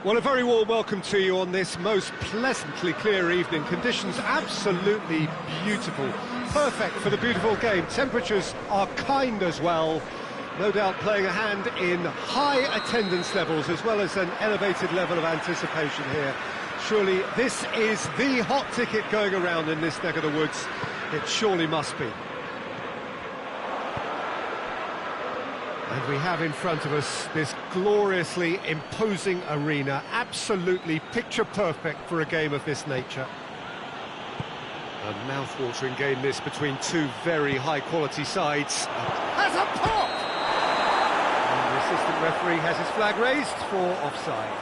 Well, a very warm welcome to you on this most pleasantly clear evening. Conditions absolutely beautiful. Perfect for the beautiful game. Temperatures are kind as well. No doubt playing a hand in high attendance levels as well as an elevated level of anticipation here. Surely this is the hot ticket going around in this neck of the woods. It surely must be. And we have in front of us this gloriously imposing arena, absolutely picture perfect for a game of this nature. A mouth-watering game this between two very high-quality sides. Has a pop! And the assistant referee has his flag raised for offside.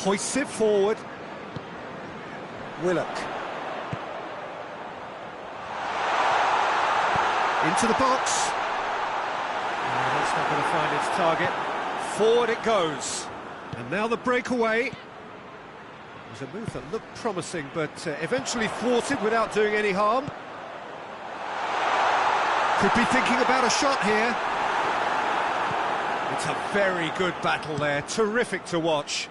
Hoists it forward. Willock. Into the box. That's not going to find its target. Forward it goes. And now the breakaway. It was a move that looked promising, but eventually thwarted without doing any harm. Could be thinking about a shot here. It's a very good battle there. Terrific to watch.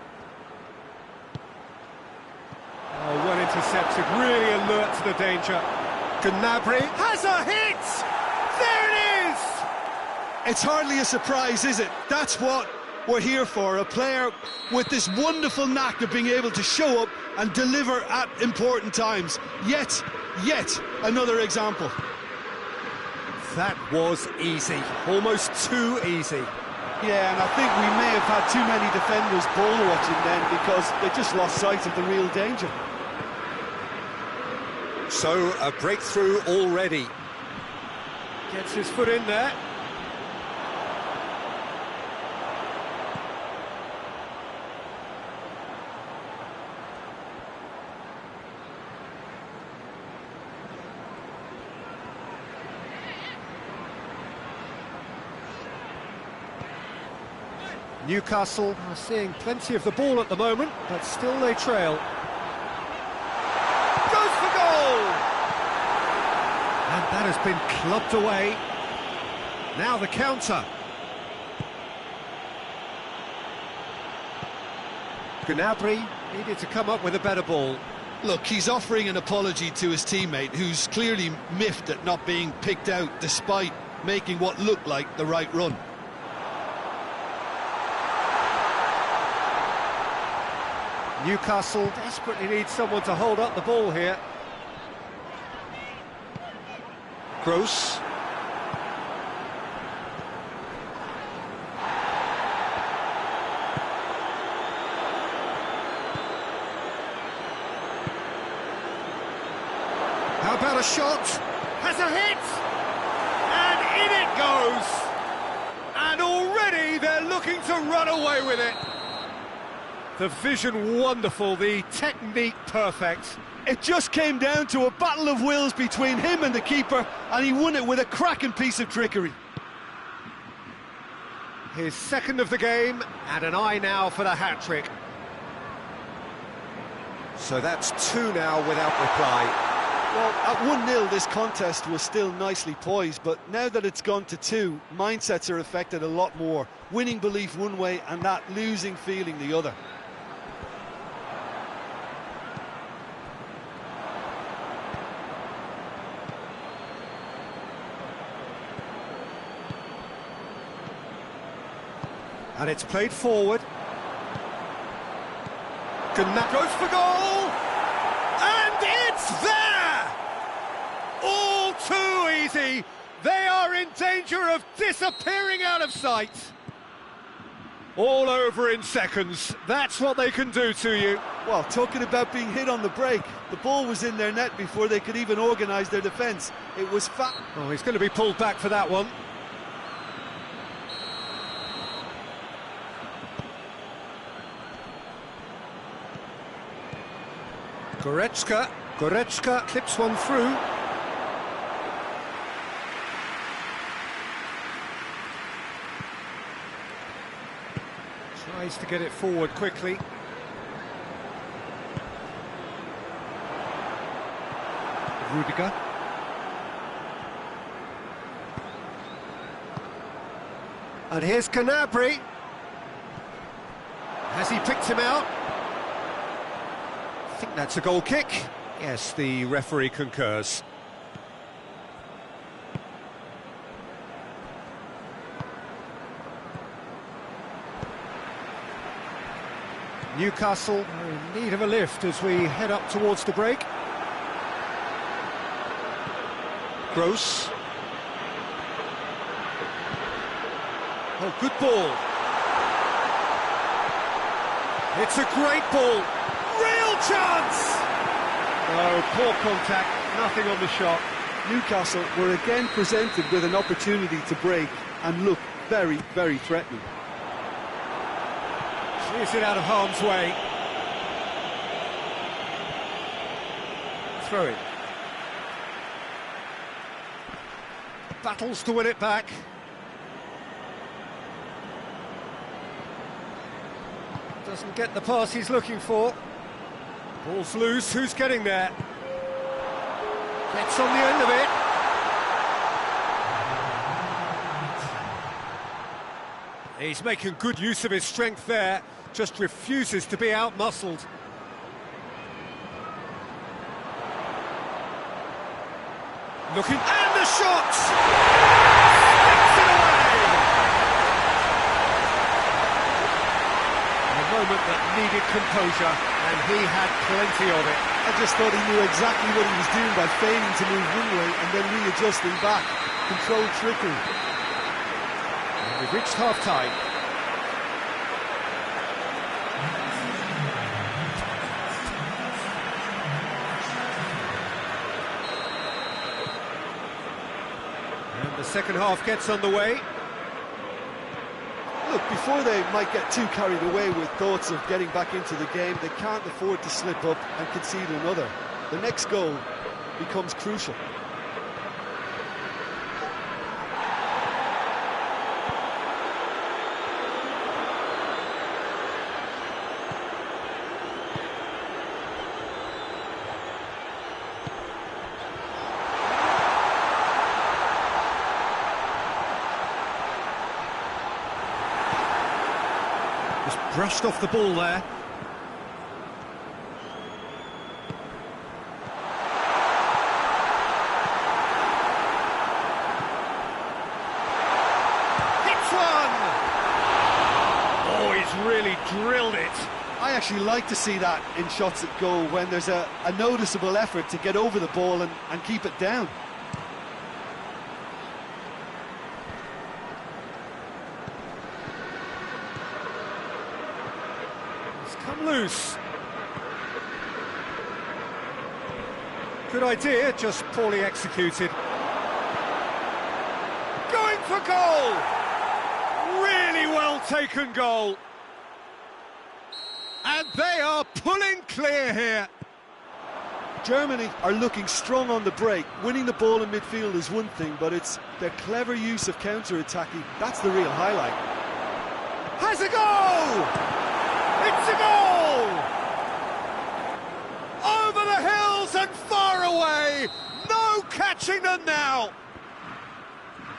Oh, well intercepted, really alert to the danger. Gnabry has a hit! There it is! It's hardly a surprise, is it? That's what we're here for, a player with this wonderful knack of being able to show up and deliver at important times. Yet another example. That was easy, almost too easy. Yeah, and I think we may have had too many defenders ball watching then because they just lost sight of the real danger. So, a breakthrough already. Gets his foot in there. Newcastle are seeing plenty of the ball at the moment, but still they trail. Goes for goal! And that has been clubbed away. Now the counter. Gnabry needed to come up with a better ball. Look, he's offering an apology to his teammate, who's clearly miffed at not being picked out despite making what looked like the right run. Newcastle desperately needs someone to hold up the ball here. Gross. How about a shot? Has a hit! And in it goes! And already they're looking to run away with it. The vision wonderful, the technique perfect. It just came down to a battle of wills between him and the keeper, and he won it with a cracking piece of trickery. His second of the game, and an eye now for the hat-trick. So that's two now without reply. Well, at 1-0 this contest was still nicely poised, but now that it's gone to 2, mindsets are affected a lot more. Winning belief one way and that losing feeling the other. And it's played forward. Gnabry goes for goal! And it's there! All too easy! They are in danger of disappearing out of sight. All over in seconds. That's what they can do to you. Well, talking about being hit on the break, the ball was in their net before they could even organise their defence. It was Oh, he's going to be pulled back for that one. Goretzka clips one through. Tries to get it forward quickly. Rudiger. And here's Canabry. Has he picked him out? I think that's a goal kick. Yes, the referee concurs. Newcastle are in need of a lift as we head up towards the break. Gross. Oh, good ball. It's a great ball. Real chance! No, poor contact, nothing on the shot. Newcastle were again presented with an opportunity to break and look very, very threatening. Clears it out of harm's way. Throw it. Battles to win it back. Doesn't get the pass he's looking for. Ball's loose, who's getting there? Gets on the end of it. He's making good use of his strength there, just refuses to be out-muscled. Looking, and the shot! Sticks it away! A moment that needed composure, and he had plenty of it. I just thought he knew exactly what he was doing by feigning to move one way and then readjusting back. Controlled trickery. And we've reached half-time. And the second half gets underway. Look, before they might get too carried away with thoughts of getting back into the game, they can't afford to slip up and concede another. The next goal becomes crucial. Just brushed off the ball there. Hits one! Oh, he's really drilled it. I actually like to see that in shots at goal when there's a noticeable effort to get over the ball and keep it down. Come loose. Good idea, just poorly executed. Going for goal! Really well taken goal. And they are pulling clear here. Germany are looking strong on the break. Winning the ball in midfield is one thing, but it's their clever use of counter-attacking. That's the real highlight. Has a goal! It's a goal! Over the hills and far away! No catching them now!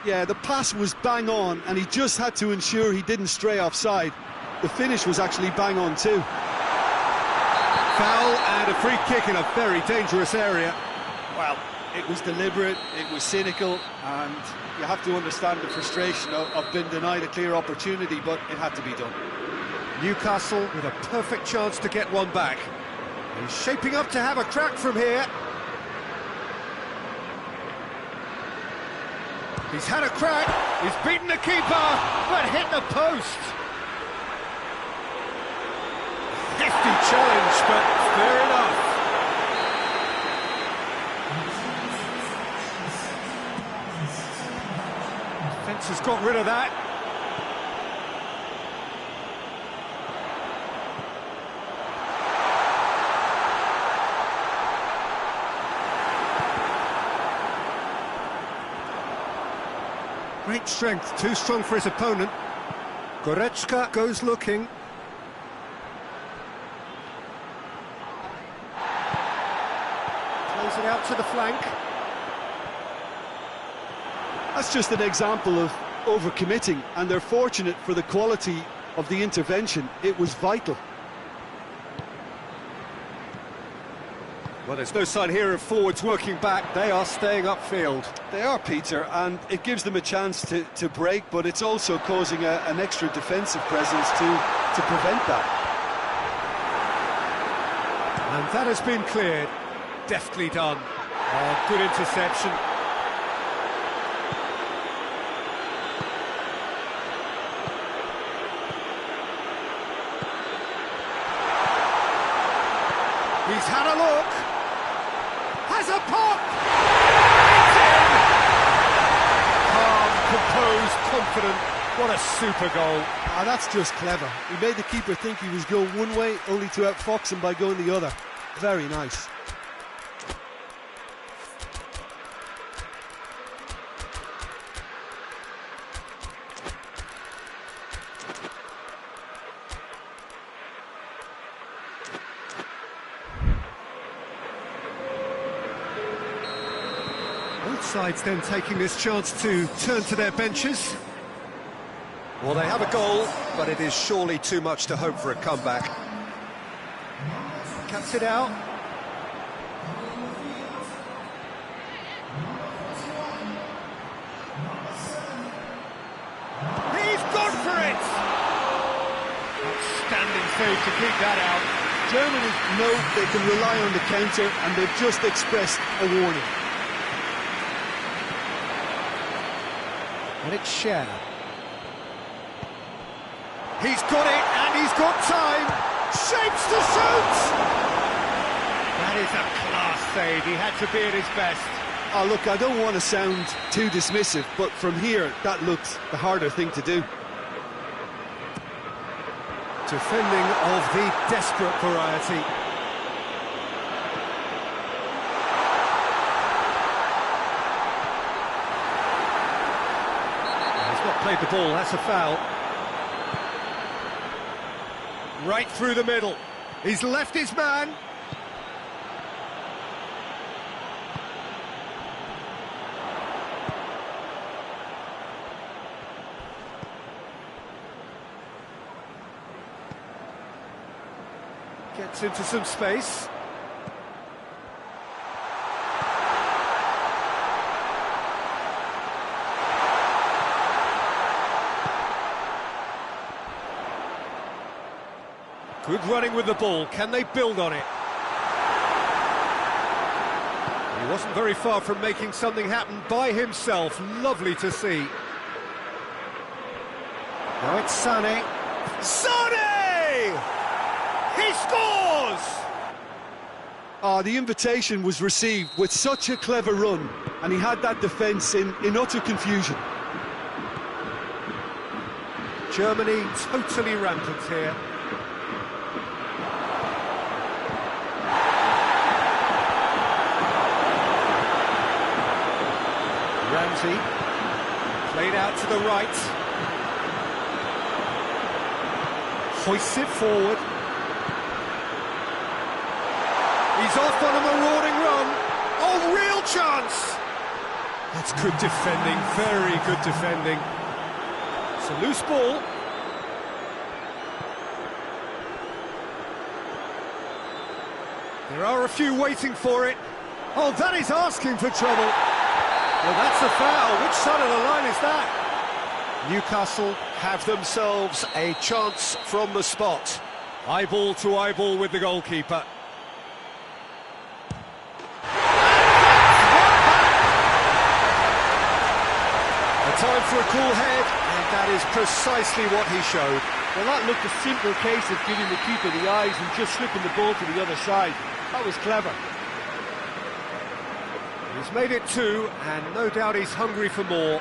Yeah, the pass was bang on, and he just had to ensure he didn't stray offside. The finish was actually bang on too. Foul and a free kick in a very dangerous area. Well, it was deliberate, it was cynical, and you have to understand the frustration of being denied a clear opportunity, but it had to be done. Newcastle with a perfect chance to get one back. He's shaping up to have a crack from here. He's had a crack, he's beaten the keeper, but hit the post. Hefty challenge, but fair enough. Defence has got rid of that. Great strength, too strong for his opponent. Goretzka goes looking. out to the flank. That's just an example of overcommitting, and they're fortunate for the quality of the intervention. It was vital. Well, there's no sign here of forwards working back. They are staying upfield. They are, Peter, and it gives them a chance to break, but it's also causing an extra defensive presence to prevent that. And that has been cleared. Deftly done. Oh, good interception. He's had a look. Has a pop! It's in! Calm, composed, confident. What a super goal. Ah, that's just clever. He made the keeper think he was going one way, only to outfox him by going the other. Very nice. Both sides then taking this chance to turn to their benches. Well, they have a goal, but it is surely too much to hope for a comeback. Cuts it out. He's gone for it! Outstanding save to keep that out. Germany know they can rely on the counter, and they've just expressed a warning. And it's Cher. He's got it, and he's got time. Shapes to shoot! That is a class save. He had to be at his best. Oh, look, I don't want to sound too dismissive, but from here, that looks the harder thing to do. Defending of the desperate variety. He's not played the ball, that's a foul. Right through the middle. He's left his man. Gets into some space. Good running with the ball. Can they build on it? He wasn't very far from making something happen by himself. Lovely to see. Now it's Sané. Sané! He scores! Oh, the invitation was received with such a clever run, and he had that defence in utter confusion. Germany totally rampant here. Ramsey, played out to the right. Hoists it forward. He's off on a marauding run. Oh, real chance! That's good defending, very good defending. It's a loose ball. There are a few waiting for it. Oh, that is asking for trouble. Well, that's a foul. Which side of the line is that? Newcastle have themselves a chance from the spot. Eyeball to eyeball with the goalkeeper. A time for a cool head, and that is precisely what he showed. Well, that looked a simple case of giving the keeper the eyes and just slipping the ball to the other side. That was clever. He's made it two, and no doubt he's hungry for more.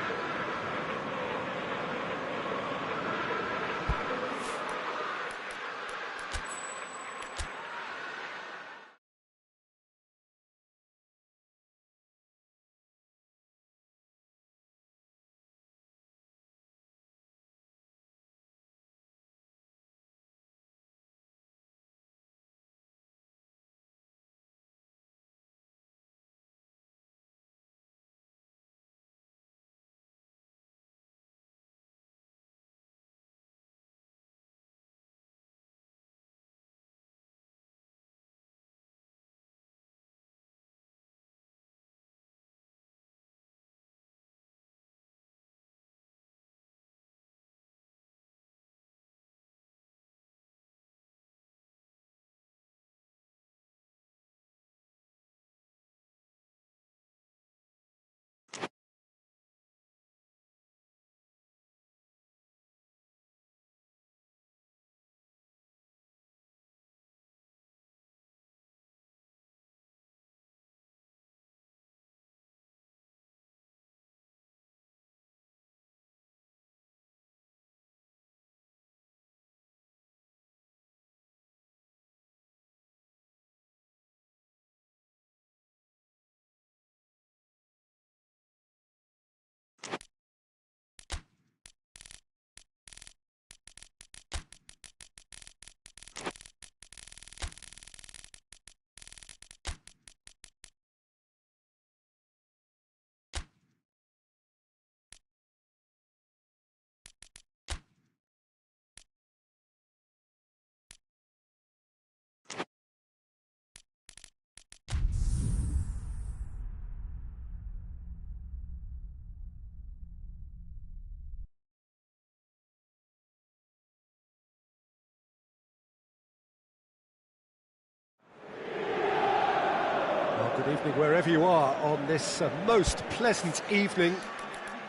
Good evening wherever you are on this most pleasant evening.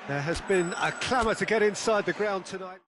There has been a clamour to get inside the ground tonight.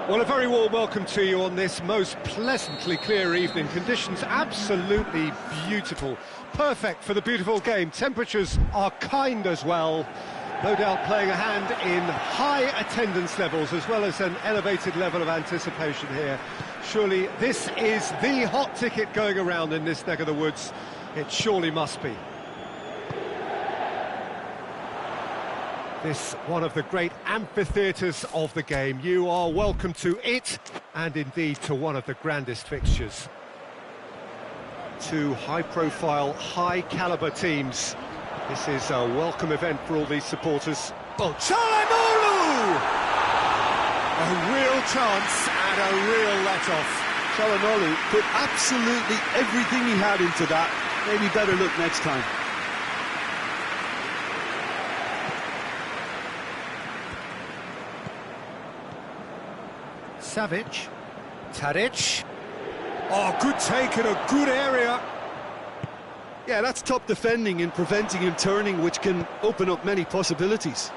Well, a very warm welcome to you on this most pleasantly clear evening. Conditions absolutely beautiful. Perfect for the beautiful game. Temperatures are kind as well. No doubt playing a hand in high attendance levels as well as an elevated level of anticipation here. Surely this is the hot ticket going around in this neck of the woods. It surely must be. This one of the great amphitheatres of the game. You are welcome to it, and indeed to one of the grandest fixtures. Two high-profile, high-calibre teams. This is a welcome event for all these supporters. Oh, Çalhanoğlu! A real chance and a real let-off. Çalhanoğlu put absolutely everything he had into that. Maybe better look next time. Savic, Tadic. Oh, good take in a good area. Yeah, that's top defending and preventing him turning, which can open up many possibilities.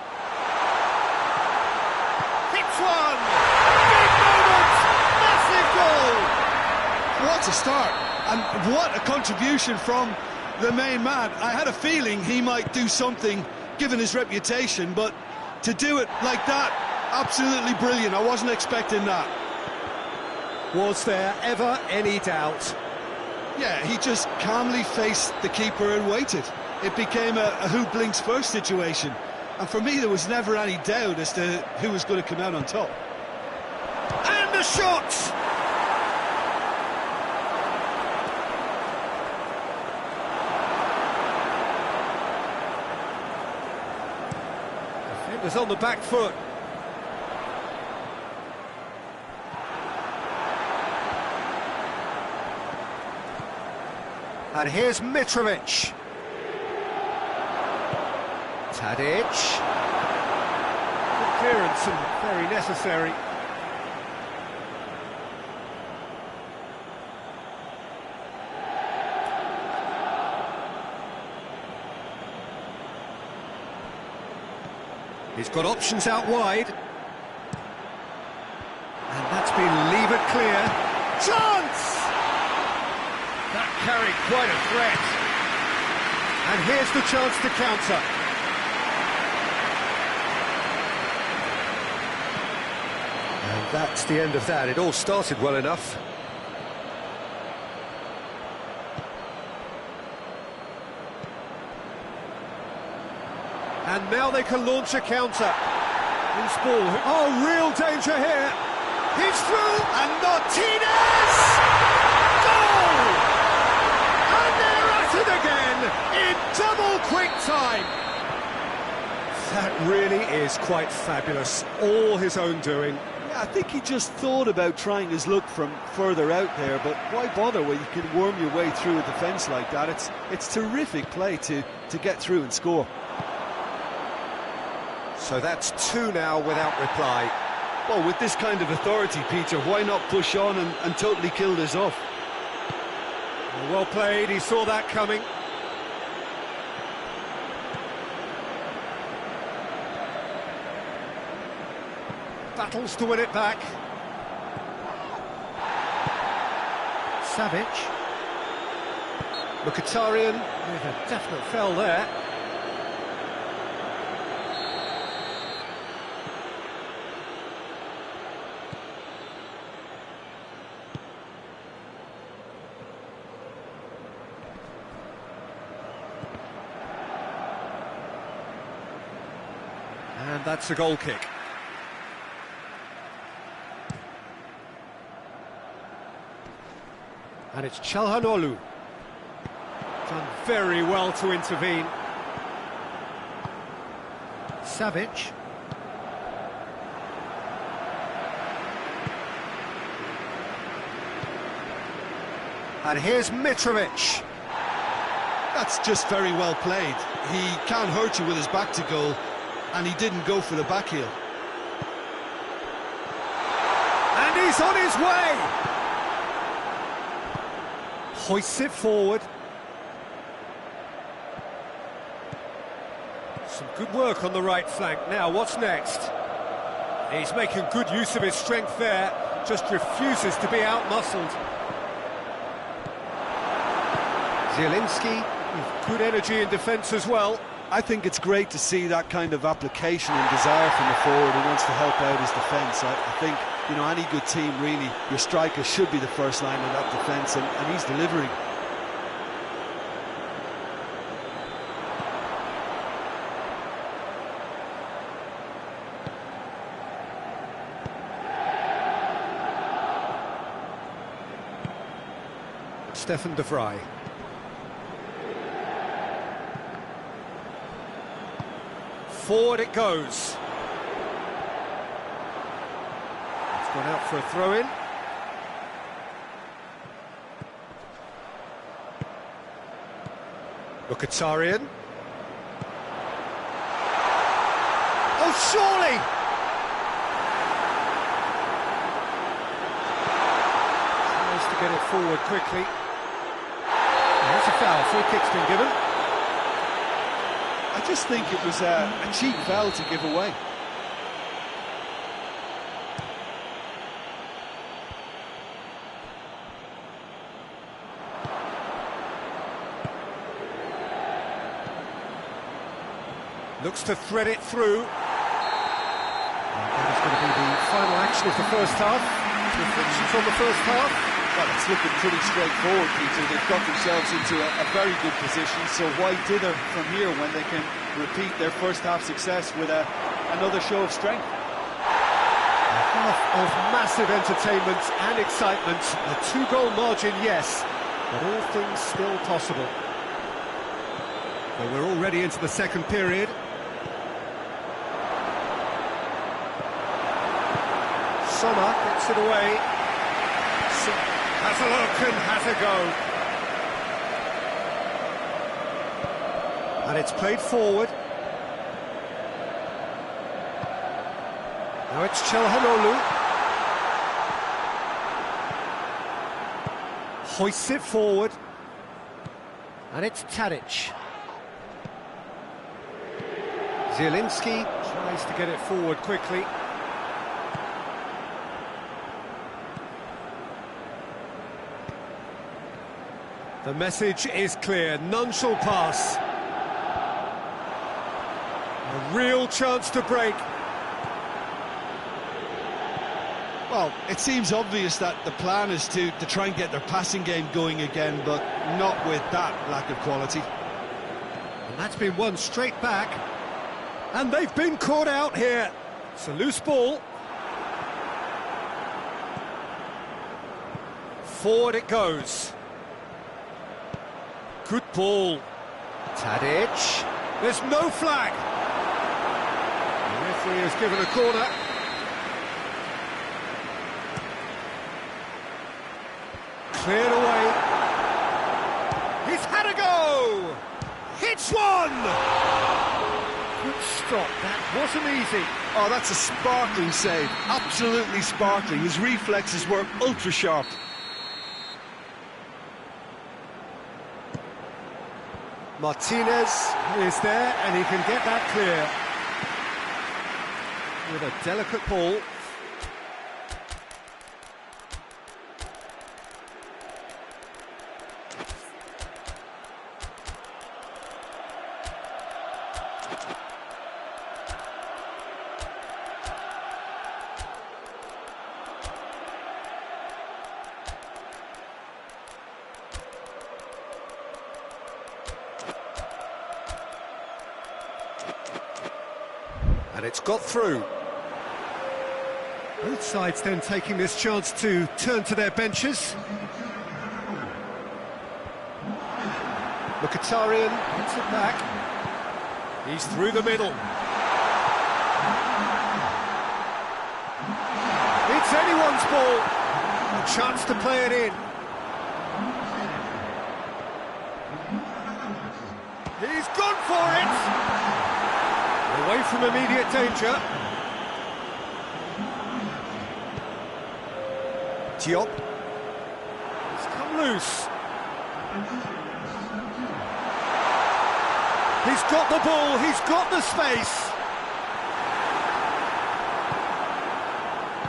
Hits one! Big moment! Massive goal! What a start, and what a contribution from the main man. I had a feeling he might do something, given his reputation, but to do it like that, absolutely brilliant. I wasn't expecting that. Was there ever any doubt? Yeah, he just calmly faced the keeper and waited. It became a who blinks first situation. And for me, there was never any doubt as to who was going to come out on top. And the shot! Defenders on the back foot. And here's Mitrovic. Tadic. Good clearance and very necessary. He's got options out wide. And that's been levered clear. Chance! That carried quite a threat. And here's the chance to counter. And that's the end of that. It all started well enough. And now they can launch a counter. Loose ball. Oh, real danger here. He's through, and Martinez! Goal! And they're at it again in double quick time. That really is quite fabulous. All his own doing. Yeah, I think he just thought about trying his luck from further out there, but why bother when you can worm your way through a defence like that? It's terrific play to get through and score. So that's 2 now without reply. Well, with this kind of authority, Peter, why not push on and totally kill this off? Well played, he saw that coming. Battles to win it back. Savic. Mkhitaryan with a definite foul there. And that's a goal kick. And it's Çalhanoğlu. Done very well to intervene. Savic. And here's Mitrovic. That's just very well played. He can't hurt you with his back to goal, and he didn't go for the back heel. And he's on his way! Hoists it forward. Some good work on the right flank. Now, what's next? He's making good use of his strength there, just refuses to be out-muscled. Zielinski with good energy in defence as well. I think it's great to see that kind of application and desire from the forward who wants to help out his defence. I think, you know, any good team, really, your striker should be the first line of that defence, and he's delivering. Stefan de Vrij. Forward it goes. It's gone out for a throw-in. Mkhitaryan. Oh, surely! Tries to get it forward quickly. There's a foul. Free kick's been given. I just think it was a cheap foul to give away. Looks to thread it through. That is going to be the final action of the first half. Reflections on the first half. Well, it's looking pretty straightforward, Peter. They've got themselves into a very good position, so why dither from here when they can repeat their first half success with another show of strength? A half of massive entertainment and excitement. A 2-goal margin, yes, but all things still possible. Well, we're already into the second period. Sommer gets it away. Has a look and has a go. And it's played forward. Now it's Chelhanoglu. Hoists it forward. And it's Tadic. Zielinski tries to get it forward quickly. The message is clear, none shall pass. A real chance to break. Well, it seems obvious that the plan is to try and get their passing game going again, but not with that lack of quality. And that's been won straight back. And they've been caught out here. It's a loose ball. Forward it goes. Good ball. Tadic. There's no flag. The referee has given a corner. Cleared away. He's had a go! Hits one! Good stop, that wasn't easy. Oh, that's a sparkling save, absolutely sparkling. His reflexes were ultra sharp. Martinez is there and he can get that clear. With a delicate ball. And it's got through. Both sides then taking this chance to turn to their benches. Mkhitaryan hits it back. He's through the middle. It's anyone's ball. A chance to play it in. He's gone for it! Away from immediate danger. Diop. He's come loose. He's got the ball, he's got the space.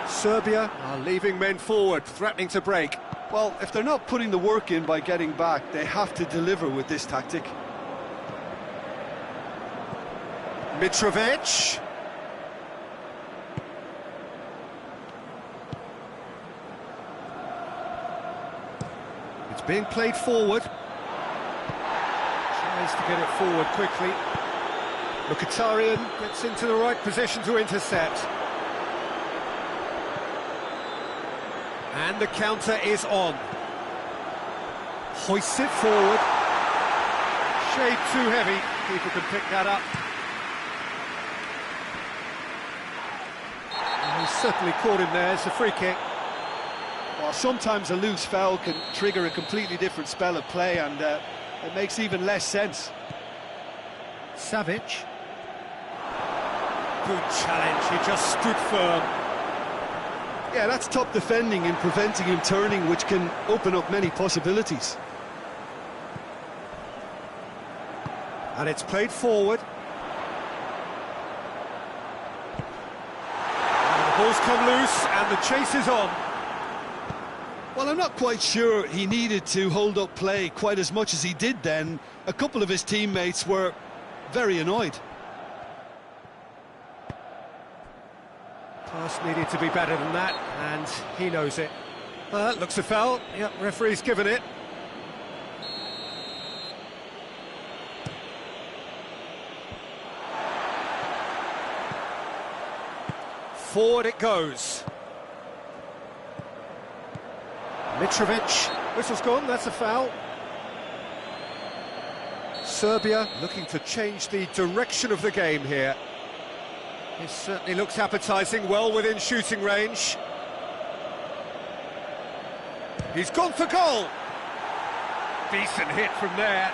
Serbia are leaving men forward, threatening to break. Well, if they're not putting the work in by getting back, they have to deliver with this tactic. Mitrovic. It's being played forward. Tries to get it forward quickly. Mkhitaryan gets into the right position to intercept. And the counter is on. Hoists it forward. Shade too heavy. Keeper can pick that up. He's certainly caught him there. It's a free kick. Well, sometimes a loose foul can trigger a completely different spell of play, and it makes even less sense. Savic. Good challenge, he just stood firm. Yeah, that's top defending and preventing him turning, which can open up many possibilities. And it's played forward. The ball's come loose and the chase is on. Well, I'm not quite sure he needed to hold up play quite as much as he did then. A couple of his teammates were very annoyed. Pass needed to be better than that, and he knows it. Looks a foul. Yep, referee's given it. Forward it goes. Mitrovic, whistle's gone, that's a foul. Serbia looking to change the direction of the game here. This certainly looks appetising, well within shooting range. He's gone for goal. Decent hit from there.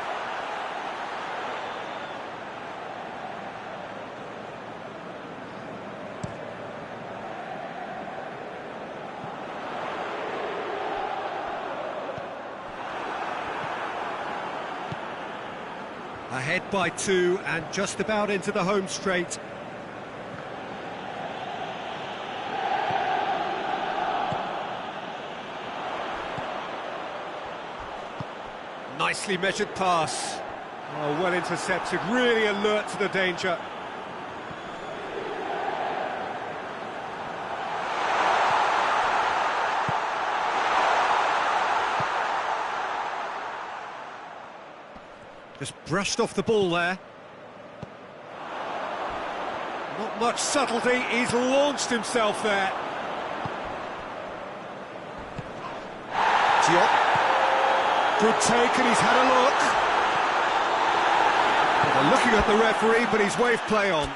Ahead by 2 and just about into the home straight. Nicely measured pass. Oh, well intercepted, really alert to the danger. Just brushed off the ball there. Not much subtlety, he's launched himself there. Diop. Good take, and he's had a look. Well, they're looking at the referee, but he's waved play on.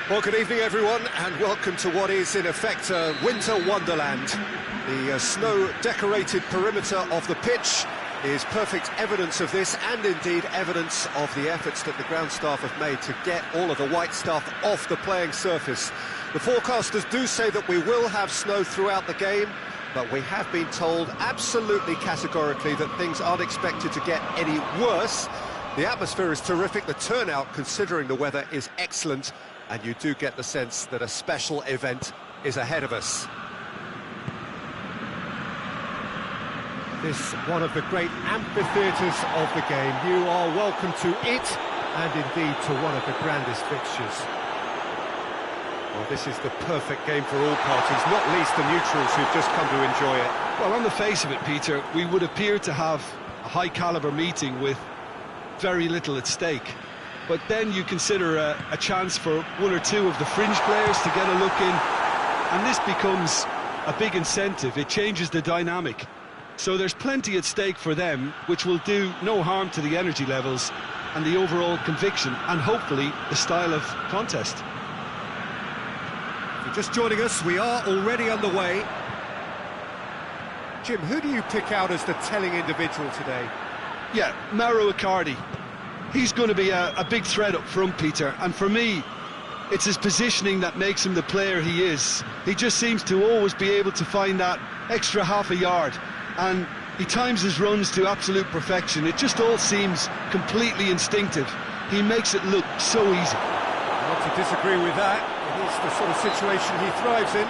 Well, good evening, everyone, and welcome to what is, in effect, a winter wonderland. The snow-decorated perimeter of the pitch is perfect evidence of this, and indeed evidence of the efforts that the ground staff have made to get all of the white stuff off the playing surface. The forecasters do say that we will have snow throughout the game, but we have been told absolutely categorically that things aren't expected to get any worse. The atmosphere is terrific, the turnout, considering the weather, is excellent, and you do get the sense that a special event is ahead of us. This one of the great amphitheatres of the game. You are welcome to it, and indeed to one of the grandest fixtures. Well, this is the perfect game for all parties, not least the neutrals who've just come to enjoy it. Well, on the face of it, Peter, we would appear to have a high-caliber meeting with very little at stake. but then you consider a chance for one or two of the fringe players to get a look in, and this becomes a big incentive. It changes the dynamic. So there's plenty at stake for them, which will do no harm to the energy levels and the overall conviction, and hopefully the style of contest. If you're just joining us, we are already underway. Jim, who do you pick out as the telling individual today? Yeah, Mauro Icardi. He's going to be a big threat up front, Peter, and for me, it's his positioning that makes him the player he is. He just seems to always be able to find that extra half a yard, and he times his runs to absolute perfection. It just all seems completely instinctive. He makes it look so easy. Not to disagree with that. It is the sort of situation he thrives in.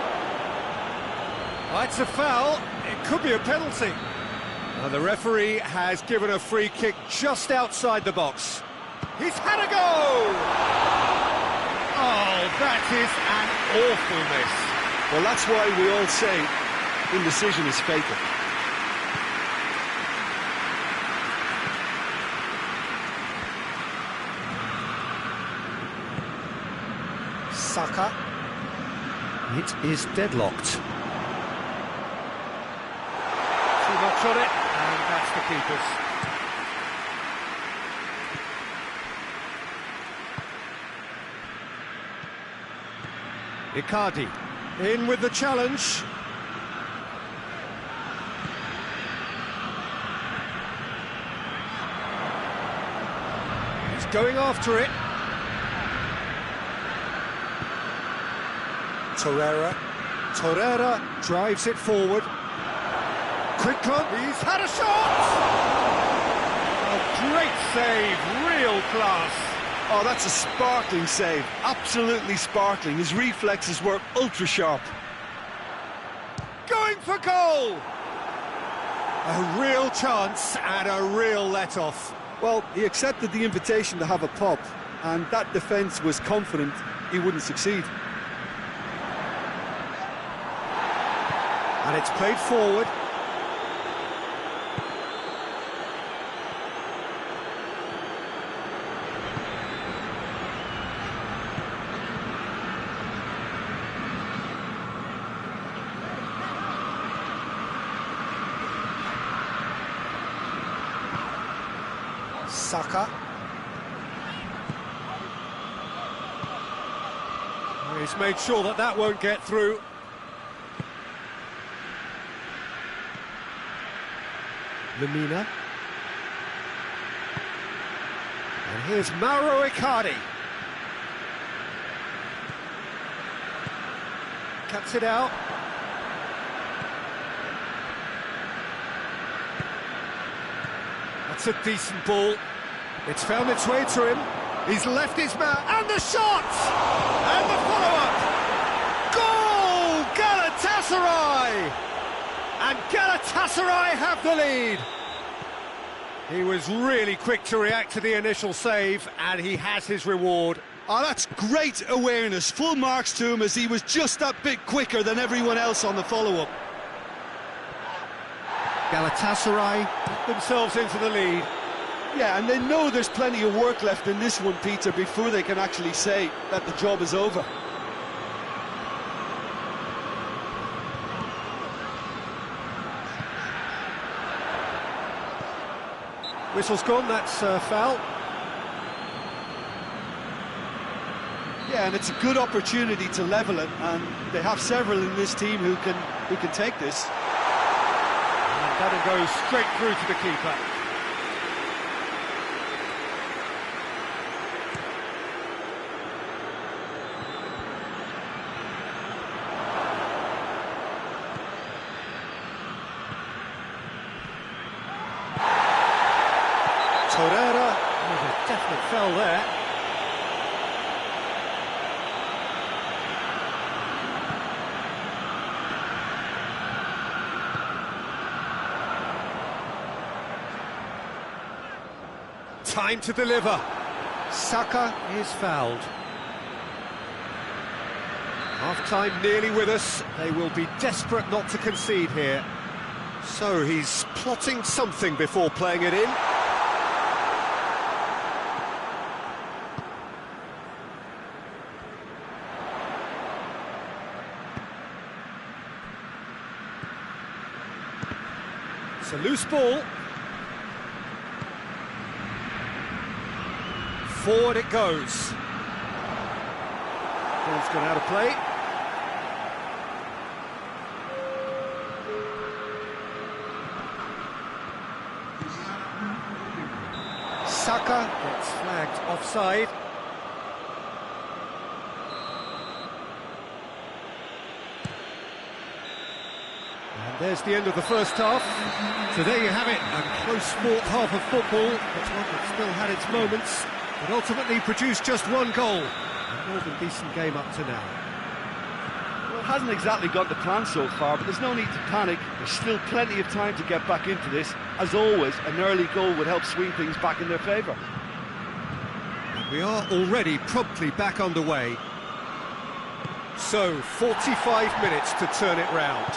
It's a foul. It could be a penalty. And the referee has given a free kick just outside the box. He's had a go! Oh, that is an awful miss. Well, that's why we all say indecision is fatal. Saka. It is deadlocked. Too much on it, and that's the keeper's. Icardi in with the challenge. He's going after it. Torreira drives it forward. Quick look, he's had a shot! A great save, real class. Oh, that's a sparkling save, absolutely sparkling. His reflexes were ultra sharp. Going for goal! A real chance and a real let-off. Well, he accepted the invitation to have a pop, and that defence was confident he wouldn't succeed. And it's played forward. Saka. He's made sure that that won't get through. Lemina. And here's Mauro Icardi. Cuts it out. That's a decent ball. It's found its way to him. He's left his man, and the shot! And the follow-up! Goal! Galatasaray! And Galatasaray have the lead. He was really quick to react to the initial save, and he has his reward. Oh, that's great awareness. Full marks to him, as he was just that bit quicker than everyone else on the follow-up. Galatasaray put themselves into the lead. Yeah, and they know there's plenty of work left in this one, Peter, before they can actually say that the job is over. Whistle's gone, that's foul. Yeah, and it's a good opportunity to level it, and they have several in this team who can take this. And that'll go straight through to the keeper. Torreira, there's a definite foul there. Time to deliver. Saka is fouled. Half-time nearly with us. They will be desperate not to concede here. So he's plotting something before playing it in. It's a loose ball. Forward it goes. Ball's gone out of play. Saka gets flagged offside. And there's the end of the first half. So there you have it, a close-fought half of football, but one that still had its moments, but ultimately produced just one goal. A more than decent game up to now. Well, it hasn't exactly got the plan so far, but there's no need to panic. There's still plenty of time to get back into this. As always, an early goal would help swing things back in their favour. And we are already promptly back underway. So, 45 minutes to turn it round.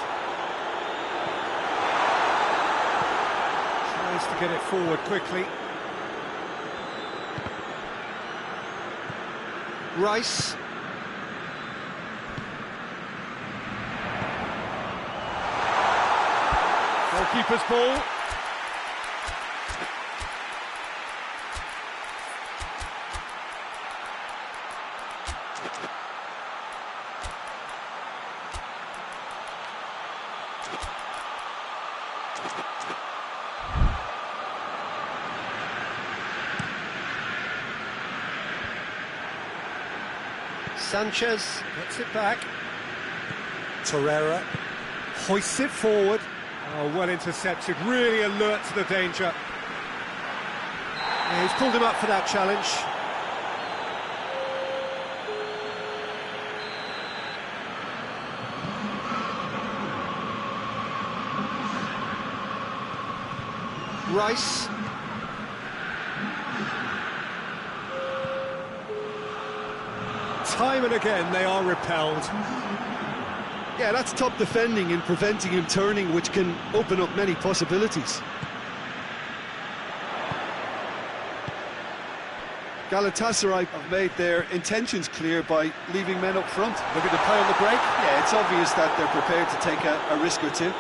Tries to get it forward quickly. Rice. Goalkeeper's ball. Sanchez gets it back. Torreira hoists it forward. Oh, well intercepted, really alert to the danger. Yeah, he's pulled him up for that challenge. Rice. Time and again they are repelled. Yeah, that's top defending and preventing him turning, which can open up many possibilities. Galatasaray have made their intentions clear by leaving men up front. Looking to play on the break. Yeah, it's obvious that they're prepared to take a risk or two.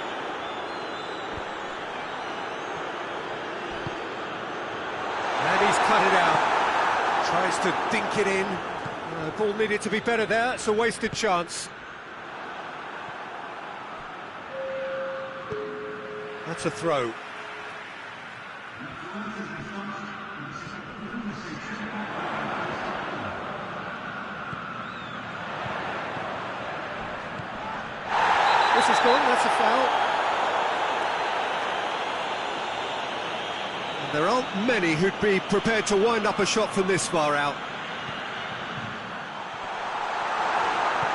And he's cut it out. Tries to dink it in. Ball needed to be better there. It's a wasted chance. That's a throw. This is gone, that's a foul. And there aren't many who'd be prepared to wind up a shot from this far out.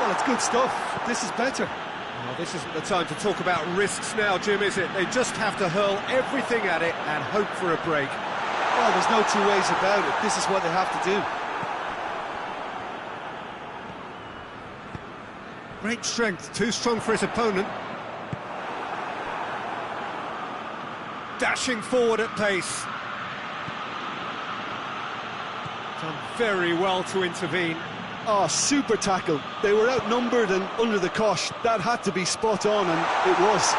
Well, it's good stuff. This is better. Well, this isn't the time to talk about risks now, Jim, is it? They just have to hurl everything at it and hope for a break. Well, there's no two ways about it. This is what they have to do. Great strength, too strong for his opponent. Dashing forward at pace. Done very well to intervene. Oh, super tackle. They were outnumbered and under the cosh. That had to be spot on, and it was.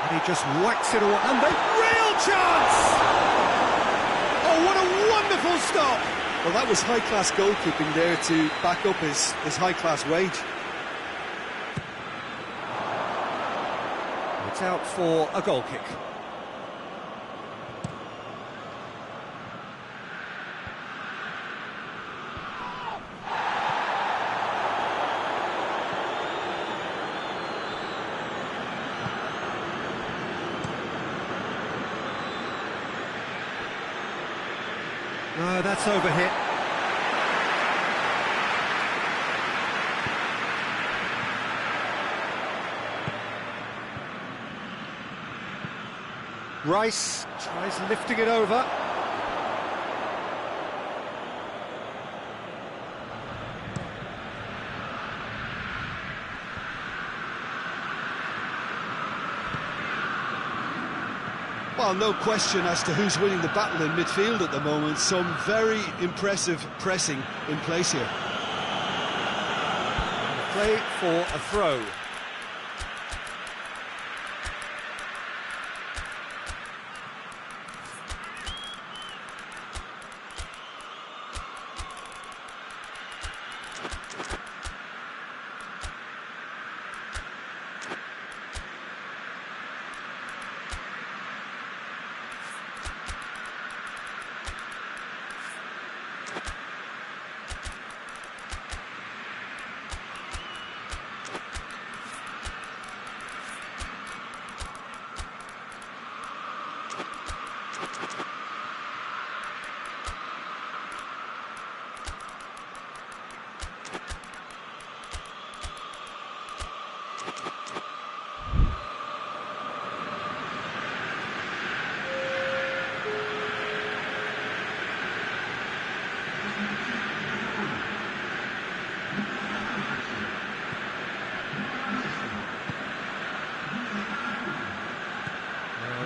And he just whacks it away. And the real chance! Oh, what a wonderful stop! Well, that was high-class goalkeeping there to back up his high-class wage. It's out for a goal kick. No, that's overhit. Rice tries lifting it over. Well, no question as to who's winning the battle in midfield at the moment. Some very impressive pressing in place here. Play for a throw.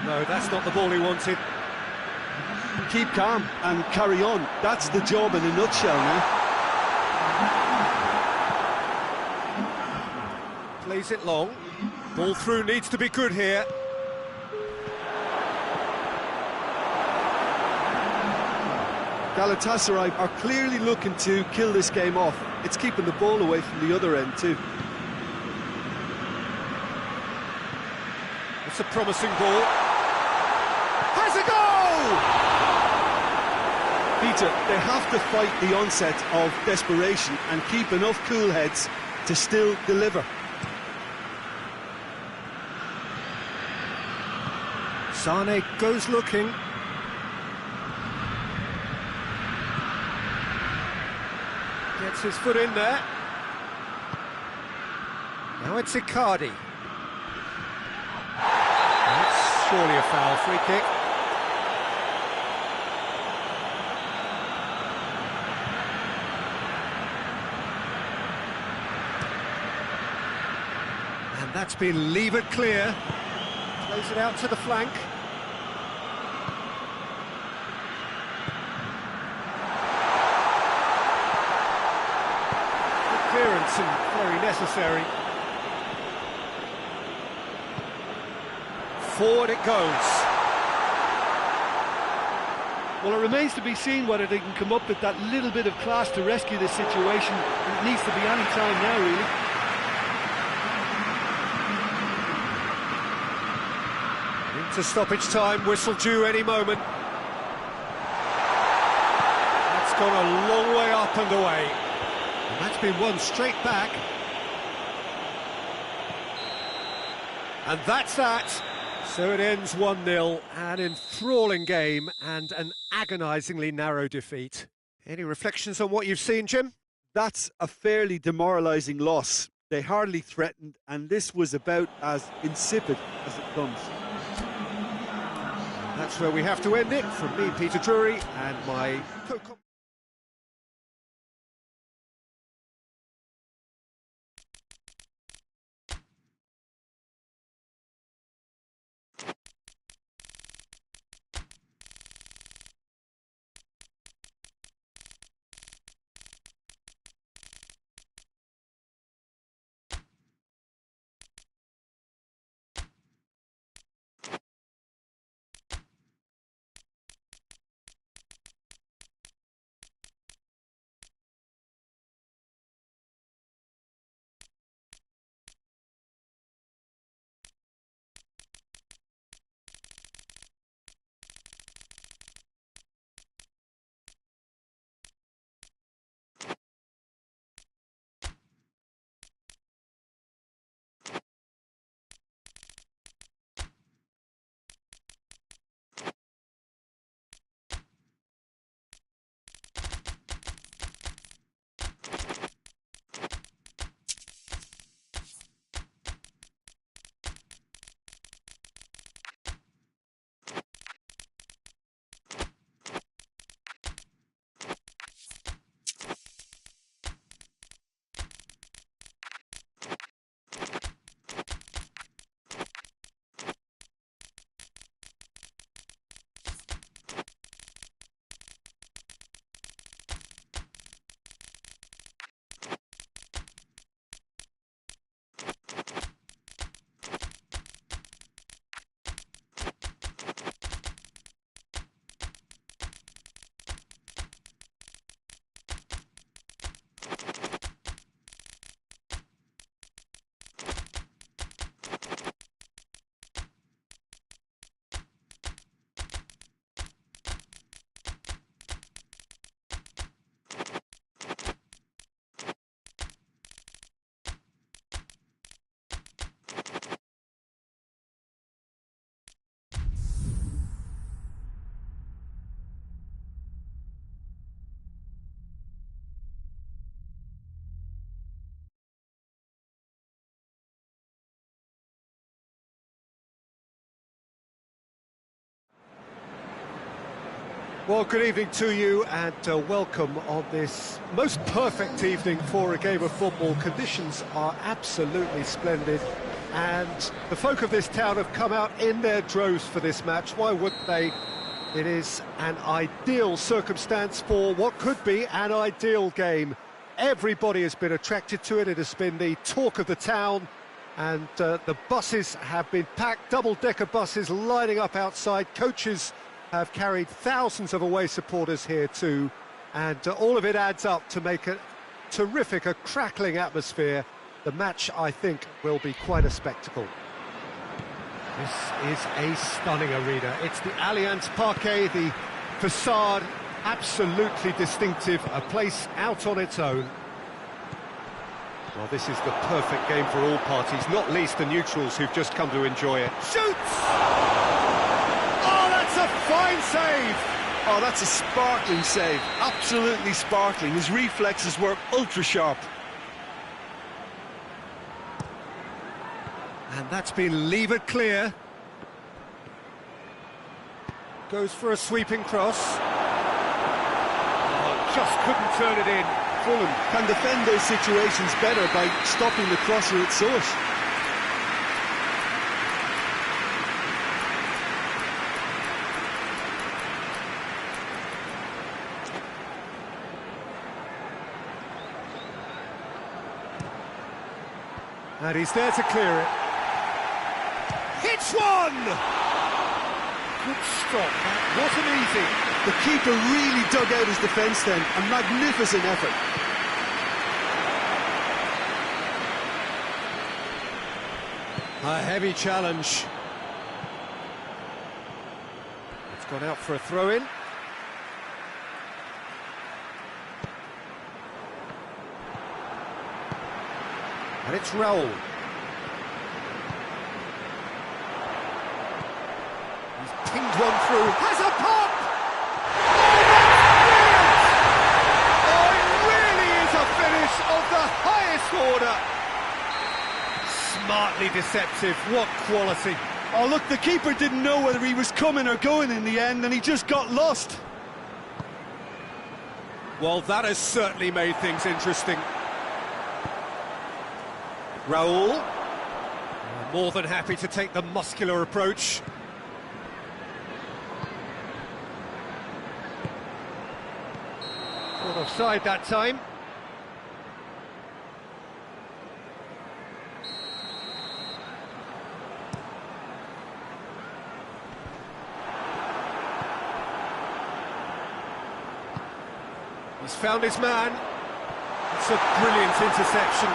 No, that's not the ball he wanted. Keep calm and carry on. That's the job in a nutshell now. Plays it long. Ball through needs to be good here. Galatasaray are clearly looking to kill this game off. It's keeping the ball away from the other end too. It's a promising ball. Has a goal! Peter, they have to fight the onset of desperation and keep enough cool heads to still deliver. Sane goes looking. Gets his foot in there. Now it's Icardi. That's surely a foul, free kick. And that's been levered clear. Plays it out to the flank. Good clearance and very necessary. Forward it goes. Well, it remains to be seen whether they can come up with that little bit of class to rescue this situation. It needs to be any time now, really. Into stoppage time, whistle due any moment. That's gone a long way up and away. And that's been won straight back. And that's that. So it ends 1-0, an enthralling game and an agonisingly narrow defeat. Any reflections on what you've seen, Jim? That's a fairly demoralising loss. They hardly threatened, and this was about as insipid as it comes. That's where we have to end it. From me, Peter Drury, and my co-commentator. Well, good evening to you and welcome on this most perfect evening for a game of football. Conditions are absolutely splendid and the folk of this town have come out in their droves for this match. Why wouldn't they? It is an ideal circumstance for what could be an ideal game. Everybody has been attracted to it. It has been the talk of the town and the buses have been packed, double-decker buses lining up outside. Coaches have carried thousands of away supporters here too, and all of it adds up to make a terrific, a crackling atmosphere. The match, I think, will be quite a spectacle. This is a stunning arena. It's the Allianz Parquet, the facade, absolutely distinctive, a place out on its own. Well, this is the perfect game for all parties, not least the neutrals who've just come to enjoy it. Shoots! A fine save! Oh, that's a sparkling save. Absolutely sparkling. His reflexes were ultra sharp. And that's been levered clear. Goes for a sweeping cross. Oh, just couldn't turn it in. Fulham can defend those situations better by stopping the crosser at source. And he's there to clear it. Hits one! Good stop, that wasn't easy. The keeper really dug out his defence then, a magnificent effort. A heavy challenge. It's gone out for a throw-in. And it's Raul. He's pinged one through. Has a pop! Oh, it really is a finish of the highest order. Smartly deceptive. What quality. Oh, look, the keeper didn't know whether he was coming or going in the end, and he just got lost. Well, that has certainly made things interesting. Raul, more than happy to take the muscular approach. Caught offside that time. He's found his man. It's a brilliant interception.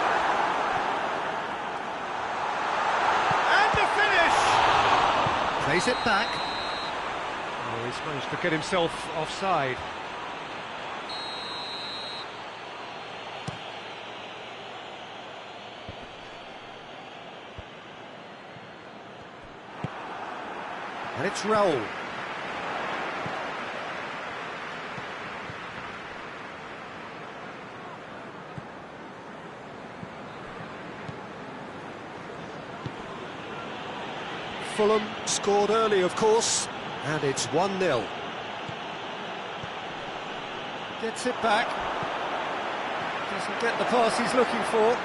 Plays it back. Oh, he's managed to get himself offside. And it's Raul. Fulham scored early, of course, and it's 1-0. Gets it back. Doesn't get the pass he's looking for.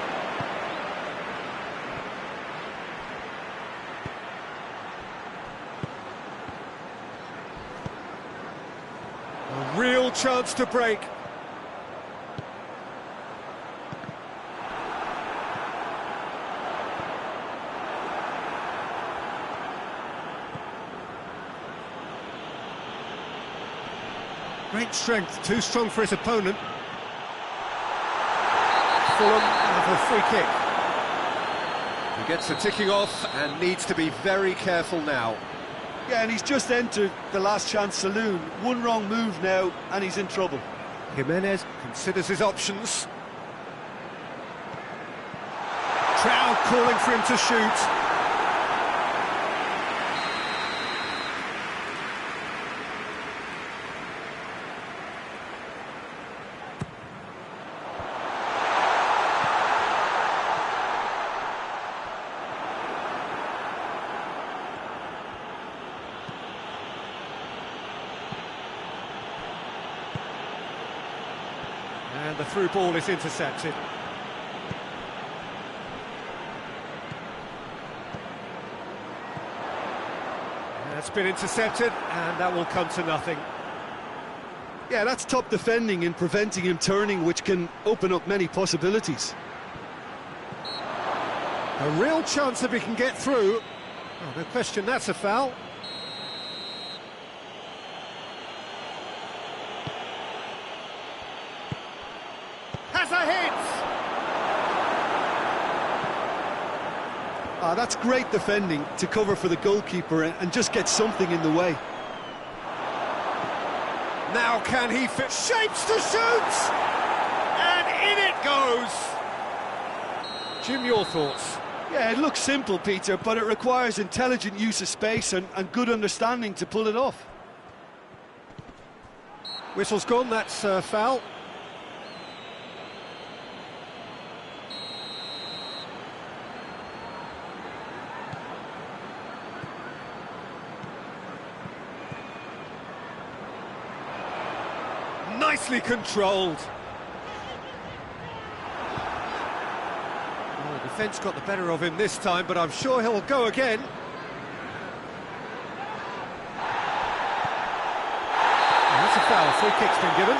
A real chance to break. Great strength, too strong for his opponent. Fulham have a free kick. He gets the ticking off and needs to be very careful now. Yeah, and he's just entered the last chance saloon. One wrong move now, and he's in trouble. Jimenez considers his options. Crowd calling for him to shoot. through ball is intercepted. That's been intercepted, and that will come to nothing. Yeah, that's top defending and preventing him turning, which can open up many possibilities. A real chance if he can get through. Oh, no question, that's a foul. Has a hit! That's great defending to cover for the goalkeeper and just get something in the way. Now can he fit? Shapes to shoot! And in it goes! Jim, your thoughts? Yeah, it looks simple, Peter, but it requires intelligent use of space and good understanding to pull it off. Whistle's gone, that's a foul. Nicely controlled. Well, the defence got the better of him this time, but I'm sure he'll go again. That's a foul. Free kick's been given.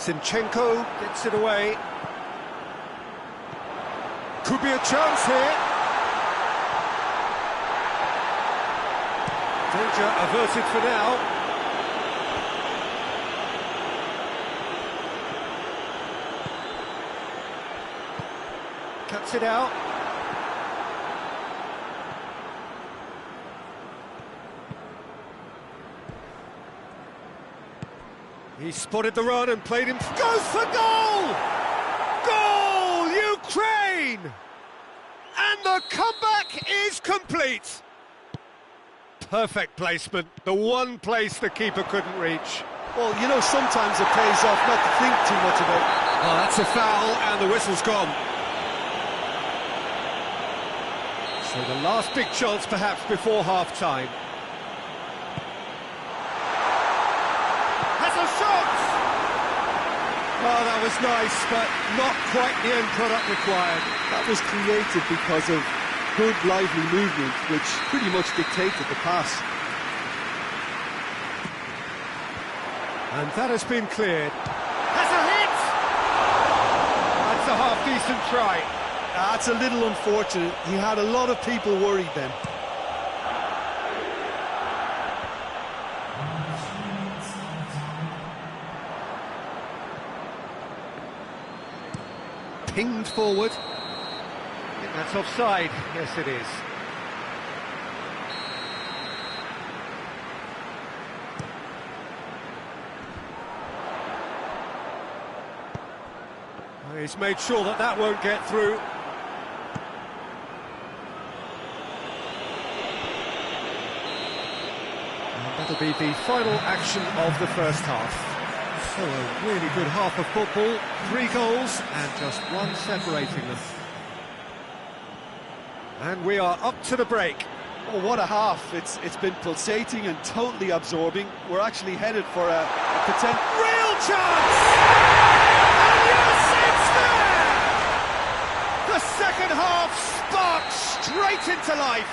Zinchenko gets it away. Could be a chance here. Danger averted for now. Cuts it out. He spotted the run and played him. Goes for goal! Goal, Ukraine! And the comeback is complete. Perfect placement, the one place the keeper couldn't reach. Well, you know, sometimes it pays off not to think too much about it. Oh, that's a foul, and the whistle's gone. So the last big chance, perhaps, before half-time. Has a shot! Oh, that was nice, but not quite the end product required. That was created because of good, lively movement, which pretty much dictated the pass. And that has been cleared. Has a hit! That's a half-decent try. That's a little unfortunate. He had a lot of people worried then. Pinged forward. I think that's offside. Yes, it is. Well, he's made sure that that won't get through. And that'll be the final action of the first half. So a really good half of football, 3 goals and just one separating them. And we are up to the break. Oh, what a half. It's been pulsating and totally absorbing. We're actually headed for a potential... Real chance! And yes, it's there! The second half sparks straight into life.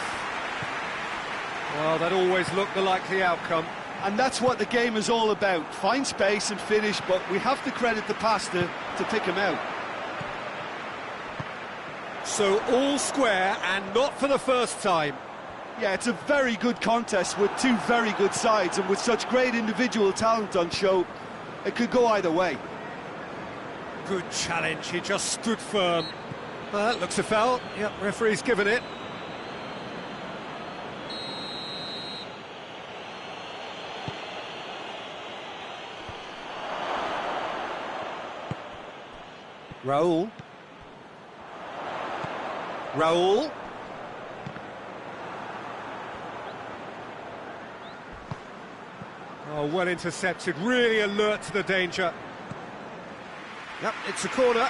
Well, that always looked the likely outcome. And that's what the game is all about. Find space and finish, but we have to credit the pass to pick him out. So all square, and not for the first time. Yeah, it's a very good contest with two very good sides, and with such great individual talent on show, it could go either way. Good challenge, he just stood firm. Well, that looks a foul. Yep, referee's given it. Raul. Oh, well intercepted, really alert to the danger. Yep, it's a corner.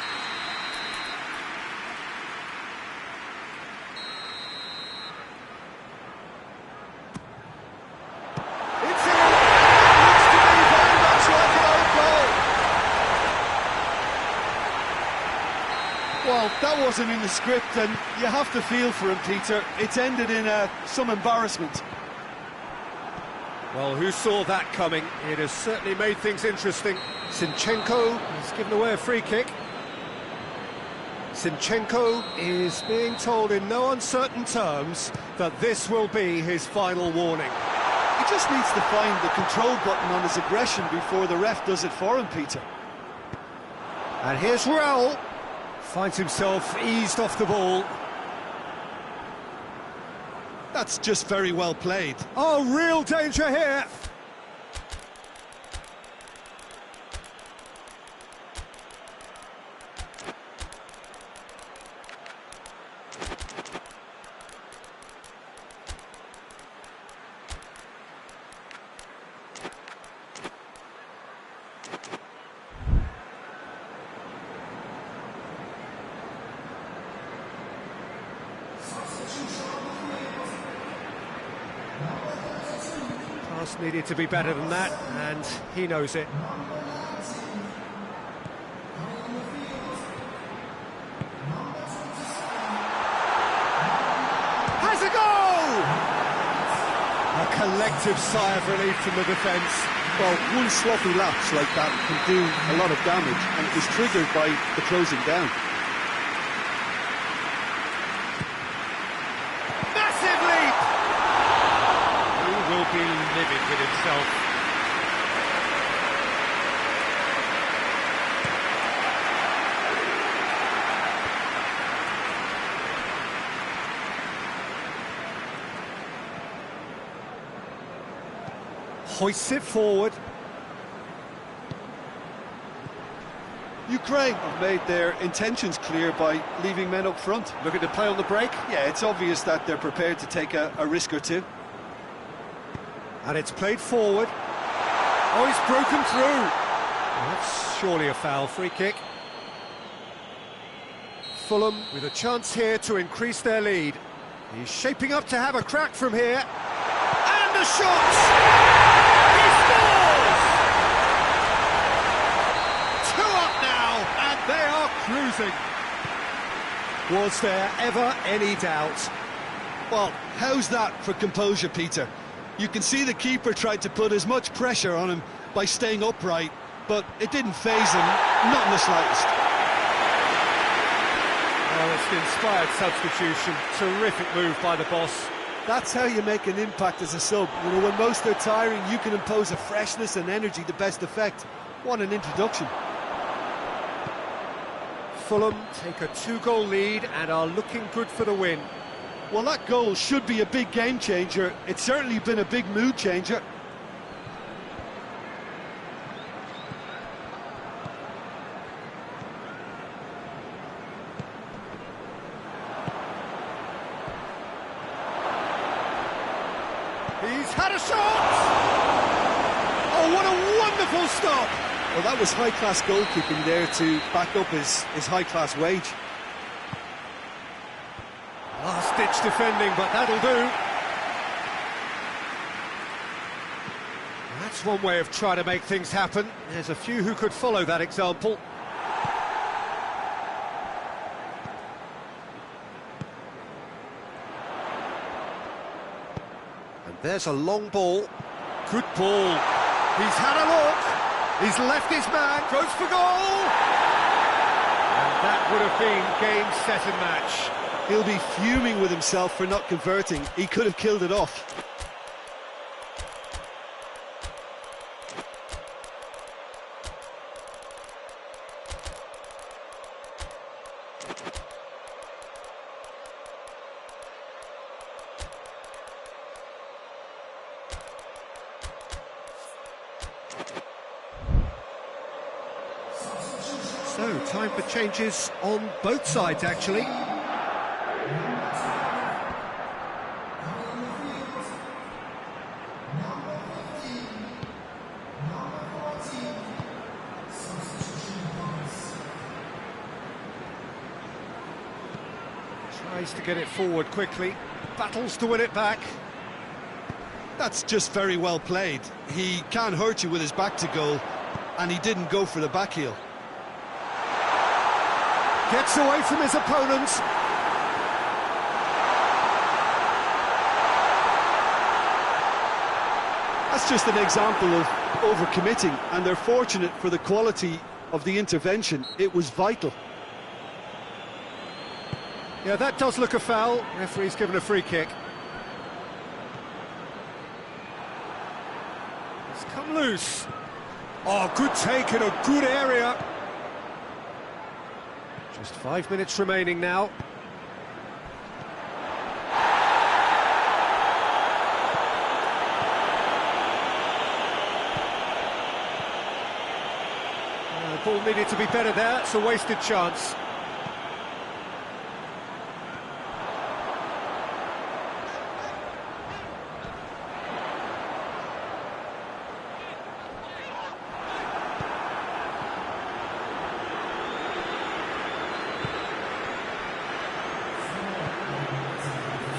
It's in! Looks to be very much like an own goal. Well, that wasn't in the script, and you have to feel for him, Peter. It's ended in some embarrassment. Well, who saw that coming? It has certainly made things interesting. Zinchenko has given away a free kick. Zinchenko is being told in no uncertain terms that this will be his final warning. He just needs to find the control button on his aggression before the ref does it for him, Peter. And here's Raul. Finds himself eased off the ball. That's just very well played. Oh, real danger here. Pass needed to be better than that, and he knows it. Has a goal! A collective sigh of relief from the defence. Well, one sloppy lapse like that can do a lot of damage, and it was triggered by the closing down. Massive leap! Who will be livid with himself? Hoists it forward. Ukraine have made their intentions clear by leaving men up front. Looking to play on the break. Yeah, it's obvious that they're prepared to take a risk or two. And it's played forward. Oh, he's broken through. Well, that's surely a foul. Free kick. Fulham with a chance here to increase their lead. He's shaping up to have a crack from here. And a shot! He scores! 2 up now, and they are cruising. Was there ever any doubt? Well, how's that for composure, Peter? You can see the keeper tried to put as much pressure on him by staying upright, but it didn't faze him, not in the slightest. Oh, it's an inspired substitution. Terrific move by the boss. That's how you make an impact as a sub. You know, when most are tiring, you can impose a freshness and energy to best effect. What an introduction. Fulham take a 2-goal lead and are looking good for the win. Well, that goal should be a big game changer. It's certainly been a big mood changer. He's had a shot! Oh, what a wonderful stop! Well, that was high-class goalkeeping there to back up his high-class wage. Last-ditch defending, but that'll do. That's one way of trying to make things happen. There's a few who could follow that example. And there's a long ball. Good ball. He's had a look. He's left his man. Goes for goal. And that would have been game, set and match. He'll be fuming with himself for not converting. He could have killed it off. So, time for changes on both sides, actually. Tries to get it forward quickly, battles to win it back. That's just very well played. He can't hurt you with his back to goal, and he didn't go for the back heel. Gets away from his opponents. That's just an example of overcommitting, and they're fortunate for the quality of the intervention. It was vital. Yeah, that does look a foul. Referee's given a free kick. It's come loose. Oh, good take in a good area. Just 5 minutes remaining now. The ball needed to be better there. It's a wasted chance.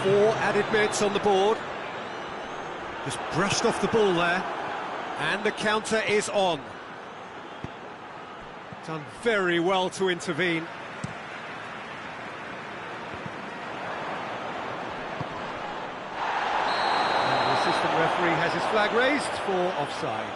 Four added minutes on the board. Just brushed off the ball there. And the counter is on. Done very well to intervene. And the assistant referee has his flag raised for offside.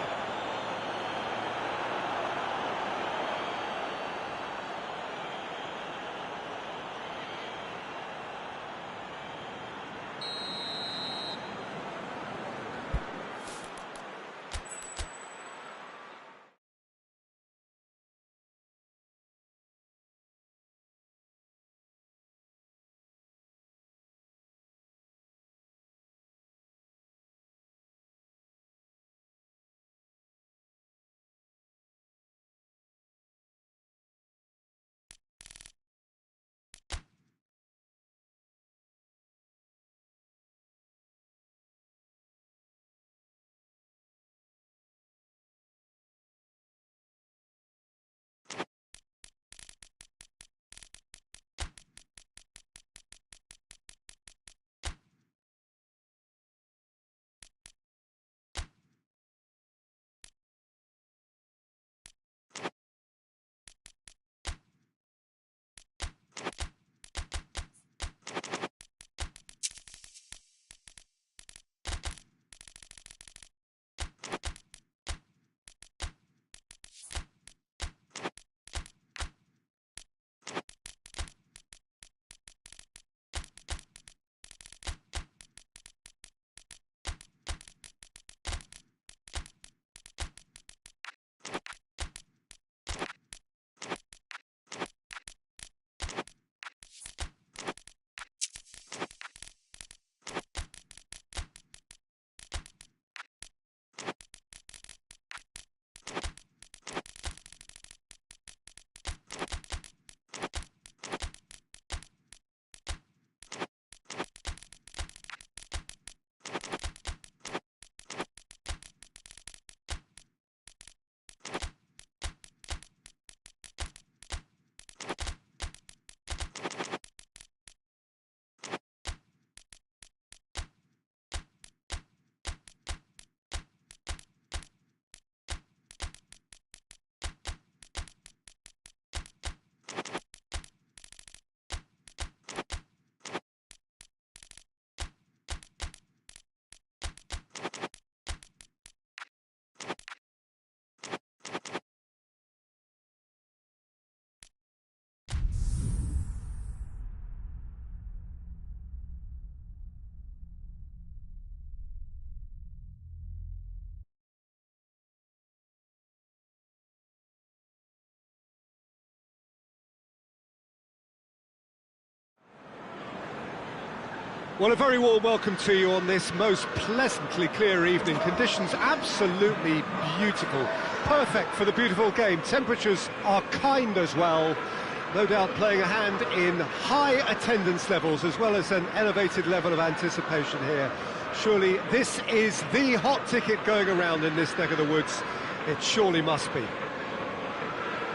Well, a very warm welcome to you on this most pleasantly clear evening. Conditions absolutely beautiful. Perfect for the beautiful game. Temperatures are kind as well. No doubt playing a hand in high attendance levels as well as an elevated level of anticipation here. Surely this is the hot ticket going around in this neck of the woods. It surely must be.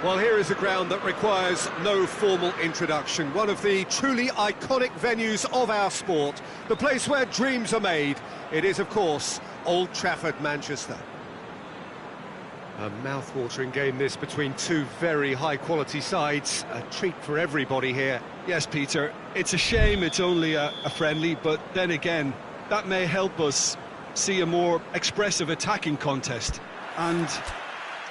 Well, here is a ground that requires no formal introduction. One of the truly iconic venues of our sport. The place where dreams are made. It is, of course, Old Trafford, Manchester. A mouth-watering game this between two very high-quality sides. A treat for everybody here. Yes, Peter, it's a shame it's only a friendly, but then again, that may help us see a more expressive attacking contest. And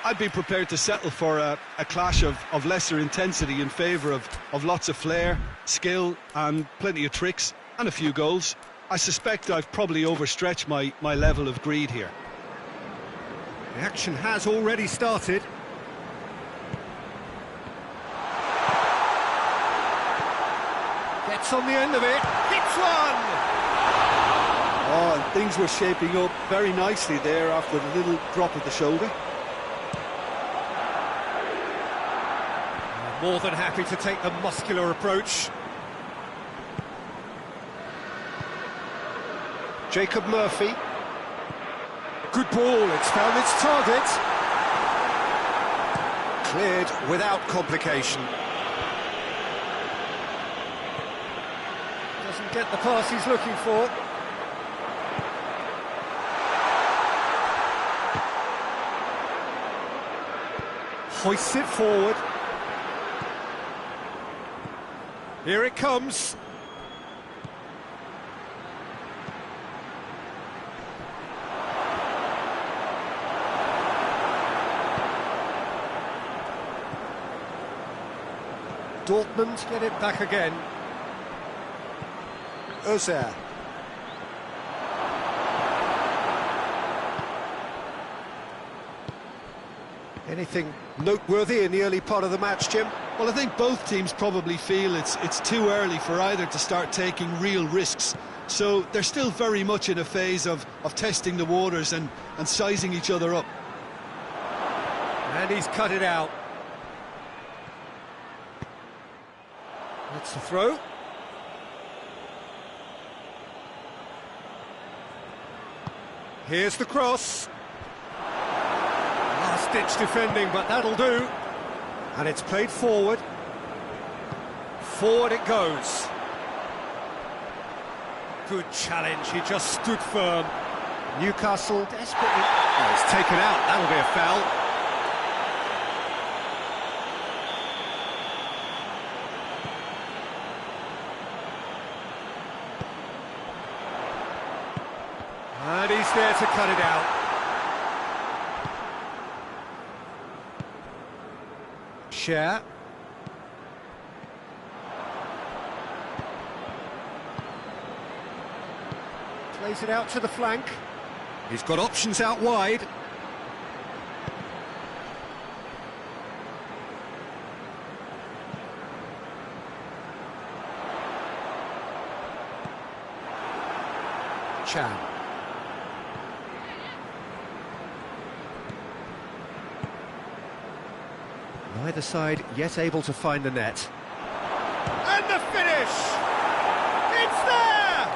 I'd be prepared to settle for a clash of lesser intensity in favour of lots of flair, skill and plenty of tricks and a few goals. I suspect I've probably overstretched my level of greed here. The action has already started. Gets on the end of it, hits one! Oh, and things were shaping up very nicely there after the little drop of the shoulder. More than happy to take the muscular approach. Jacob Murphy. Good ball, it's found its target. Cleared without complication. Doesn't get the pass he's looking for. Hoists it forward. Here it comes. Dortmund get it back again. Özer. Anything noteworthy in the early part of the match, Jim? Well, I think both teams probably feel it's too early for either to start taking real risks. So they're still very much in a phase of testing the waters and sizing each other up. And he's cut it out. That's the throw. Here's the cross. Last-ditch defending, but that'll do. And it's played forward. Forward it goes. Good challenge, he just stood firm. Newcastle desperately... Oh, it's taken out, that'll be a foul. And he's there to cut it out. Share. Plays it out to the flank. He's got options out wide. Chan. Neither side yet able to find the net. And the finish! It's there!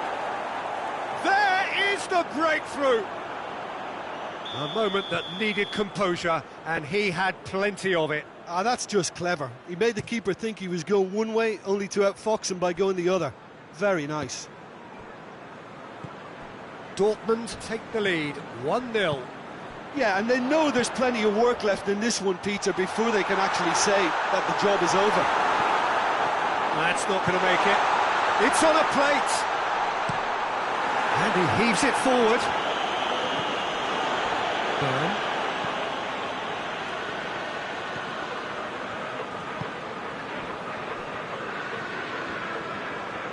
There is the breakthrough! A moment that needed composure, and he had plenty of it. That's just clever. He made the keeper think he was going one way, only to outfox him by going the other. Very nice. Dortmund take the lead, 1-0. Yeah, and they know there's plenty of work left in this one, Peter, before they can actually say that the job is over. That's not going to make it. It's on a plate. And he heaves it forward. Burn.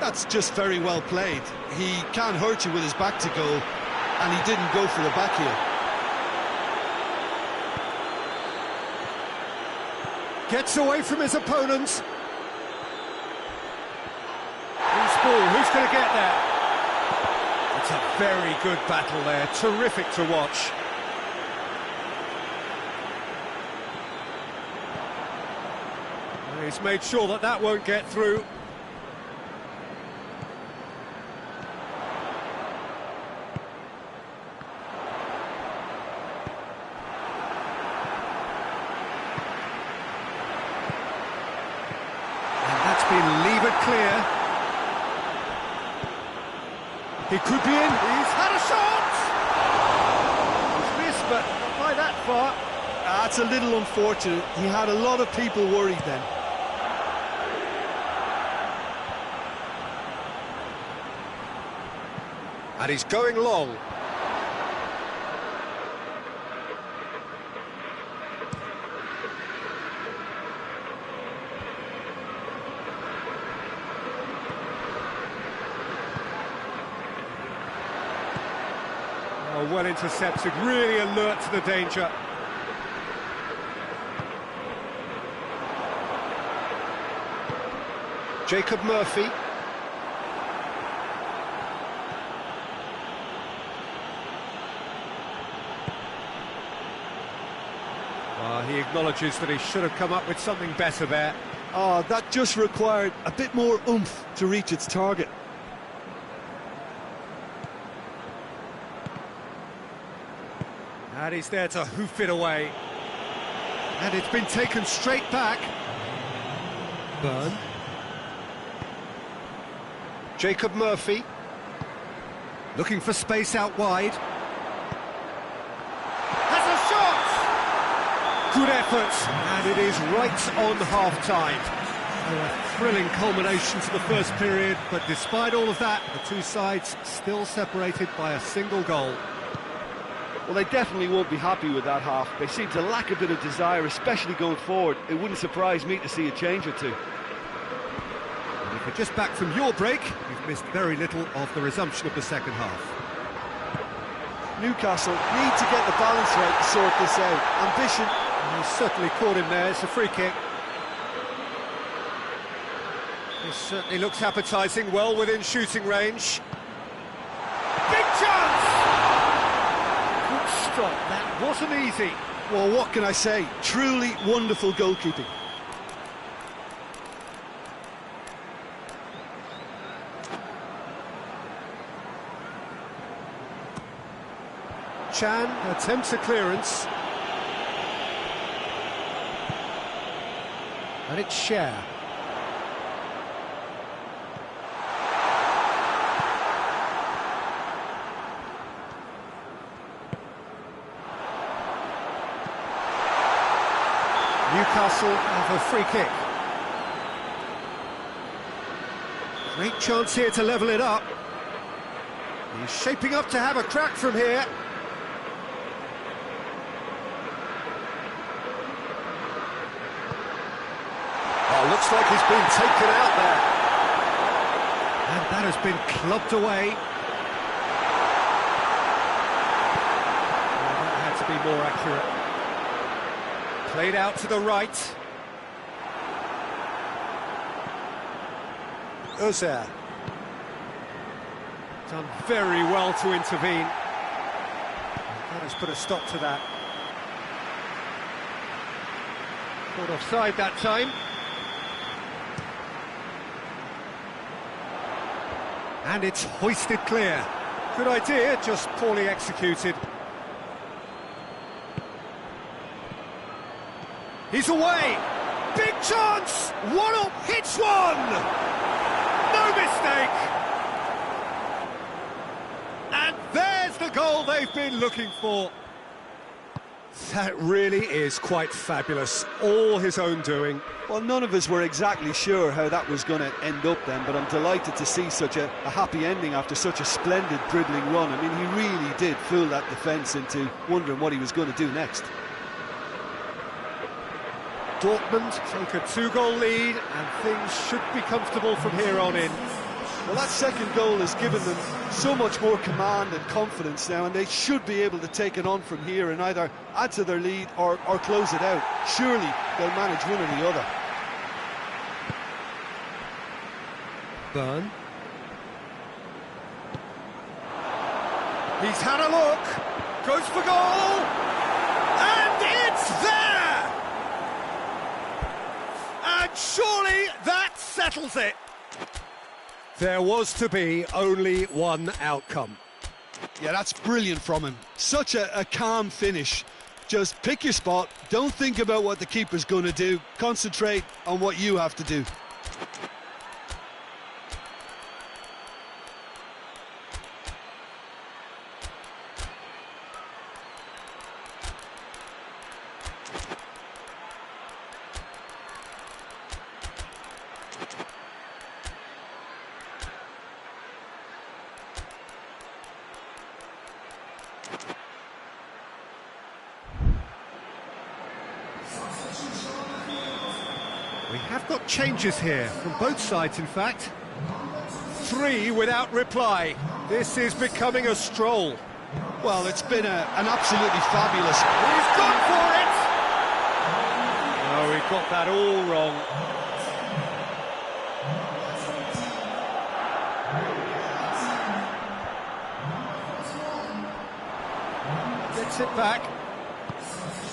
That's just very well played. He can't hurt you with his back to goal, and he didn't go for the back heel. Gets away from his opponents. Who's ball? Who's going to get there? It's a very good battle there. Terrific to watch. He's made sure that that won't get through. He could be in. He's had a shot! He's missed, but not by that far. That's a little unfortunate. He had a lot of people worried then. And he's going long. Oh, well intercepted, really alert to the danger. Jacob Murphy. He acknowledges that he should have come up with something better there. Oh, that just required a bit more oomph to reach its target. And he's there to hoof it away. And it's been taken straight back. Burn. Jacob Murphy. Looking for space out wide. Has a shot! Good effort, and it is right on half-time. A thrilling culmination to the first period, but despite all of that, the two sides still separated by a single goal. Well, they definitely won't be happy with that half. They seem to lack a bit of desire, especially going forward. It wouldn't surprise me to see a change or two. And if you're just back from your break, you've missed very little of the resumption of the second half. Newcastle need to get the balance right to sort this out. Ambition. He's certainly caught him there. It's a free kick. This certainly looks appetising, well within shooting range. Big chance! Good stop, that wasn't easy. Well, what can I say? Truly wonderful goalkeeping. Chan attempts a clearance. And it's Cher. Newcastle have a free kick. Great chance here to level it up. He's shaping up to have a crack from here. Oh, looks like he's been taken out there. And that has been clubbed away. Oh, that had to be more accurate. Played out to the right. Ozer. Done very well to intervene. That has put a stop to that. Caught offside that time. And it's hoisted clear. Good idea, just poorly executed. He's away! Big chance! Waddle hits one! No mistake! And there's the goal they've been looking for. That really is quite fabulous. All his own doing. Well, none of us were exactly sure how that was going to end up then, but I'm delighted to see such a happy ending after such a splendid dribbling run. I mean, he really did fool that defence into wondering what he was going to do next. Dortmund take a 2-goal lead and things should be comfortable from here on in. Well, that second goal has given them so much more command and confidence now, and they should be able to take it on from here and either add to their lead or close it out. Surely they'll manage one or the other. Burn. He's had a look, goes for goal, and it's there! And surely that settles it. There was to be only one outcome. Yeah, that's brilliant from him. Such a calm finish. Just pick your spot, don't think about what the keeper's going to do, concentrate on what you have to do. We have got changes here, from both sides in fact. 3 without reply. This is becoming a stroll. Well, it's been an absolutely fabulous... He's gone for it! Oh, he got that all wrong. Gets it back.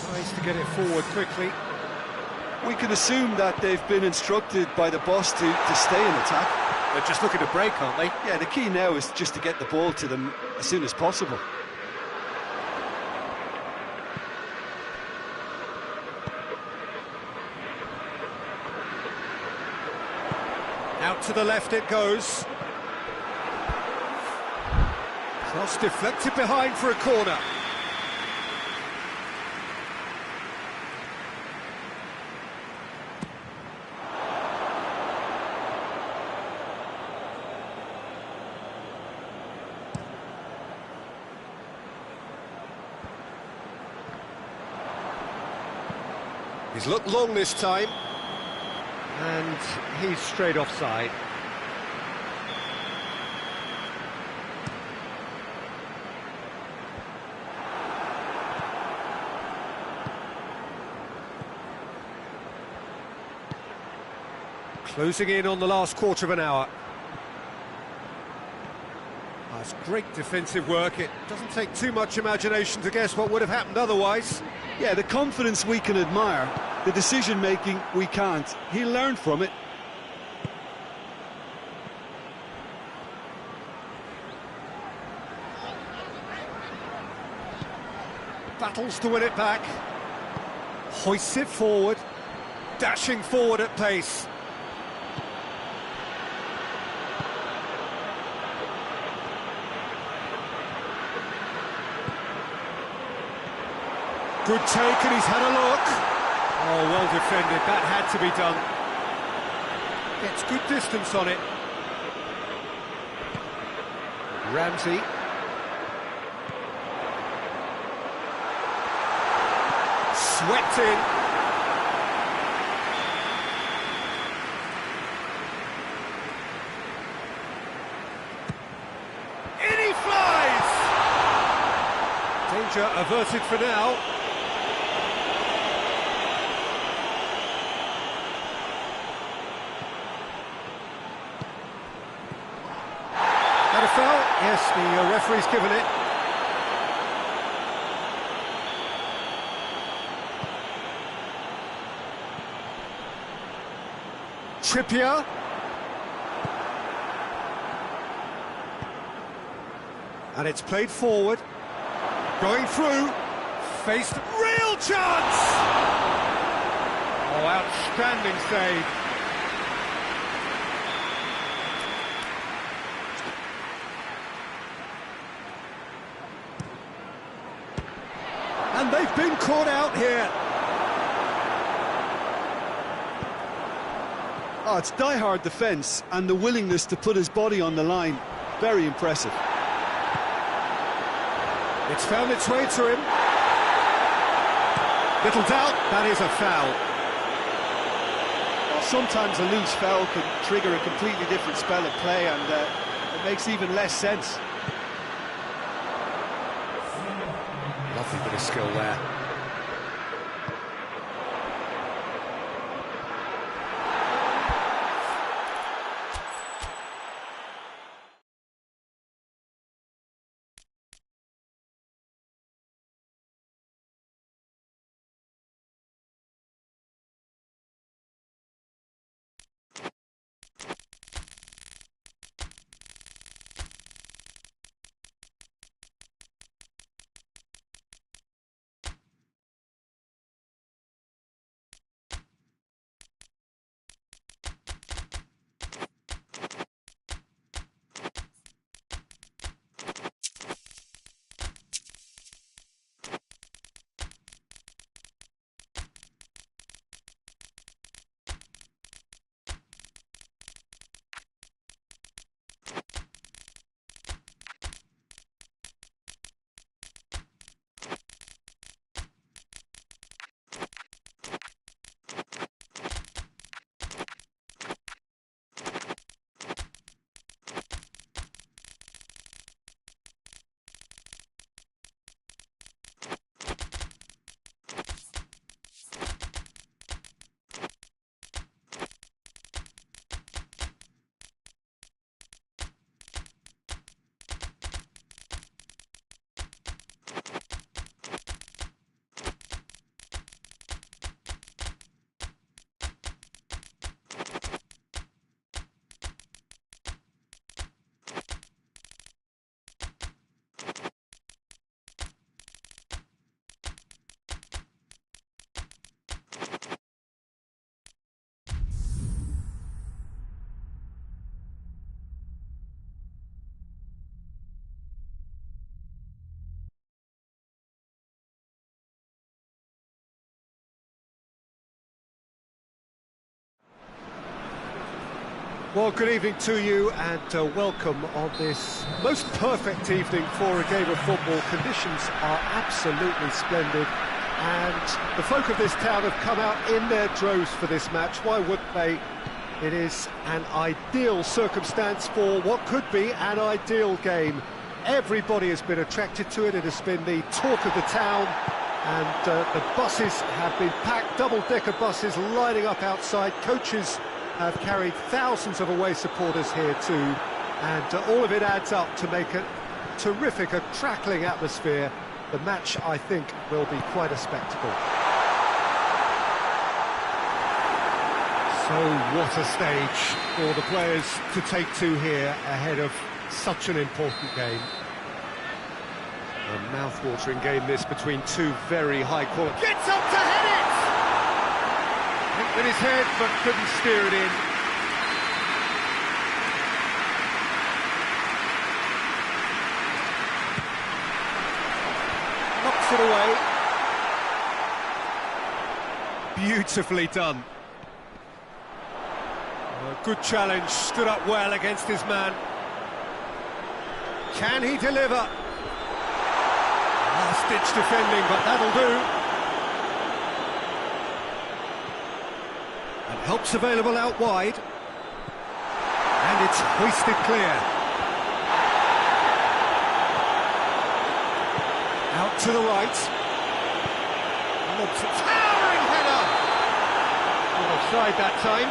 Tries to get it forward quickly. We can assume that they've been instructed by the boss to stay in attack. They're just looking to break, aren't they? Yeah, the key now is just to get the ball to them as soon as possible. Out to the left it goes. Cross deflected behind for a corner. He's looked long this time, and he's straight offside. Closing in on the last quarter of an hour. That's great defensive work. It doesn't take too much imagination to guess what would have happened otherwise. Yeah, the confidence we can admire, the decision-making we can't. He'll learn from it. Battles to win it back. Hoists it forward. Dashing forward at pace. Good take, and he's had a look. Oh, well defended. That had to be done. Gets good distance on it. Ramsey. Swept in. In he flies! Danger averted for now. Foul? Yes, the referee's given it. Trippier. And it's played forward. Going through. Faced real chance! Oh, outstanding save. And they've been caught out here. Oh, it's die-hard defence and the willingness to put his body on the line. Very impressive. It's found its way to him. Little doubt, that is a foul. Well, sometimes a loose foul can trigger a completely different spell of play, and it makes even less sense. Lovely bit of skill there. Well, good evening to you and welcome on this most perfect evening for a game of football. Conditions are absolutely splendid and the folk of this town have come out in their droves for this match. Why wouldn't they? It is an ideal circumstance for what could be an ideal game. Everybody has been attracted to it. It has been the talk of the town, and the buses have been packed, double-decker buses lining up outside. Coaches have carried thousands of away supporters here too, and all of it adds up to make a terrific, a crackling atmosphere. The match, I think, will be quite a spectacle. So what a stage for the players to take to here ahead of such an important game. A mouth-watering game this between two very high-quality... Gets up to head it! Hit with his head, but couldn't steer it in. Knocks it away. Beautifully done. A good challenge, stood up well against his man. Can he deliver? Last-ditch defending, but that'll do. And help's available out wide. And it's hoisted clear. Out to the right. Lobs a towering header. Not offside that time.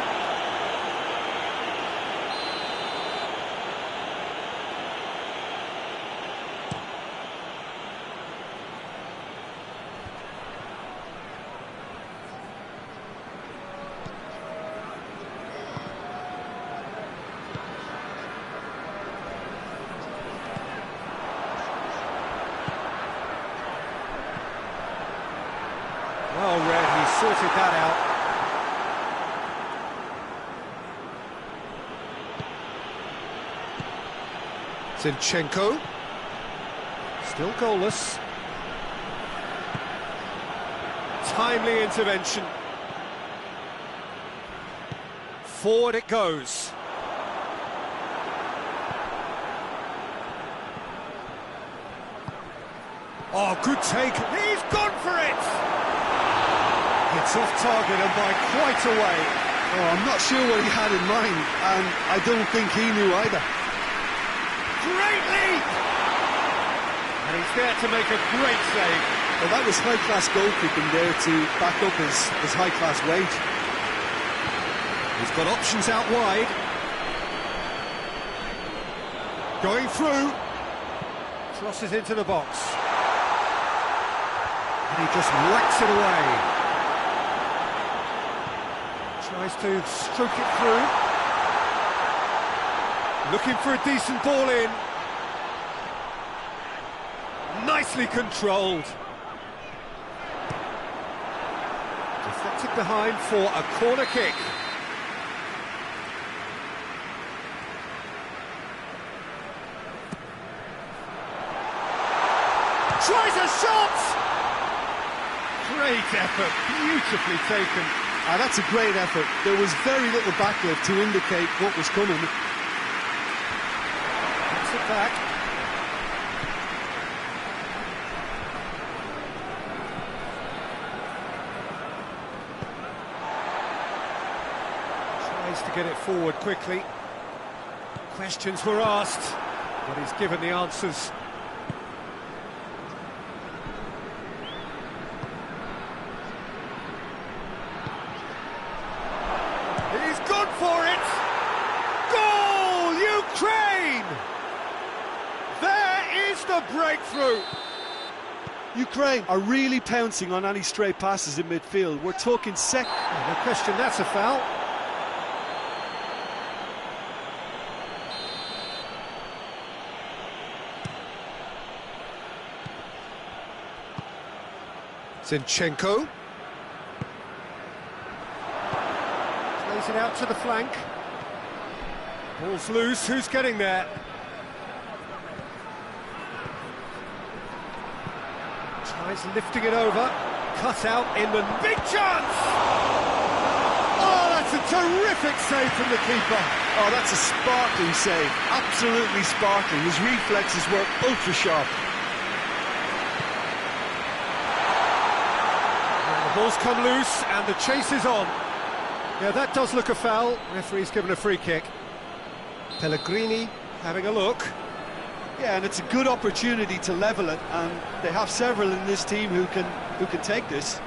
Well read, he sorted that out. Zinchenko. Still goalless. Timely intervention. Forward it goes. Oh, good take. He's gone for it! It's off target and by quite a way. Oh, I'm not sure what he had in mind, and I don't think he knew either. Great lead! And he's there to make a great save. Well, that was high-class goalkeeping there to back up his high-class weight. He's got options out wide. Going through. Crosses into the box. And he just whacks it away. Tries to stroke it through. Looking for a decent ball in. Nicely controlled. Deflected behind for a corner kick. Tries a shot! Great effort, beautifully taken. That's a great effort. There was very little backlift to indicate what was coming. Gets it back. Tries to get it forward quickly. Questions were asked, but he's given the answers. For it! Goal! Ukraine! There is the breakthrough! Ukraine are really pouncing on any stray passes in midfield. We're talking No question, that's a foul. Zinchenko. Plays it out to the flank. Ball's loose, who's getting there? Tries lifting it over. Cut out in the big chance! Oh, that's a Terrific save from the keeper. Oh, that's a sparkling save. Absolutely sparkling. His reflexes were ultra sharp. And the ball's come loose and the chase is on. Yeah, that does look a foul. Referee's given a free kick. Pellegrini having a look. Yeah, and it's a good opportunity to level it, and they have several in this team who can take this.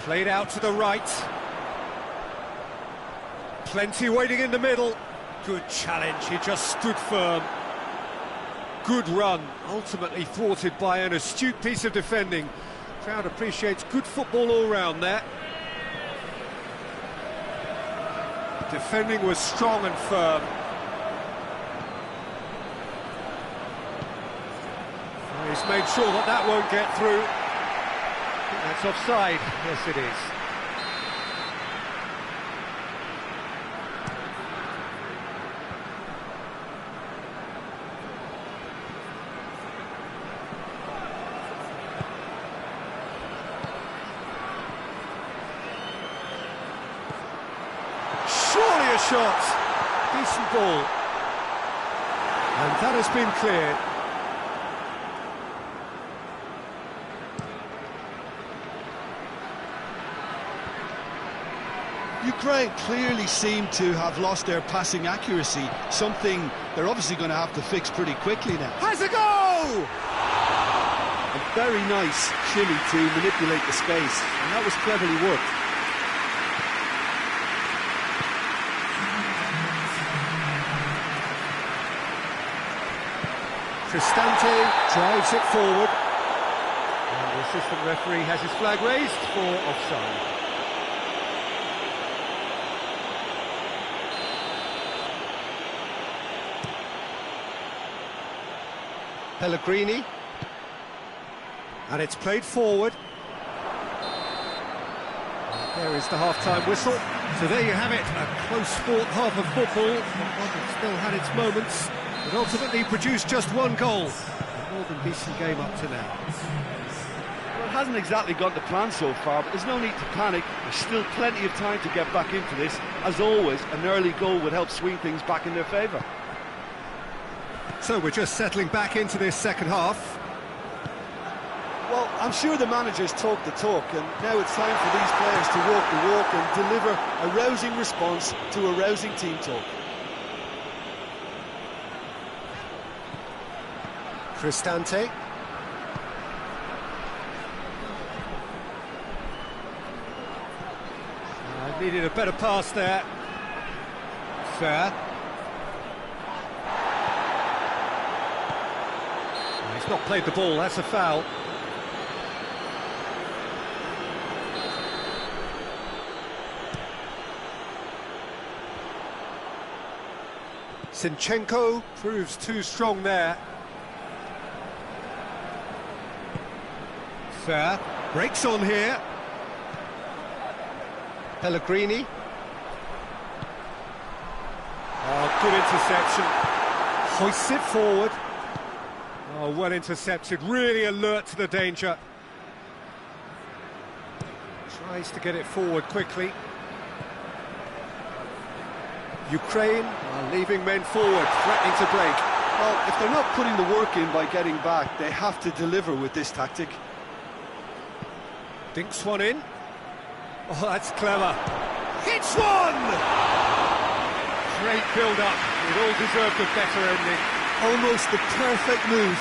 Played out to the right. Plenty waiting in the middle. Good challenge, he just stood firm. Good run, ultimately thwarted by an astute piece of defending. Crowd appreciates good football all round there. Defending was strong and firm. He's made sure that that won't get through. That's offside. Yes, it is. Surely a shot. Decent ball. And that has been cleared. Ukraine clearly seem to have lost their passing accuracy, something they're obviously going to have to fix pretty quickly now. Has a go! A very nice shimmy to manipulate the space, and that was cleverly worked. Cristante drives it forward. And the assistant referee has his flag raised for offside. Pellegrini, and it's played forward. And there is the half-time whistle. So there you have it, a close-fought half of football, one that still had its moments, but ultimately produced just one goal. A more than decent game up to now. Well, it hasn't exactly gone to plan so far, but there's no need to panic. There's still plenty of time to get back into this. As always, an early goal would help swing things back in their favour. So we're just settling back into this second half. Well, I'm sure the manager's talked the talk, and now it's time for these players to walk the walk and deliver a rousing response to a rousing team talk. Cristante. Needed a better pass there. Fair. He's not played the ball, that's a foul. Zinchenko proves too strong there. Fair. Breaks on here. Pellegrini. Oh, good interception. Hoists it forward. Oh, well intercepted, really alert to the danger. Tries to get it forward quickly. Ukraine are leaving men forward, threatening to break. Well, if they're not putting the work in by getting back, they have to deliver with this tactic. Dinks one in. Oh, that's clever. Hits one! Great build-up. It all deserved a better ending. Almost the perfect move.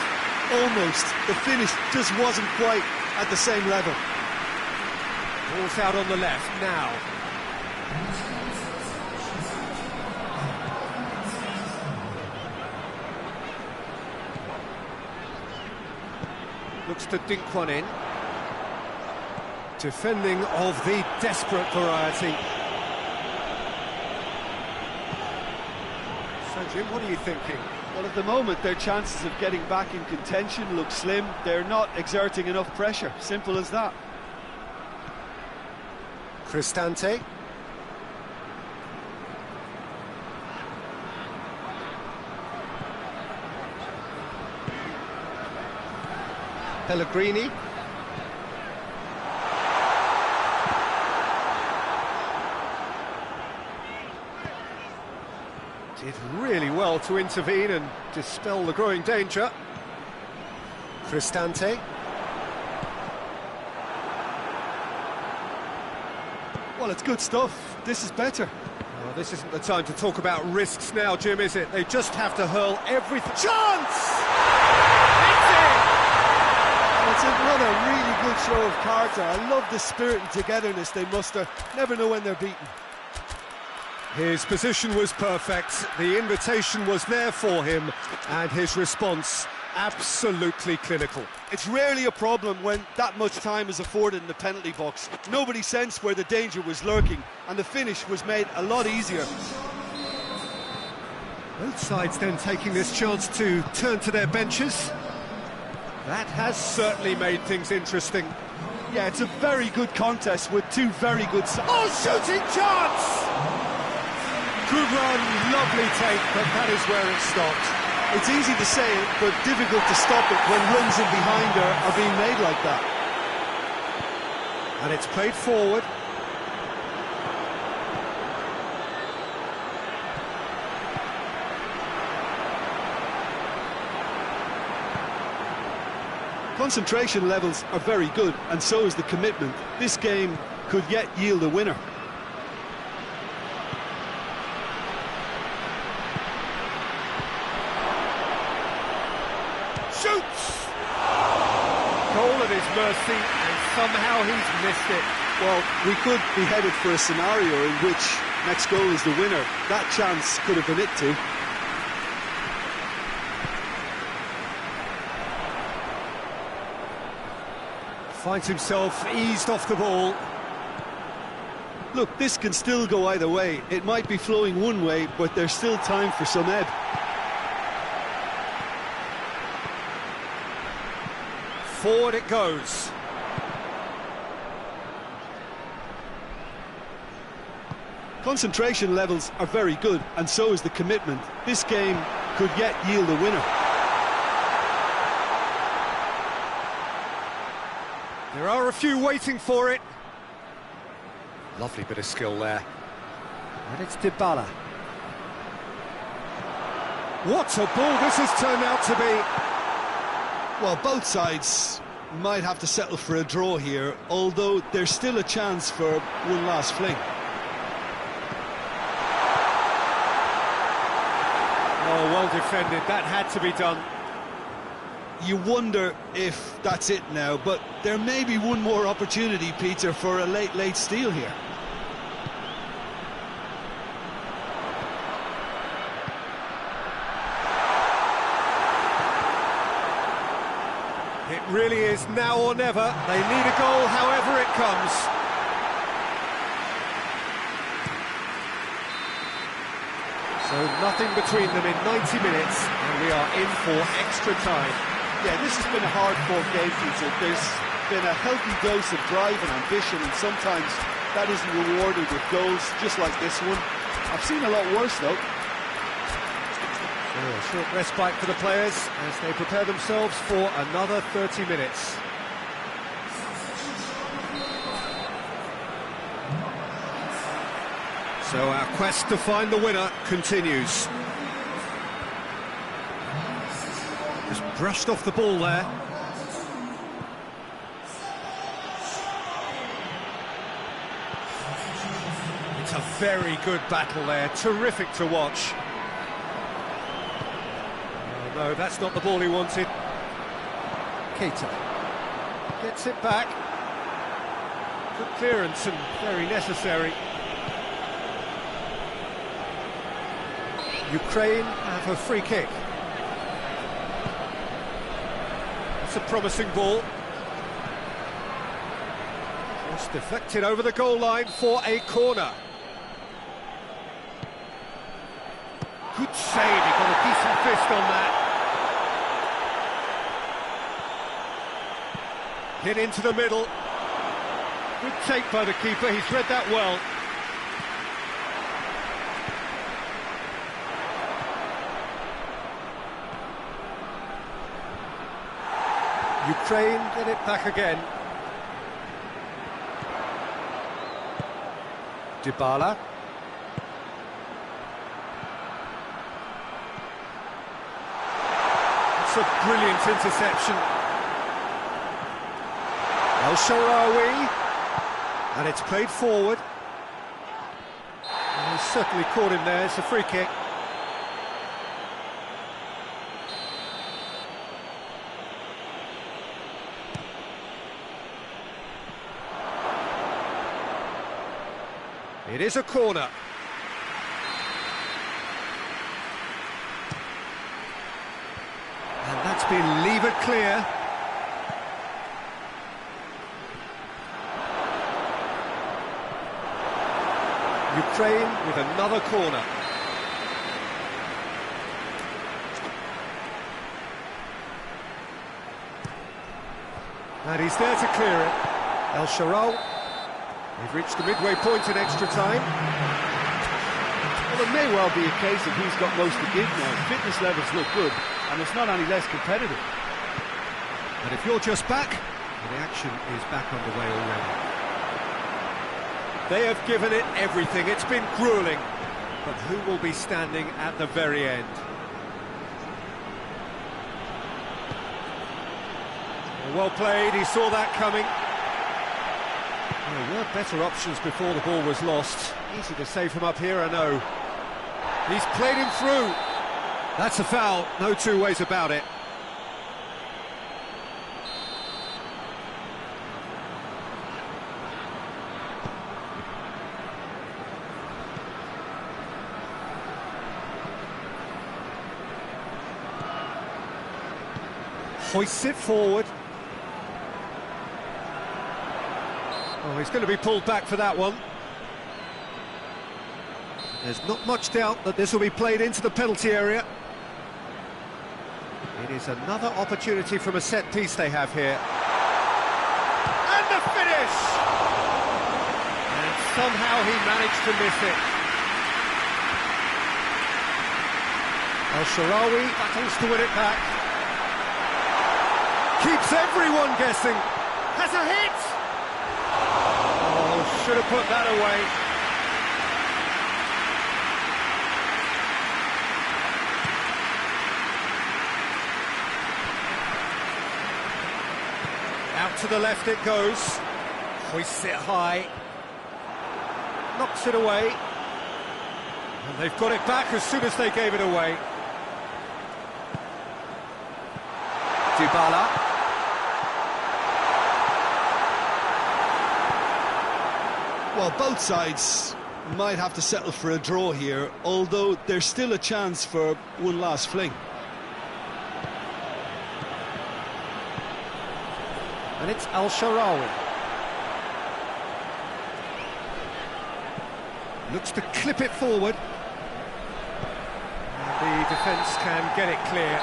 Almost. The finish just wasn't quite at the same level. Ball's out on the left now. Looks to dink one in. Defending of the desperate variety. So, Jim, what are you thinking? Well, at the moment, their chances of getting back in contention look slim. They're not exerting enough pressure. Simple as that. Cristante. Pellegrini. Did really well to intervene and dispel the growing danger. Cristante. Well, it's good stuff. This is better. Well, this isn't the time to talk about risks now, Jim, is it? They just have to hurl everything. Chance! It's another really good show of character. I love the spirit and togetherness they muster. Never know when they're beaten. His position was perfect, the invitation was there for him, and his response absolutely clinical. It's rarely a problem when that much time is afforded in the penalty box. Nobody sensed where the danger was lurking, and the finish was made a lot easier. Both sides then taking this chance to turn to their benches. That has certainly made things interesting. Yeah, it's a very good contest with two very good sides. Oh, shooting chance! Good run, lovely take, but that is where it stopped. It's easy to say it, but difficult to stop it when runs in behind her are being made like that. And it's played forward. Concentration levels are very good, and so is the commitment. This game could yet yield a winner. Shoots! Goal at his mercy, and somehow he's missed it. Well, we could be headed for a scenario in which next goal is the winner. That chance could have been it too. Finds himself eased off the ball. Look, this can still go either way. It might be flowing one way, but there's still time for some ebb. Forward it goes. Concentration levels are very good, and so is the commitment. This game could yet yield a winner. There are a few waiting for it. Lovely bit of skill there. And it's Dybala. What a ball this has turned out to be. Well, both sides might have to settle for a draw here, although there's still a chance for one last fling. Oh, well defended. That had to be done. You wonder if that's it now, but there may be one more opportunity, Peter, for a late steal here. It really is now or never. They need a goal however it comes. So nothing between them in 90 minutes, and we are in for extra time. Yeah, this has been a hard-fought game, Peter. There's been a healthy dose of drive and ambition, and sometimes that isn't rewarded with goals just like this one. I've seen a lot worse, though. So a short respite for the players as they prepare themselves for another 30 minutes. So our quest to find the winner continues. Just brushed off the ball there. It's a very good battle there, terrific to watch. Oh no, that's not the ball he wanted. Keita gets it back. Good clearance and very necessary. Ukraine have a free kick. It's a promising ball. Just deflected over the goal line for a corner. Good save, he got a decent fist on that. Hit into the middle. Good take by the keeper, he's read that well. Ukraine get it back again. Dybala. It's a brilliant interception. El Shaarawy. And it's played forward. And he's certainly caught him there, it's a free kick. It is a corner. And that's been levered clear. Ukraine with another corner. And he's there to clear it. El Shaarawy. They've reached the midway point in extra time. Well, it may well be a case of who's got most to give now. Fitness levels look good, and it's not any less competitive. And if you're just back, the action is back underway already. They have given it everything, it's been gruelling. But who will be standing at the very end? Well played, he saw that coming. There were better options before the ball was lost. Easy to save from up here, I know. He's played him through. That's a foul, no two ways about it. Hoists it forward. Oh, he's going to be pulled back for that one. There's not much doubt that this will be played into the penalty area. It is another opportunity from a set piece they have here. And the finish! And somehow he managed to miss it. El Shaarawy battles to win it back. Keeps everyone guessing. Has a hit! Oh, should have put that away. Out to the left it goes. Hoists it high. Knocks it away. And they've got it back as soon as they gave it away. Dybala. Well, both sides might have to settle for a draw here, although there's still a chance for one last fling. And it's El Shaarawy. Looks to clip it forward. And the defence can get it clear.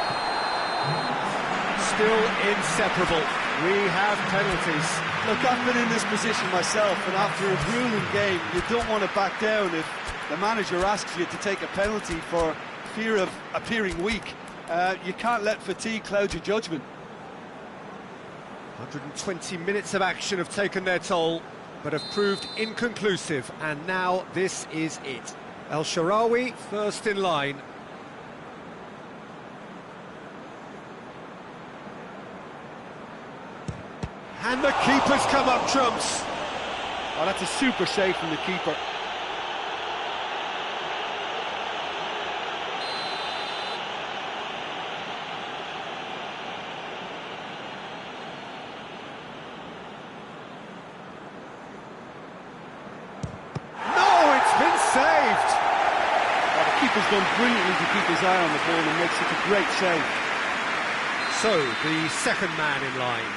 Still inseparable. We have penalties. Look, I've been in this position myself, and after a grueling game, you don't want to back down if the manager asks you to take a penalty for fear of appearing weak. You can't let fatigue cloud your judgment. 120 minutes of action have taken their toll, but have proved inconclusive, and now this is it. El Shaarawy first in line. And the keeper's come up trumps. Oh, that's a super save from the keeper. No, it's been saved. Oh, the keeper's done brilliantly to keep his eye on the ball and make such a great save. So, the second man in line.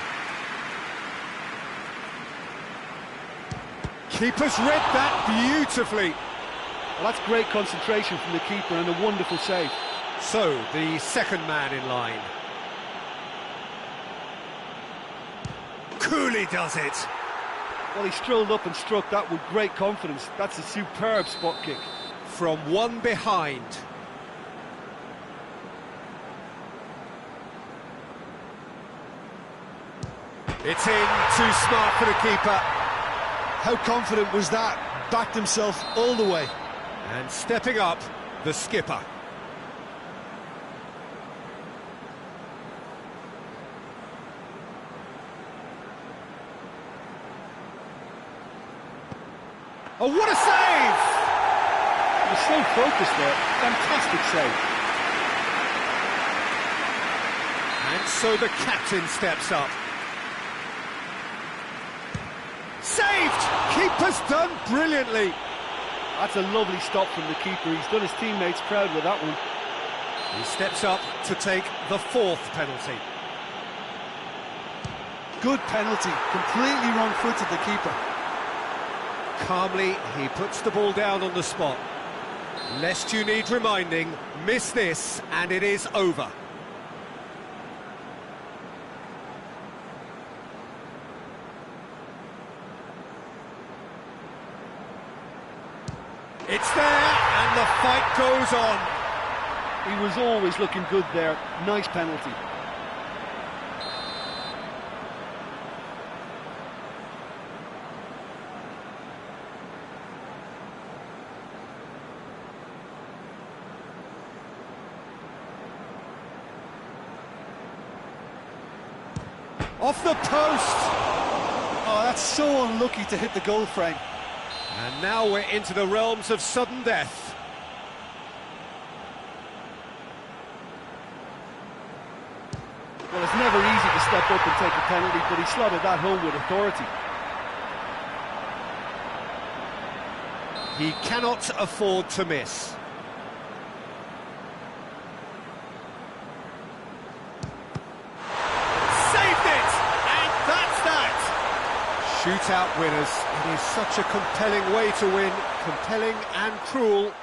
Keeper's read that beautifully. Well, that's great concentration from the keeper and a wonderful save. So, the second man in line. Cooley does it. Well, he strolled up and struck that with great confidence. That's a superb spot kick. From one behind. It's in, too smart for the keeper. How confident was that? Backed himself all the way. And stepping up, the skipper. Oh, what a save! He was so focused there. Fantastic save. And so the captain steps up. Saved! Keeper's done brilliantly. That's a lovely stop from the keeper. He's done his teammates proud with that one. He steps up to take the fourth penalty. Good penalty. Completely wrong-footed, the keeper. Calmly, he puts the ball down on the spot. Lest you need reminding, miss this and it is over. It's there, and the fight goes on. He was always looking good there. Nice penalty. Off the post! Oh, that's so unlucky to hit the goal frame. And now we're into the realms of sudden death. Well, it's never easy to step up and take a penalty, but he slotted that home with authority. He cannot afford to miss. Saved it! And that's that! Shootout winners. It is such a compelling way to win. Compelling and cruel.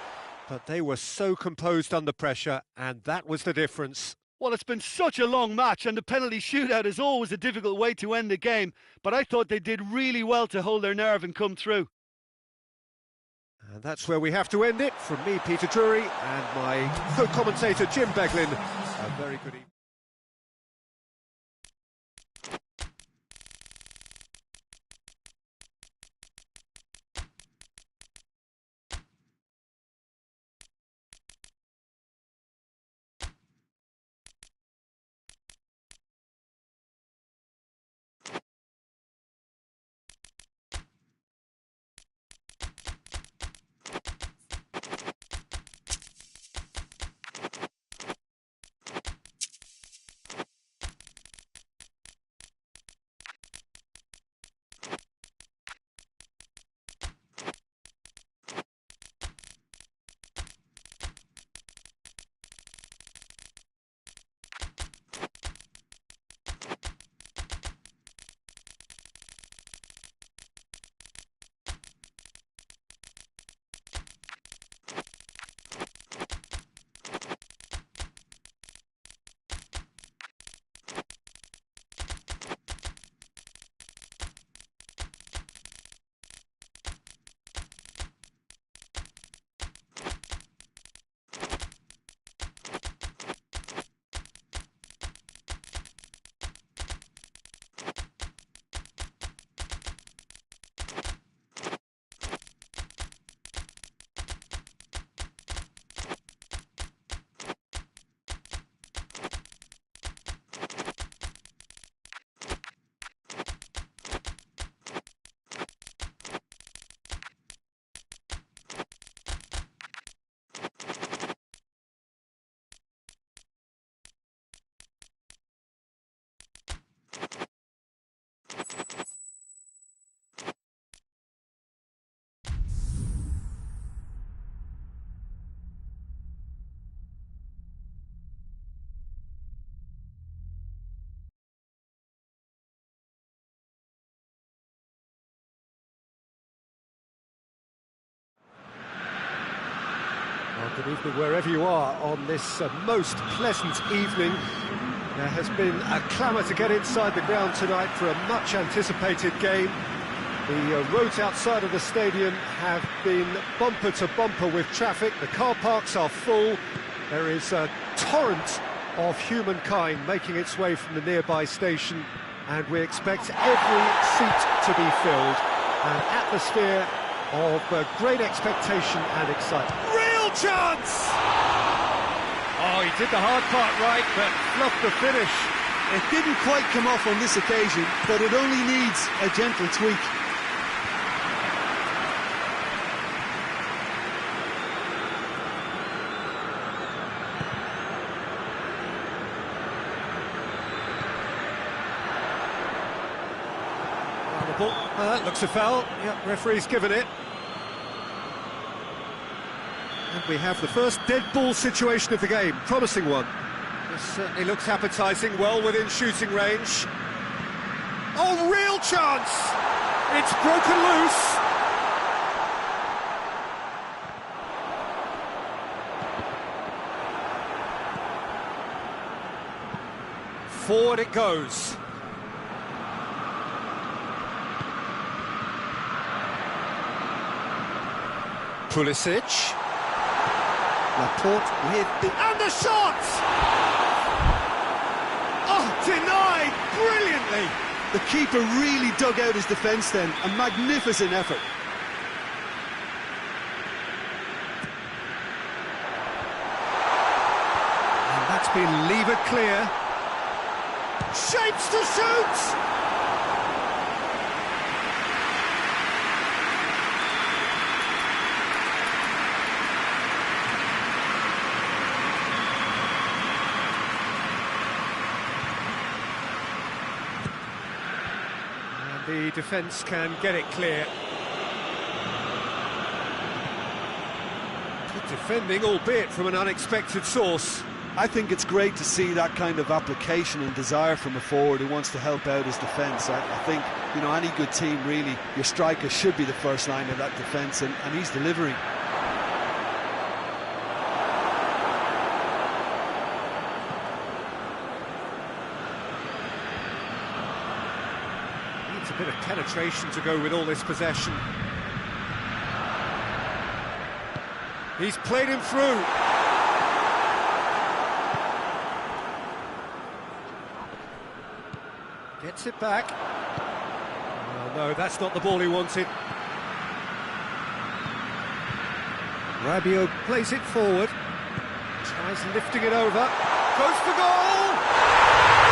But they were so composed under pressure, and that was the difference. Well, it's been such a long match, and the penalty shootout is always a difficult way to end the game, but I thought they did really well to hold their nerve and come through. And that's where we have to end it. From me, Peter Drury, and my co-commentator, Jim Beglin. A very good evening. Good evening wherever you are on this most pleasant evening. There has been a clamour to get inside the ground tonight for a much-anticipated game. The roads outside of the stadium have been bumper to bumper with traffic. The car parks are full. There is a torrent of humankind making its way from the nearby station, and we expect every seat to be filled. An atmosphere of great expectation and excitement. Real chance! Oh, he did the hard part right, but fluffed the finish. It didn't quite come off on this occasion, but it only needs a gentle tweak. Looks a foul. Yeah, referee's given it. And we have the first dead ball situation of the game. Promising one. This certainly looks appetising, well within shooting range. Oh, real chance! It's broken loose. Forward it goes. Pulisic. Laporte with the... And the shot! Oh, denied brilliantly! The keeper really dug out his defence then. A magnificent effort. And that's been levered clear. Shapes to shoot! The defence can get it clear. Good defending, albeit from an unexpected source. I think it's great to see that kind of application and desire from a forward who wants to help out his defence. I think, you know, any good team, really, your striker should be the first line of that defence, and he's delivering. A bit of penetration to go with all this possession. He's played him through. Gets it back. Oh no, that's not the ball he wanted. Rabiot plays it forward. Tries lifting it over. Goes for goal!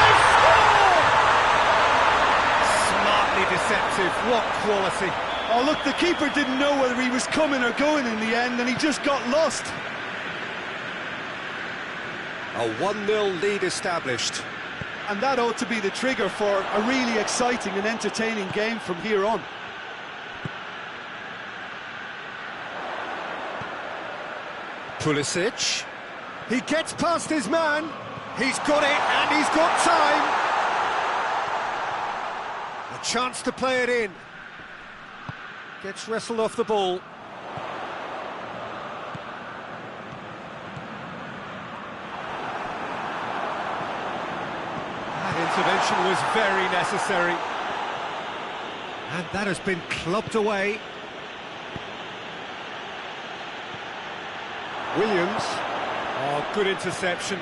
They score! Smartly deceptive, what quality. Oh look, the keeper didn't know whether he was coming or going in the end, and he just got lost. A 1-0 lead established. And that ought to be the trigger for a really exciting and entertaining game from here on. Pulisic. He gets past his man. He's got it, and he's got time. A chance to play it in. Gets wrestled off the ball. Intervention was very necessary, and that has been clubbed away. Williams, oh, good interception.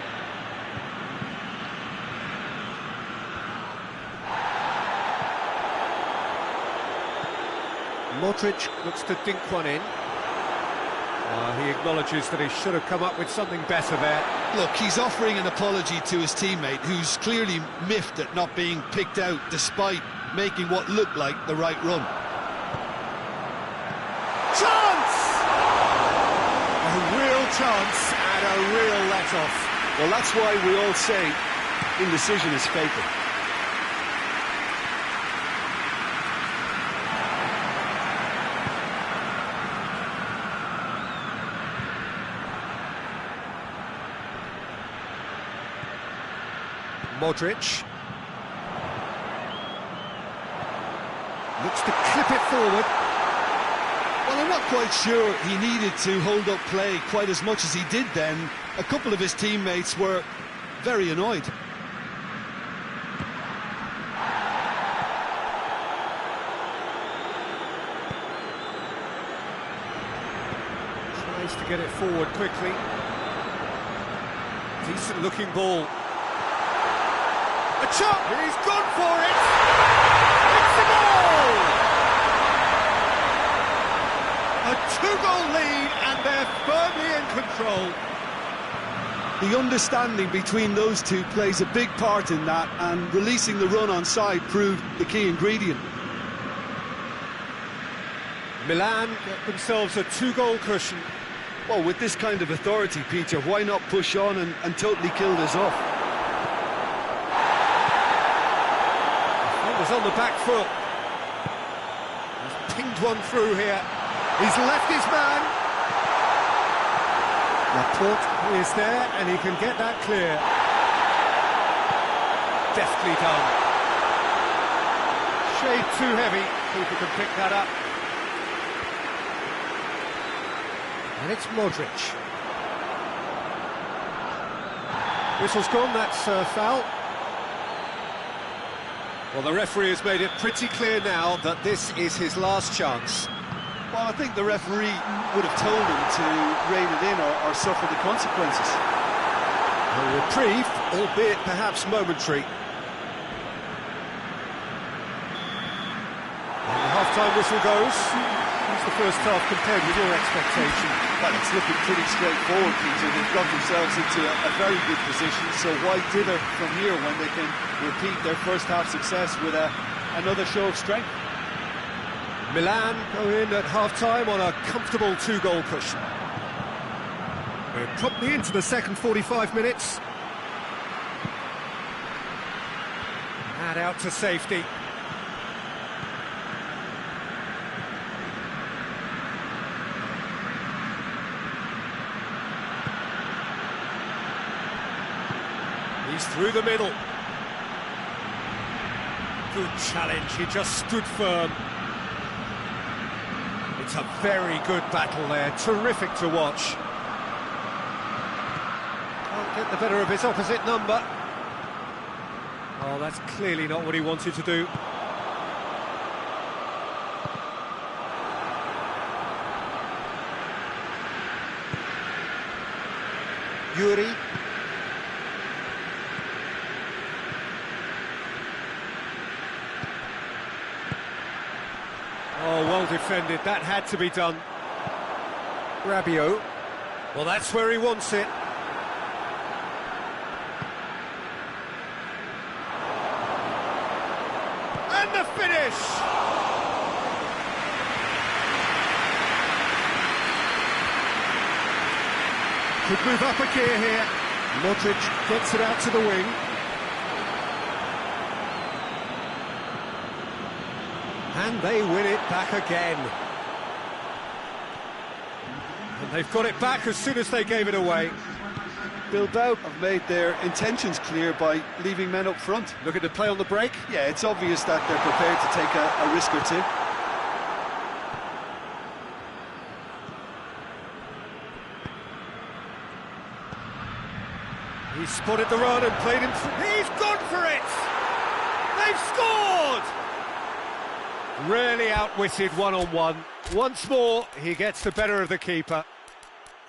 Modric looks to dink one in. He acknowledges that he should have come up with something better there. Look, he's offering an apology to his teammate, who's clearly miffed at not being picked out despite making what looked like the right run. Chance! A real chance and a real let-off. Well, that's why we all say indecision is fatal. Modric looks to clip it forward. Well, I'm not quite sure he needed to hold up play quite as much as he did then. A couple of his teammates were very annoyed. Tries to get it forward quickly. Decent looking ball. A chop! He's gone for it! It's the goal! A two-goal lead and they're firmly in control. The understanding between those two plays a big part in that, and releasing the run on side proved the key ingredient. Milan get themselves a two-goal cushion. Well, with this kind of authority, Peter, why not push on and totally kill this off? Was on the back foot. He's pinged one through here. He's left his man. Laporte is there and he can get that clear. Deftly done. Shade too heavy. Keeper can pick that up. And it's Modric. Whistle's gone, that's foul. Well, the referee has made it pretty clear now that this is his last chance. Well, I think the referee would have told him to rein it in or suffer the consequences. A reprieve, albeit perhaps momentary. And the half-time whistle goes. How's the first half compared with your expectation? Well, it's looking pretty straightforward, Peter. They've got themselves into a very good position, so why dither from here when they can repeat their first half success with another show of strength? Milan go in at half-time on a comfortable two-goal cushion. We're promptly into the second 45 minutes. And out to safety. He's through the middle. Good challenge, he just stood firm. It's a very good battle there, terrific to watch. Can't get the better of his opposite number. Oh, that's clearly not what he wanted to do. Yuri. Oh, well defended, that had to be done. Rabiot. Well, that's where he wants it. And the finish! Could move up a gear here. Modric gets it out to the wing. And they win it back again. And they've got it back as soon as they gave it away. Bilbao have made their intentions clear by leaving men up front. Looking to play on the break. Yeah, it's obvious that they're prepared to take a risk or two. He's spotted the run and played him through. He's gone for it! They've scored! Really outwitted one-on-one. Once more, he gets the better of the keeper.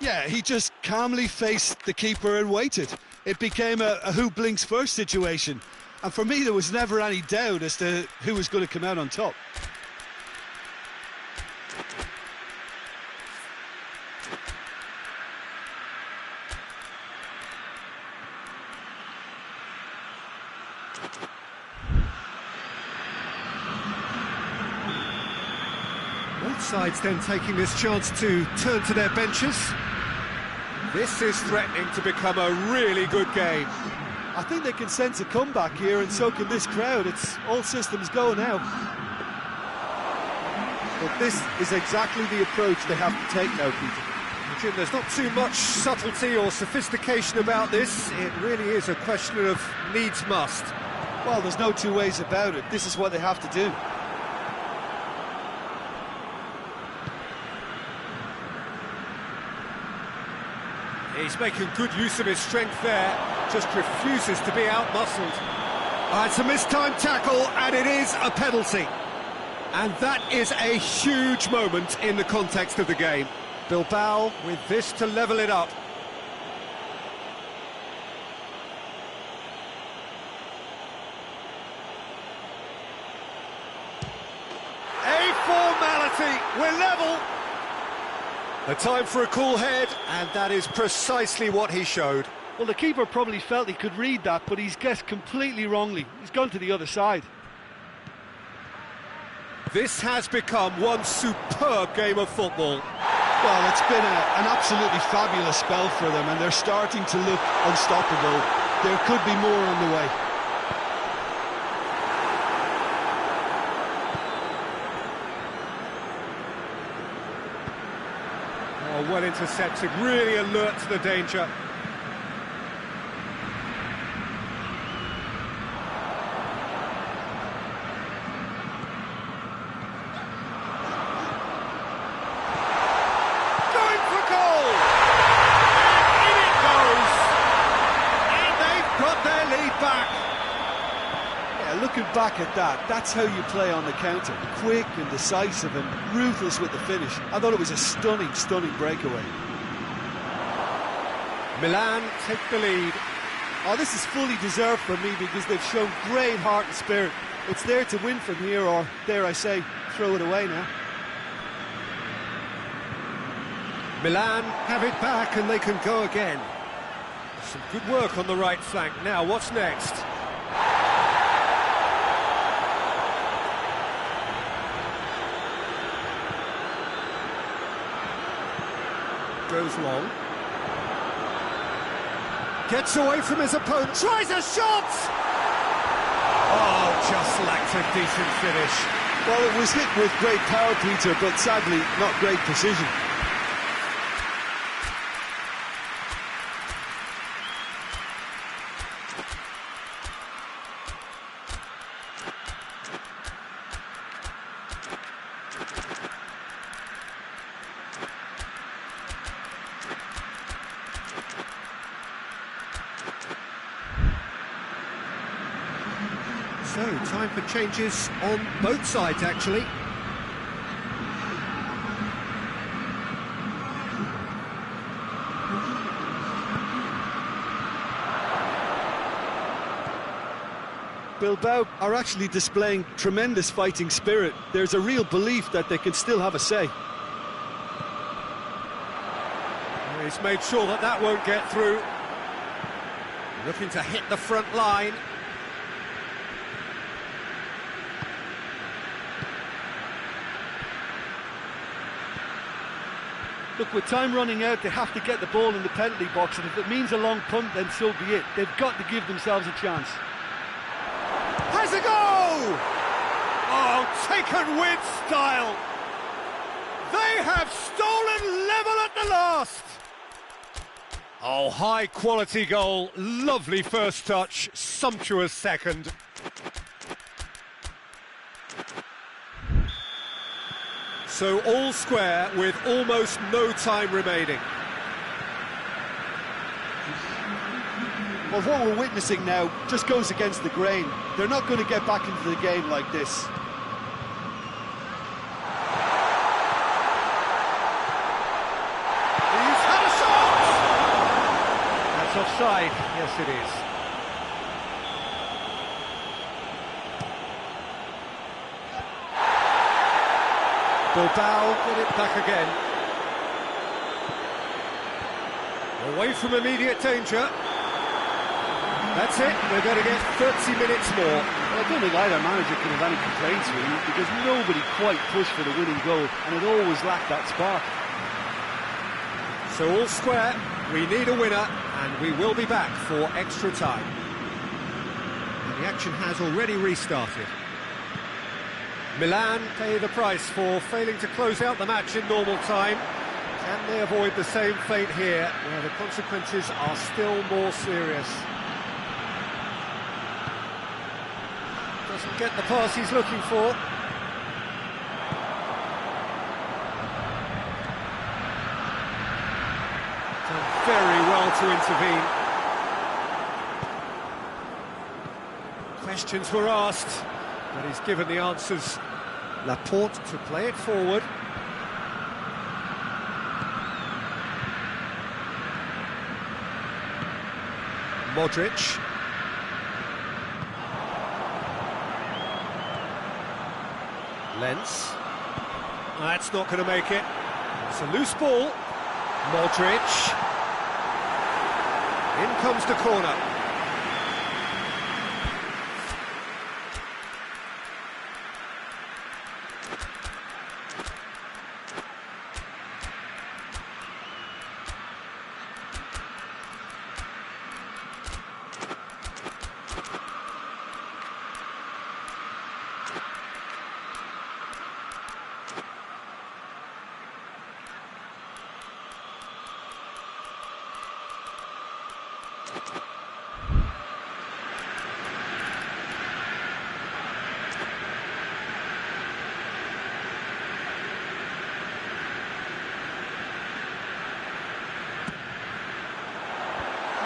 Yeah, he just calmly faced the keeper and waited. It became a who blinks first situation. And for me, there was never any doubt as to who was going to come out on top. Both sides then taking this chance to turn to their benches. This is threatening to become a really good game. I think they can sense a comeback here, and so can this crowd. It's all systems go now. But this is exactly the approach they have to take now, Peter. Jim, there's not too much subtlety or sophistication about this. It really is a question of needs must. Well, there's no two ways about it. This is what they have to do. He's making good use of his strength there, just refuses to be outmuscled. It's a mistimed tackle, and it is a penalty. And that is a huge moment in the context of the game. Bilbao with this to level it up. A formality, we're level. A time for a cool head, and that is precisely what he showed. Well, the keeper probably felt he could read that, but he's guessed completely wrongly. He's gone to the other side. This has become one superb game of football. Well, it's been an absolutely fabulous spell for them, and they're starting to look unstoppable. There could be more on the way. Oh, well intercepted, really alert to the danger. Looking back at that, that's how you play on the counter. Quick and decisive and ruthless with the finish. I thought it was a stunning, stunning breakaway. Milan take the lead. Oh, this is fully deserved for me because they've shown great heart and spirit. It's there to win from here, or dare I say, throw it away now. Milan have it back and they can go again. Some good work on the right flank. Now, what's next? Goes long. Gets away from his opponent. Tries a shot! Oh, just lacked a decent finish. Well, it was hit with great power, Peter, but sadly, not great precision. So, time for changes on both sides, actually. Bilbao are actually displaying tremendous fighting spirit. There's a real belief that they can still have a say. He's made sure that that won't get through. Looking to hit the front line. Look, with time running out, they have to get the ball in the penalty box, and if it means a long punt, then so be it. They've got to give themselves a chance. Has a go! Oh, taken with style. They have stolen level at the last. Oh, high quality goal. Lovely first touch, sumptuous second. So all square with almost no time remaining. Well, what we're witnessing now just goes against the grain. They're not going to get back into the game like this. He's had a shot! That's offside. Yes, it is. Bilbao get it back again. Away from immediate danger. That's it, they're going to get 30 minutes more. Well, I don't think either manager can have any complaints really, because nobody quite pushed for the winning goal, and it always lacked that spark. So all square, we need a winner, and we will be back for extra time. And the action has already restarted. Milan pay the price for failing to close out the match in normal time. Can they avoid the same fate here, where the consequences are still more serious? Doesn't get the pass he's looking for. Done very well. to intervene. Questions were asked, but he's given the answers. Laporte to play it forward. Modric. Lens. That's not going to make it. It's a loose ball. Modric. In comes the corner.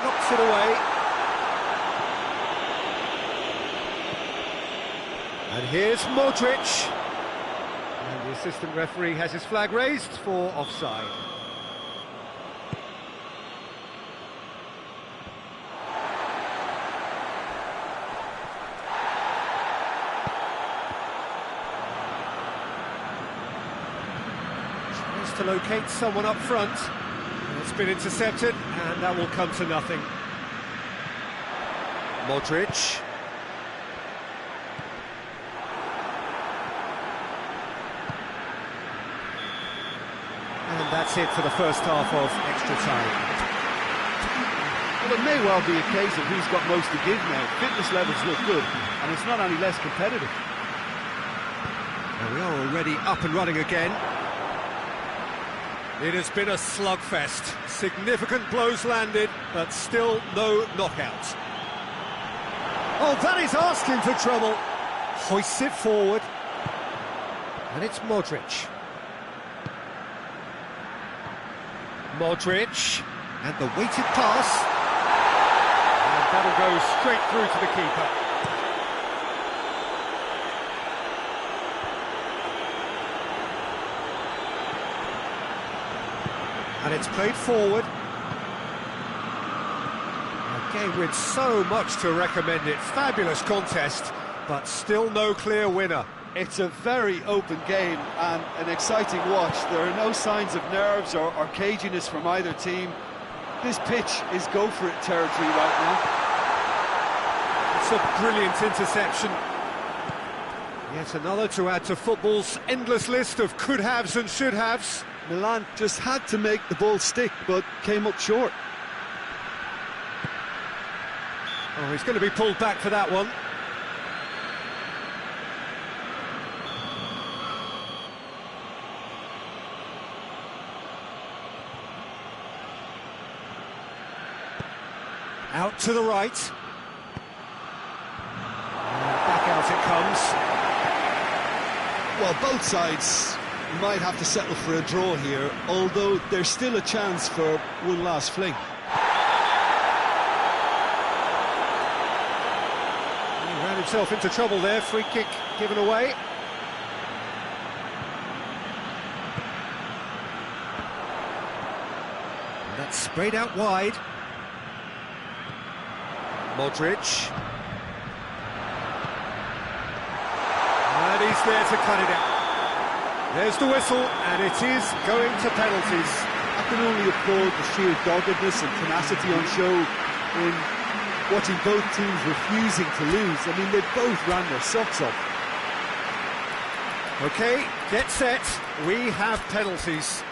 Knocks it away. And here's Modric. And the assistant referee has his flag raised for offside. To locate someone up front. It's been intercepted, and that will come to nothing. Modric. And that's it for the first half of extra time. Well, it may well be a case of who's got most to give now. Fitness levels look good, and it's not any less competitive. Now we are already up and running again. It has been a slugfest. Significant blows landed, but still no knockouts. Oh, that is asking for trouble. Hoists it forward. And it's Modric. Modric. And the weighted pass. And that'll go straight through to the keeper. And it's played forward. A game with so much to recommend it. Fabulous contest, but still no clear winner. It's a very open game and an exciting watch. There are no signs of nerves or caginess from either team. This pitch is go-for-it territory right now. It's a brilliant interception. Yet another to add to football's endless list of could-haves and should-haves. Milan just had to make the ball stick, but came up short. Oh, he's going to be pulled back for that one. Out to the right. And back out it comes. Well, both sides might have to settle for a draw here, although there's still a chance for one last fling. He ran himself into trouble there, free kick given away. And that's sprayed out wide. Modric. And he's there to cut it out. There's the whistle, and it is going to penalties. I can only applaud the sheer doggedness and tenacity on show in watching both teams refusing to lose. I mean, they both ran their socks off. OK, get set, we have penalties.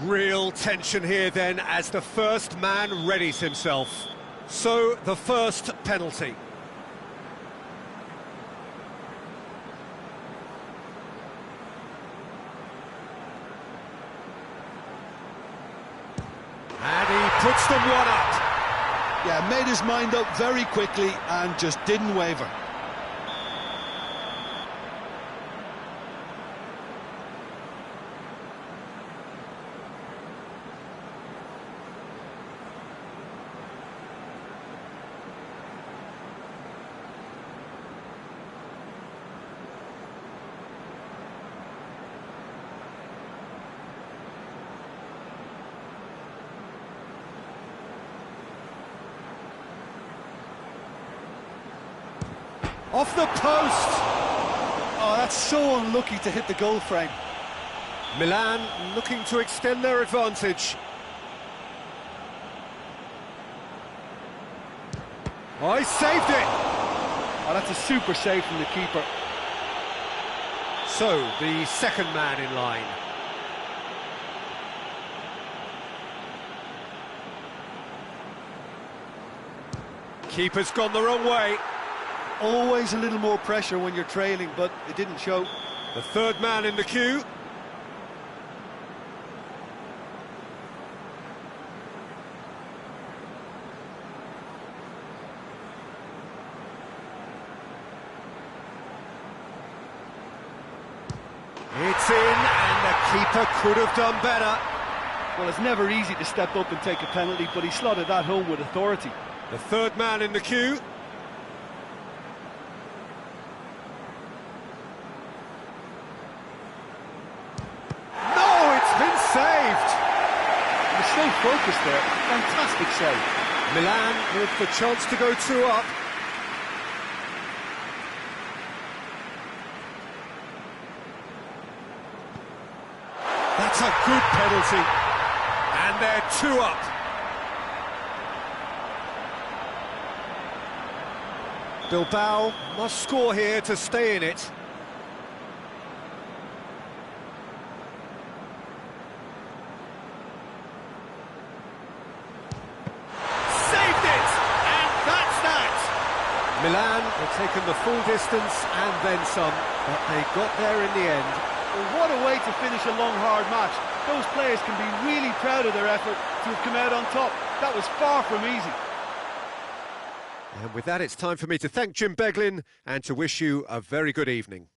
Real tension here then as the first man readies himself. So the first penalty. puts them one up. Yeah, made his mind up very quickly and just didn't waver. Off the post! Oh, that's so unlucky to hit the goal frame. Milan looking to extend their advantage. Oh, he saved it! Oh, that's a super save from the keeper. So, the second man in line. Keeper's gone the wrong way. Always a little more pressure when you're trailing, but it didn't show. The third man in the queue. It's in, and the keeper could have done better. Well, it's never easy to step up and take a penalty, but he slotted that home with authority. The third man in the queue. Saved! He's so focused there. Fantastic save. Milan with the chance to go 2 up. That's a good penalty. And they're 2 up. Bilbao must score here to stay in it. Milan have taken the full distance and then some, but they got there in the end. Well, what a way to finish a long, hard match. Those players can be really proud of their effort to have come out on top. That was far from easy. And with that, it's time for me to thank Jim Beglin and to wish you a very good evening.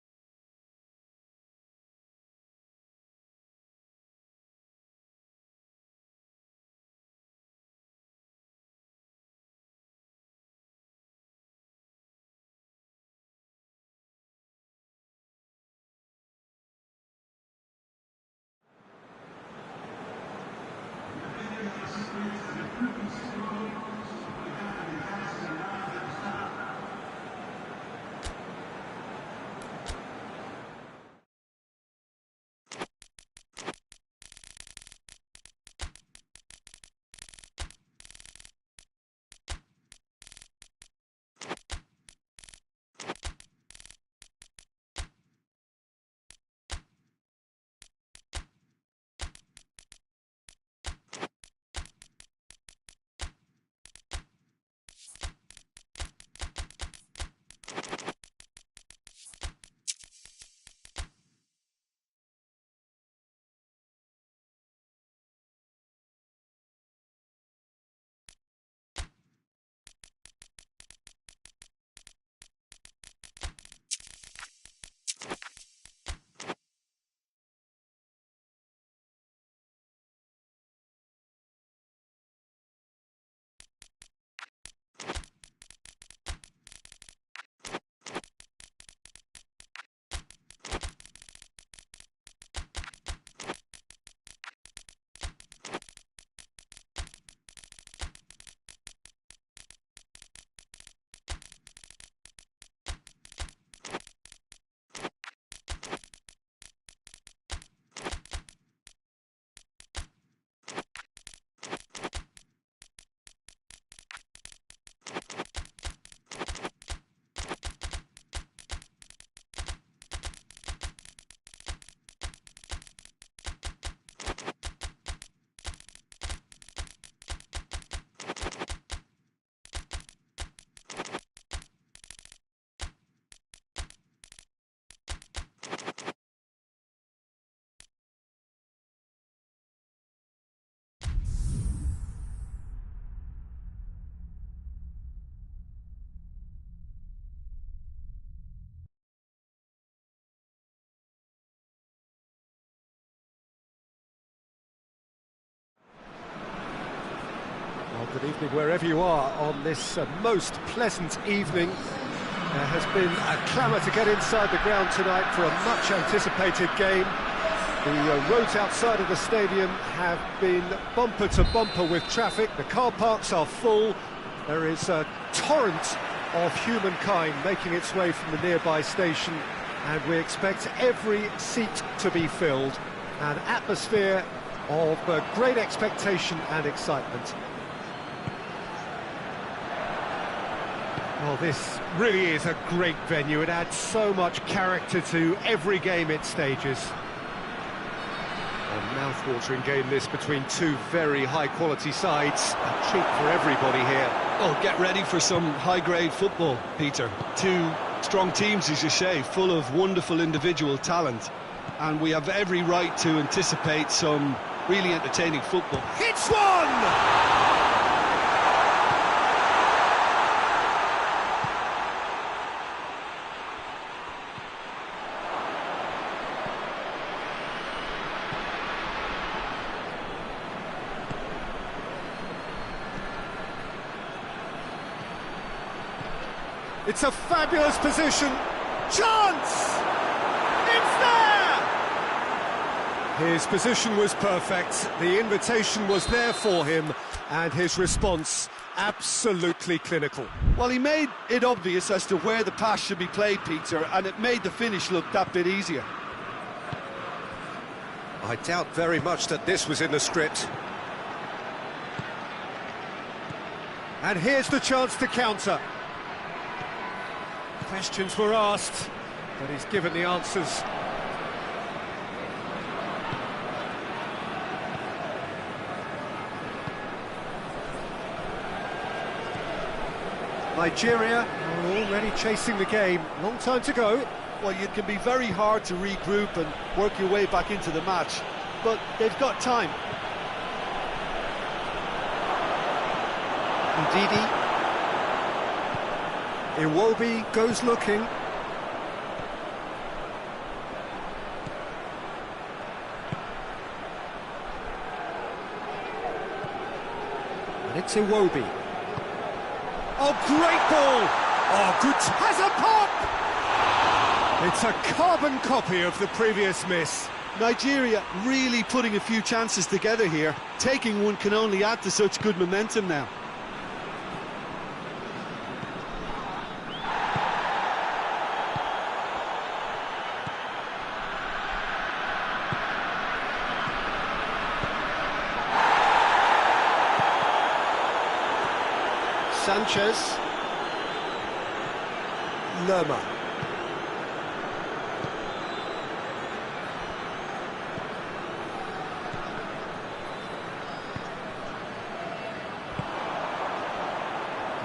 Evening wherever you are on this most pleasant evening. There has been a clamour to get inside the ground tonight for a much anticipated game. The roads outside of the stadium have been bumper to bumper with traffic. The car parks are full. There is a torrent of humankind making its way from the nearby station, and we expect every seat to be filled. An atmosphere of great expectation and excitement. Well, this really is a great venue. It adds so much character to every game it stages. A mouth-watering game this between two very high-quality sides. A treat for everybody here. Oh, get ready for some high-grade football, Peter. Two strong teams, as you say, full of wonderful individual talent. And we have every right to anticipate some really entertaining football. It's one! It's a fabulous position. Chance! It's there! His position was perfect. The invitation was there for him, and his response absolutely clinical. Well, he made it obvious as to where the pass should be played, Peter, and it made the finish look that bit easier. I doubt very much that this was in the script. And here's the chance to counter. Questions were asked, but he's given the answers. Nigeria are already chasing the game. Long time to go. Well, it can be very hard to regroup and work your way back into the match, but they've got time. Ndidi. Iwobi goes looking. And it's Iwobi. Oh, great ball! Oh, good, has a pop! It's a carbon copy of the previous miss. Nigeria really putting a few chances together here. Taking one can only add to such good momentum now. Sanchez. Lerma.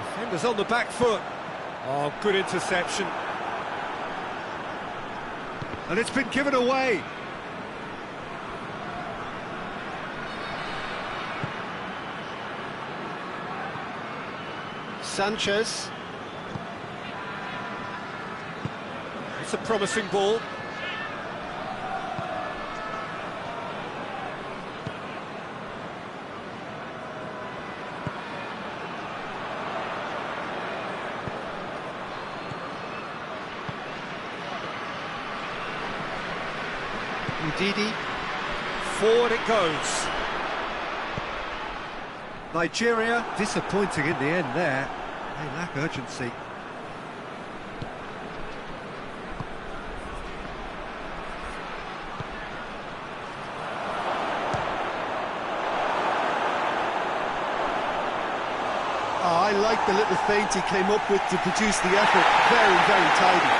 Defenders on the back foot. Oh, good interception. And it's been given away. Sanchez. It's a promising ball. Ndidi. Forward it goes. Nigeria disappointing in the end there. They lack urgency. Oh, I like the little feint he came up with to produce the effort. Very, very tidy.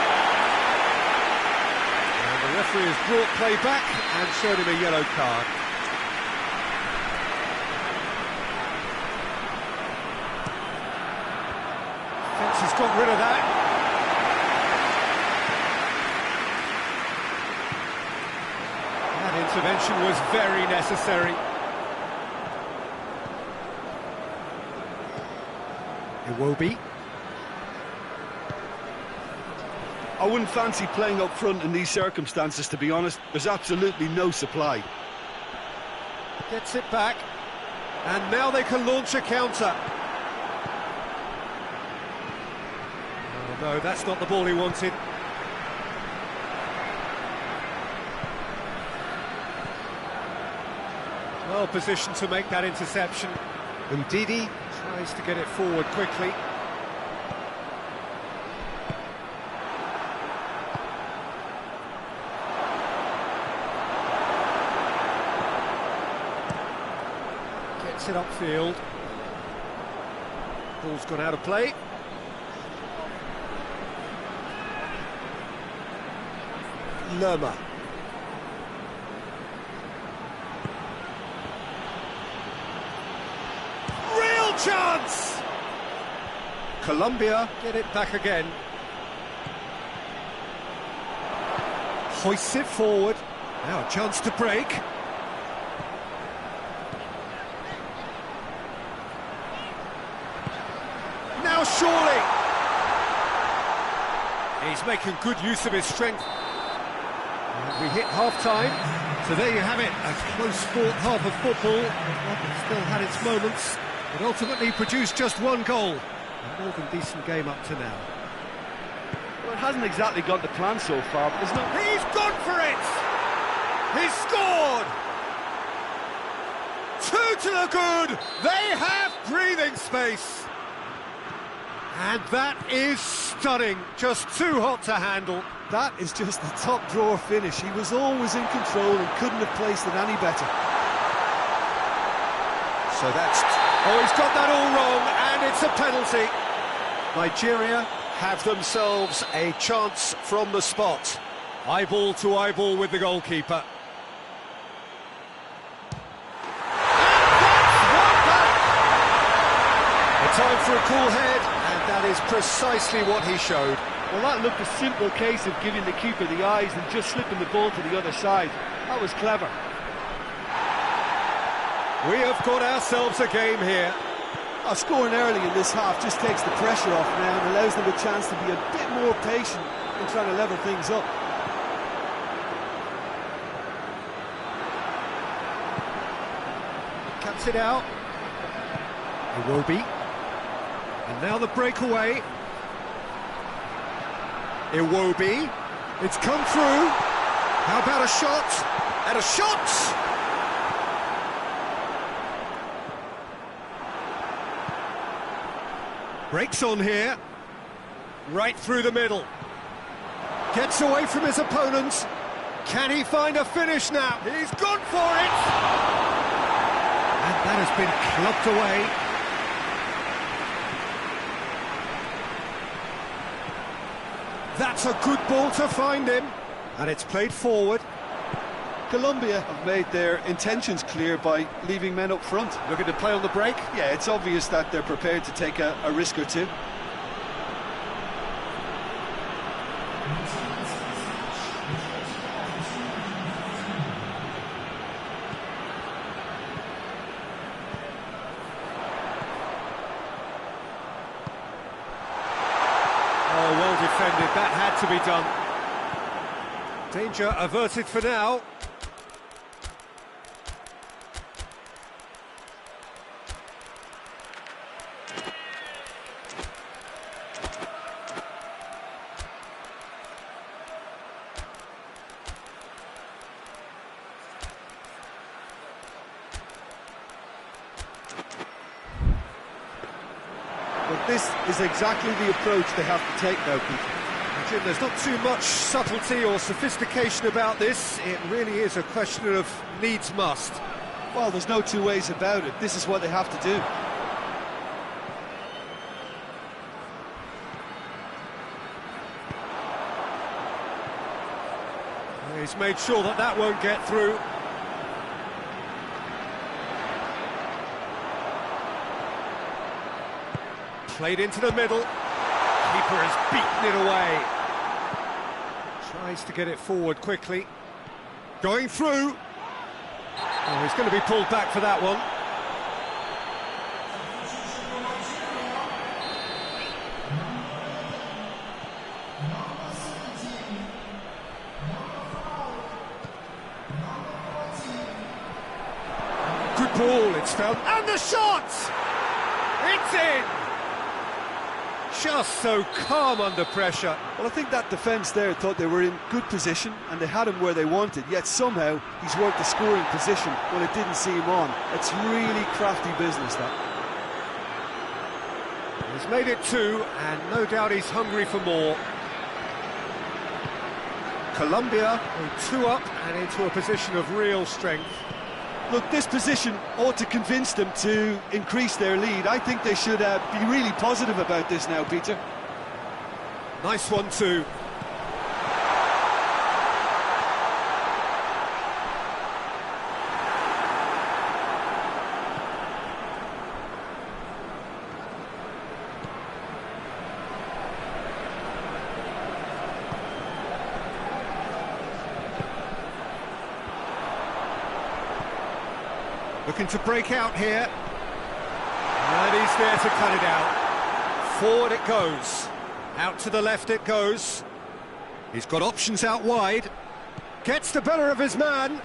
And the referee has brought play back and showed him a yellow card. He's got rid of that. That intervention was very necessary. Iwobi. I wouldn't fancy playing up front in these circumstances, to be honest. There's absolutely no supply. Gets it back. And now they can launch a counter. Oh no, that's not the ball he wanted. Well positioned to make that interception. Ndidi tries to get it forward quickly. Gets it upfield. Ball's gone out of play. Lerma. Real chance! Colombia get it back again. Hoists it forward. Now a chance to break. Now surely! He's making good use of his strength. We hit half-time, so there you have it, a close-fought half of football. It still had its moments, but ultimately produced just one goal. A more than decent game up to now. Well, it hasn't exactly gone to plan so far, but there's no... He's gone for it! He's scored! 2 to the good! They have breathing space! And that is stunning, just too hot to handle. That is just the top drawer finish. He was always in control and couldn't have placed it any better. So that's... Oh, he's got that all wrong, and it's a penalty. Nigeria have themselves a chance from the spot. Eyeball to eyeball with the goalkeeper. A time for a cool head, and that is precisely what he showed. Well, that looked a simple case of giving the keeper the eyes and just slipping the ball to the other side. That was clever. We have got ourselves a game here. Scoring early in this half just takes the pressure off now and allows them a chance to be a bit more patient in trying to level things up. Cuts it out. Iwobi. And now the breakaway. Iwobi. It's come through. How about a shot? And a shot! Breaks on here. Right through the middle. Gets away from his opponents. Can he find a finish now? He's gone for it! And that has been clubbed away. That's a good ball to find him. And it's played forward. Colombia have made their intentions clear by leaving men up front. Looking to play on the break. Yeah, it's obvious that they're prepared to take a risk or two. Oh, well defended. That had to be done. Danger averted for now. But this is exactly the approach they have to take now, Peter. Jim, there's not too much subtlety or sophistication about this. It really is a question of needs must. Well, there's no two ways about it. This is what they have to do. He's made sure that that won't get through. Played into the middle. Keeper has beaten it away. Tries to get it forward quickly. Going through. Oh, he's going to be pulled back for that one. Good ball, it's found, and the shot! It's in! Just so calm under pressure. Well, I think that defence there thought they were in good position and they had him where they wanted, yet somehow he's worked the scoring position when it didn't see him on. It's really crafty business, that. He's made it 2, and no doubt he's hungry for more. Colombia go 2 up and into a position of real strength. Look, this position ought to convince them to increase their lead. I think they should be really positive about this now, Peter. Nice one too. Looking to break out here. And he's there to cut it out. Forward it goes. Out to the left it goes. He's got options out wide. Gets the better of his man.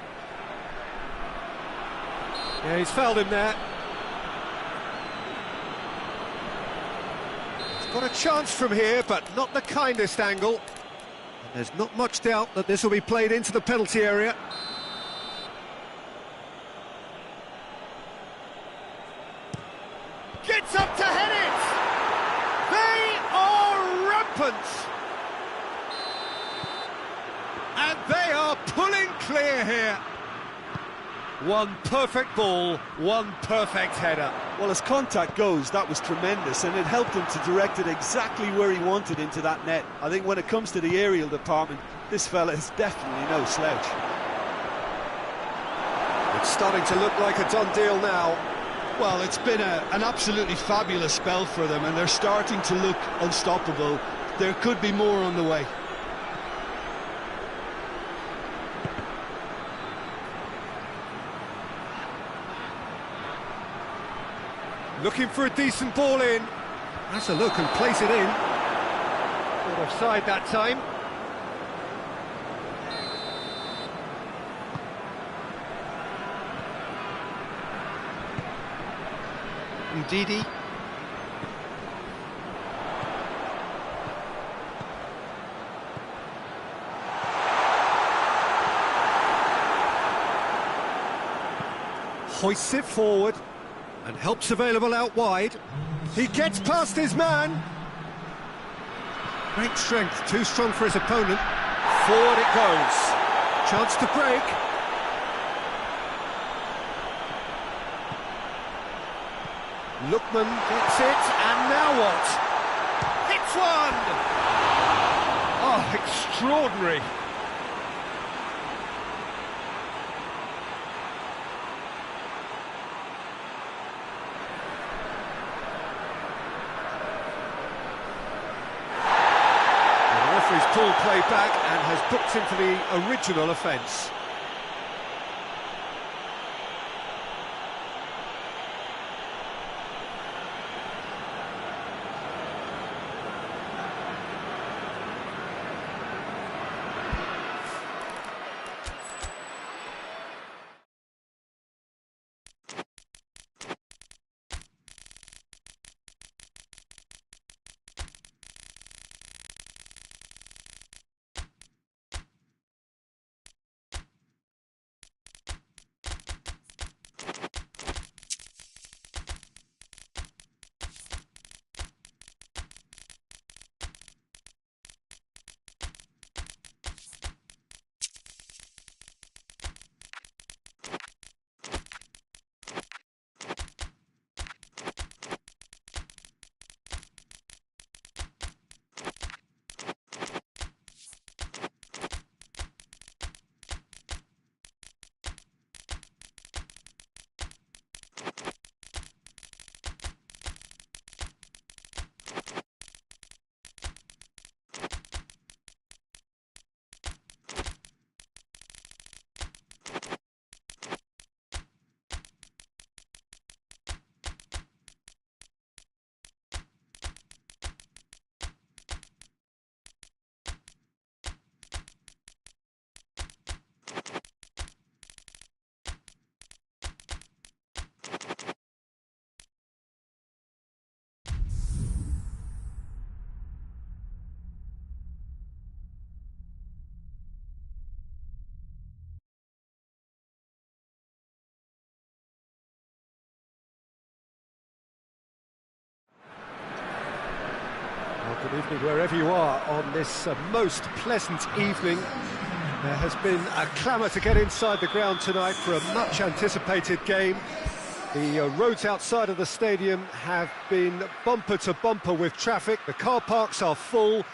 Yeah, he's fouled him there. He's got a chance from here, but not the kindest angle. And there's not much doubt that this will be played into the penalty area. Gets up to head it! They are rampant! And they are pulling clear here. One perfect ball, one perfect header. Well, as contact goes, that was tremendous, and it helped him to direct it exactly where he wanted into that net. I think when it comes to the aerial department, this fella is definitely no slouch. It's starting to look like a done deal now. Well, it's been an absolutely fabulous spell for them, and they're starting to look unstoppable. There could be more on the way. Looking for a decent ball in. That's a look and place it in. Not offside that time. Ndidi. Hoists it forward and helps available out wide. He gets past his man. Great strength, too strong for his opponent. Forward it goes. Chance to break. Lookman gets it, and now what? Hits one! Oh, extraordinary. The referee's pulled play back and has booked him for the original offence. Good evening wherever you are on this most pleasant evening. There has been a clamour to get inside the ground tonight for a much anticipated game. The roads outside of the stadium have been bumper to bumper with traffic. The car parks are full.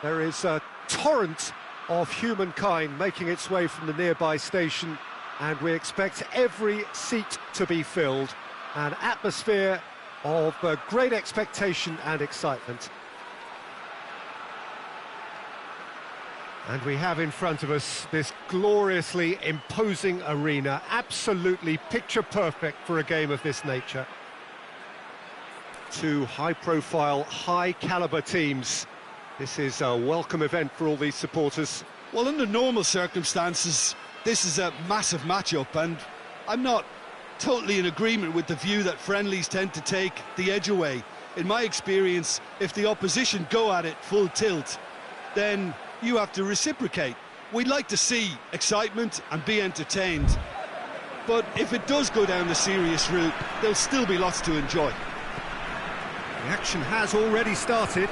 There is a torrent of humankind making its way from the nearby station, and we expect every seat to be filled. An atmosphere of great expectation and excitement. And we have in front of us this gloriously imposing arena, absolutely picture-perfect for a game of this nature. Two high-profile, high-caliber teams. This is a welcome event for all these supporters. Well, under normal circumstances, this is a massive matchup, and I'm not totally in agreement with the view that friendlies tend to take the edge away. In my experience, if the opposition go at it full tilt, then you have to reciprocate. We'd like to see excitement and be entertained, but if it does go down the serious route, there'll still be lots to enjoy. The action has already started.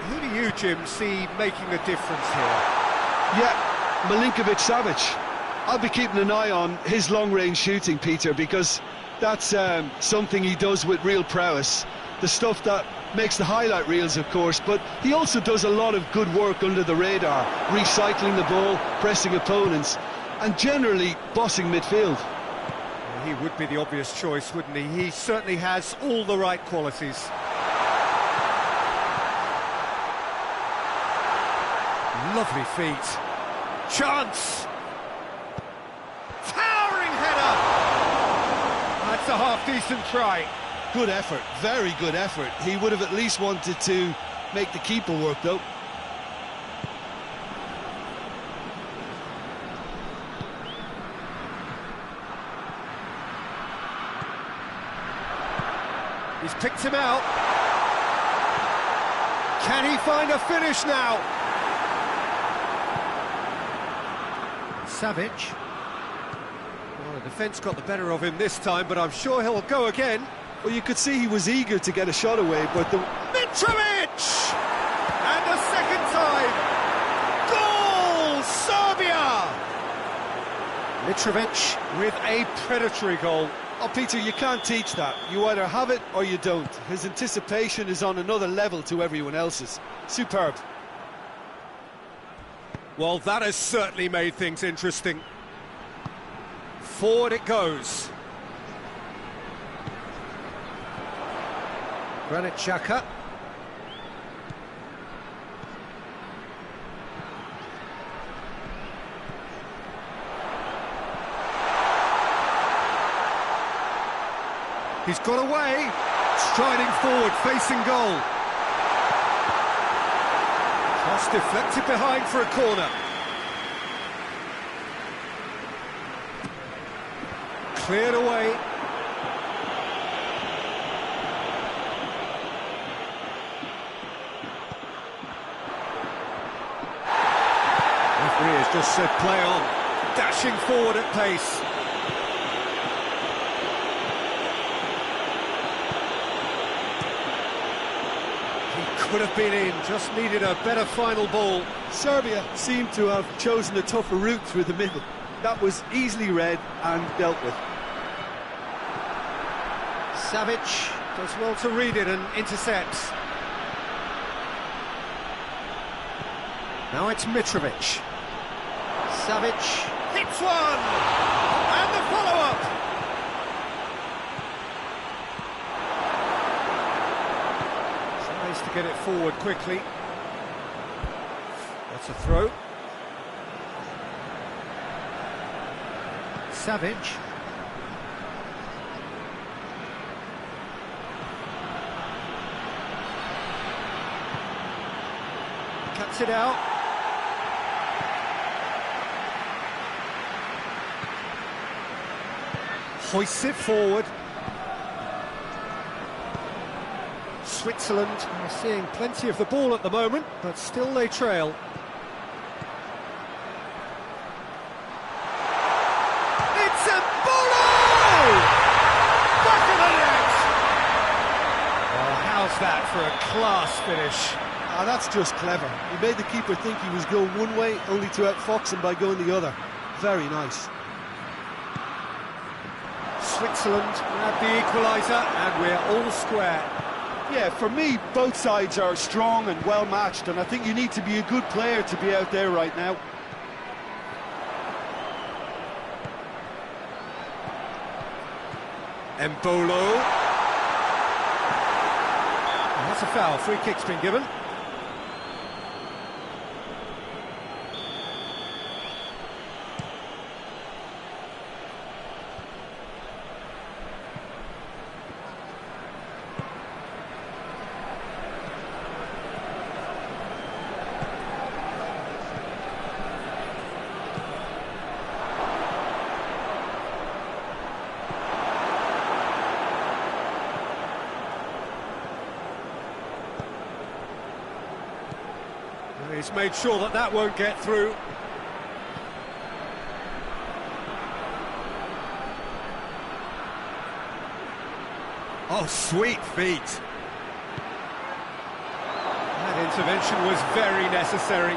Who do you, Jim, see making a difference here? Yeah, Milinkovic-Savic. I'll be keeping an eye on his long-range shooting, Peter, because that's something he does with real prowess. The stuff that makes the highlight reels, of course, but he also does a lot of good work under the radar, recycling the ball, pressing opponents, and generally bossing midfield. Well, he would be the obvious choice, wouldn't he? He certainly has all the right qualities. Lovely feet. Chance! Towering header! That's a half-decent try. Good effort, very good effort. He would have at least wanted to make the keeper work, though. He's picked him out. Can he find a finish now? Savic. Well, the defence got the better of him this time, but I'm sure he'll go again. Well, you could see he was eager to get a shot away, but the... Mitrovic! And a second time! Goal! Serbia! Mitrovic with a predatory goal. Oh, Peter, you can't teach that. You either have it or you don't. His anticipation is on another level to everyone else's. Superb. Well, that has certainly made things interesting. Forward it goes. Granit Xhaka. He's got away. Striding forward, facing goal. Cross deflected behind for a corner. Cleared away. Referee has just said play on. Dashing forward at pace. Could have been in, just needed a better final ball. Serbia seemed to have chosen a tougher route through the middle. That was easily read and dealt with. Savic does well to read it and intercepts. Now it's Mitrovic. Savic hits one! And the follow-up! To get it forward quickly. That's a throw. Savic. Cuts it out. Hoists it forward. Switzerland are seeing plenty of the ball at the moment, but still they trail. It's a ball! Back of the net! Well, how's that for a class finish. Ah, that's just clever. He made the keeper think he was going one way, only to outfox him by going the other. Very nice. Switzerland have the equaliser, and we're all square. Yeah, for me, both sides are strong and well matched, and I think you need to be a good player to be out there right now. Embolo. And that's a foul. Free kick's been given. He's made sure that that won't get through. Oh, sweet feet. That intervention was very necessary.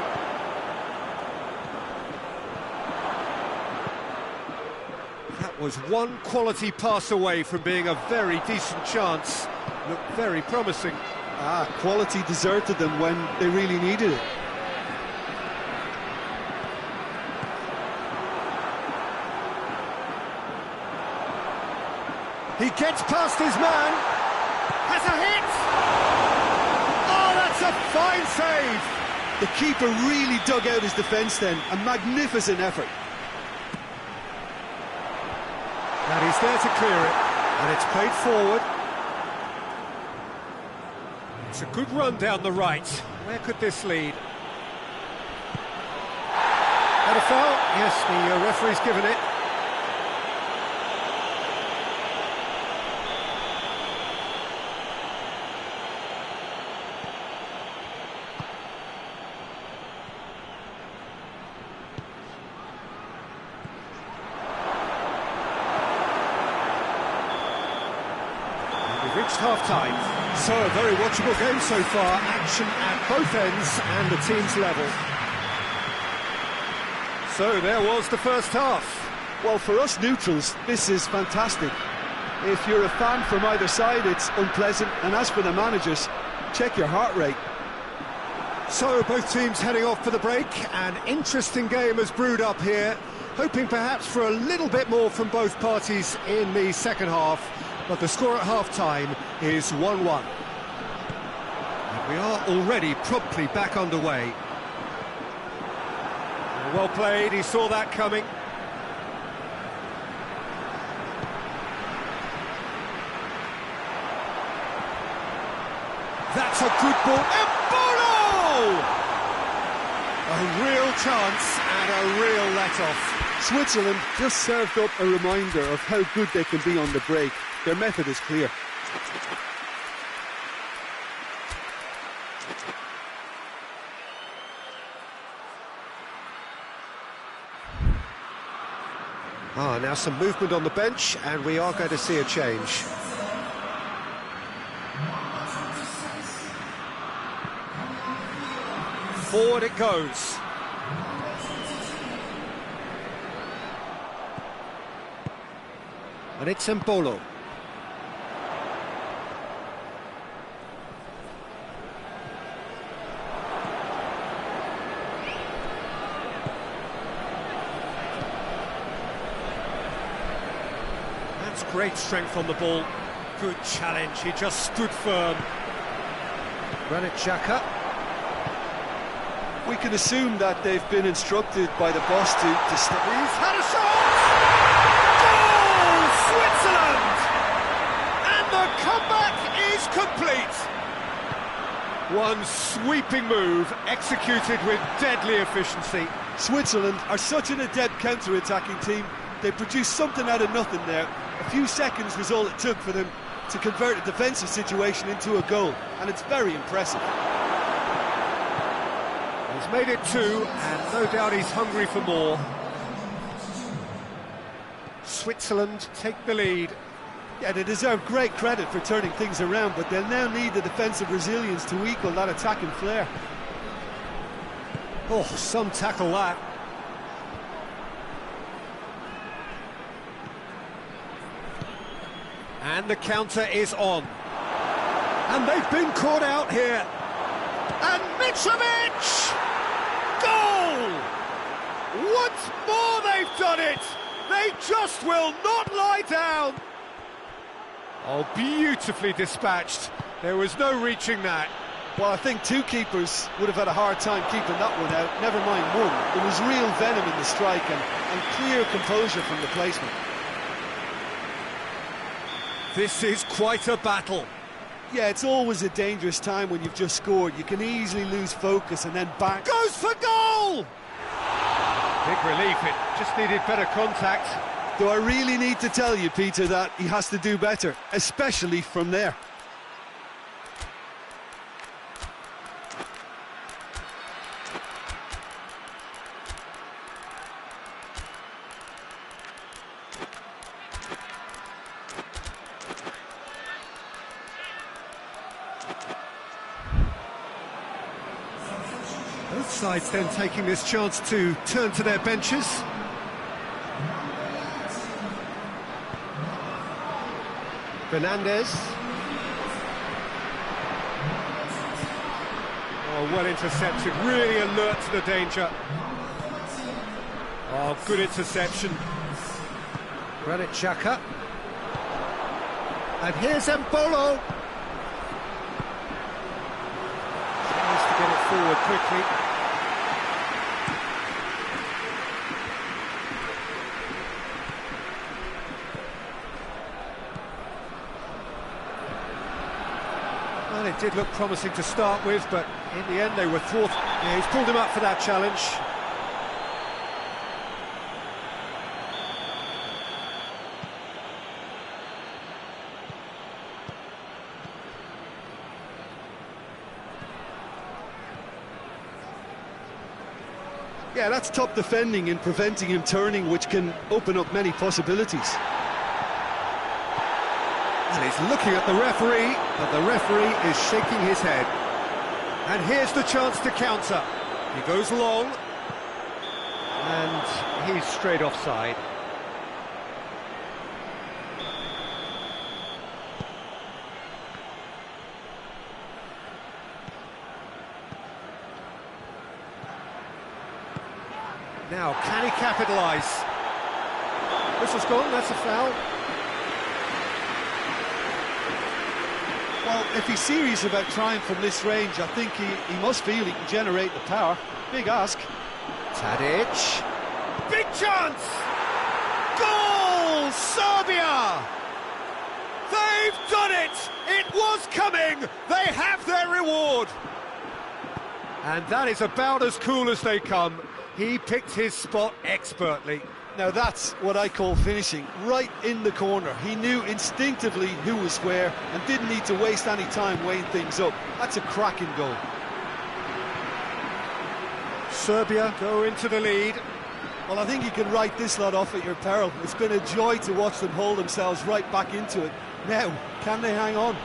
That was one quality pass away from being a very decent chance. Looked very promising. Ah, quality deserted them when they really needed it. He gets past his man, has a hit! Oh, that's a fine save! The keeper really dug out his defence then, a magnificent effort. And he's there to clear it, and it's played forward. It's a good run down the right. Where could this lead? And a foul? Yes, the referee's given it. We've reached half-time. So, a very watchable game so far. Action at both ends and the team's level. So, there was the first half. Well, for us neutrals, this is fantastic. If you're a fan from either side, it's unpleasant. And as for the managers, check your heart rate. So, both teams heading off for the break. An interesting game has brewed up here. Hoping perhaps for a little bit more from both parties in the second half. But the score at half-time is 1-1. And we are already promptly back underway. Well played, he saw that coming. That's a good ball. Embolo! A real chance and a real let-off. Switzerland just served up a reminder of how good they can be on the break. Their method is clear. Now some movement on the bench, and we are going to see a change. Forward it goes. And it's Embolo. That's great strength on the ball. Good challenge, he just stood firm. Granit Xhaka. We can assume that they've been instructed by the boss to step. He's had a shot! Switzerland! And the comeback is complete! One sweeping move, executed with deadly efficiency. Switzerland are such an adept counter-attacking team. They produced something out of nothing there. A few seconds was all it took for them to convert a defensive situation into a goal, and it's very impressive. He's made it 2, and no doubt he's hungry for more. Switzerland take the lead. Yeah, they deserve great credit for turning things around, but they'll now need the defensive resilience to equal that attacking flair. Oh, some tackle that. And the counter is on. And they've been caught out here. And Mitrovic! Goal! Once more they've done it! They just will not lie down! Oh, beautifully dispatched. There was no reaching that. Well, I think two keepers would have had a hard time keeping that one out, never mind one. There was real venom in the strike and clear composure from the placement. This is quite a battle. Yeah, it's always a dangerous time when you've just scored. You can easily lose focus and then back. Goes for goal! Big relief, it just needed better contact. Do I really need to tell you, Peter, that he has to do better, especially from there? Both sides then taking this chance to turn to their benches. Fernandez. Oh, well intercepted, really alert to the danger. Oh, good interception. Granit Xhaka. And here's Embolo. Tries to get it forward quickly. Well, it did look promising to start with, but in the end they were thwarted. Yeah, he's pulled him up for that challenge. Yeah, that's top defending and preventing him turning, which can open up many possibilities. And he's looking at the referee, but the referee is shaking his head. And here's the chance to counter. He goes long, and he's straight offside. Now, can he capitalise? Whistle's gone, that's a foul. Well, if he's serious about trying from this range, I think he must feel he can generate the power. Big ask. Tadic. Big chance! Goal! Serbia! They've done it! It was coming! They have their reward! And that is about as cool as they come. He picked his spot expertly. Now that's what I call finishing, right in the corner. He knew instinctively who was where and didn't need to waste any time weighing things up. That's a cracking goal. Serbia go into the lead. Well, I think you can write this lot off at your peril. It's been a joy to watch them haul themselves right back into it. Now, can they hang on?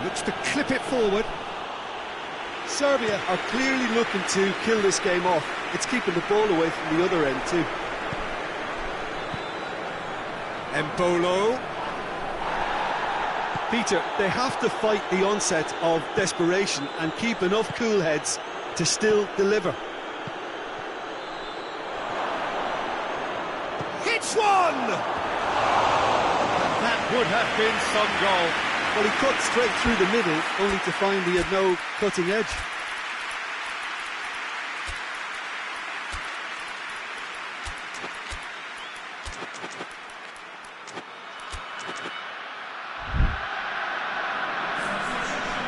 Looks to clip it forward. Serbia are clearly looking to kill this game off. It's keeping the ball away from the other end too. Embolo. Peter, they have to fight the onset of desperation and keep enough cool heads to still deliver. Hits one! That would have been some goal. Well, he cut straight through the middle, only to find he had no cutting edge.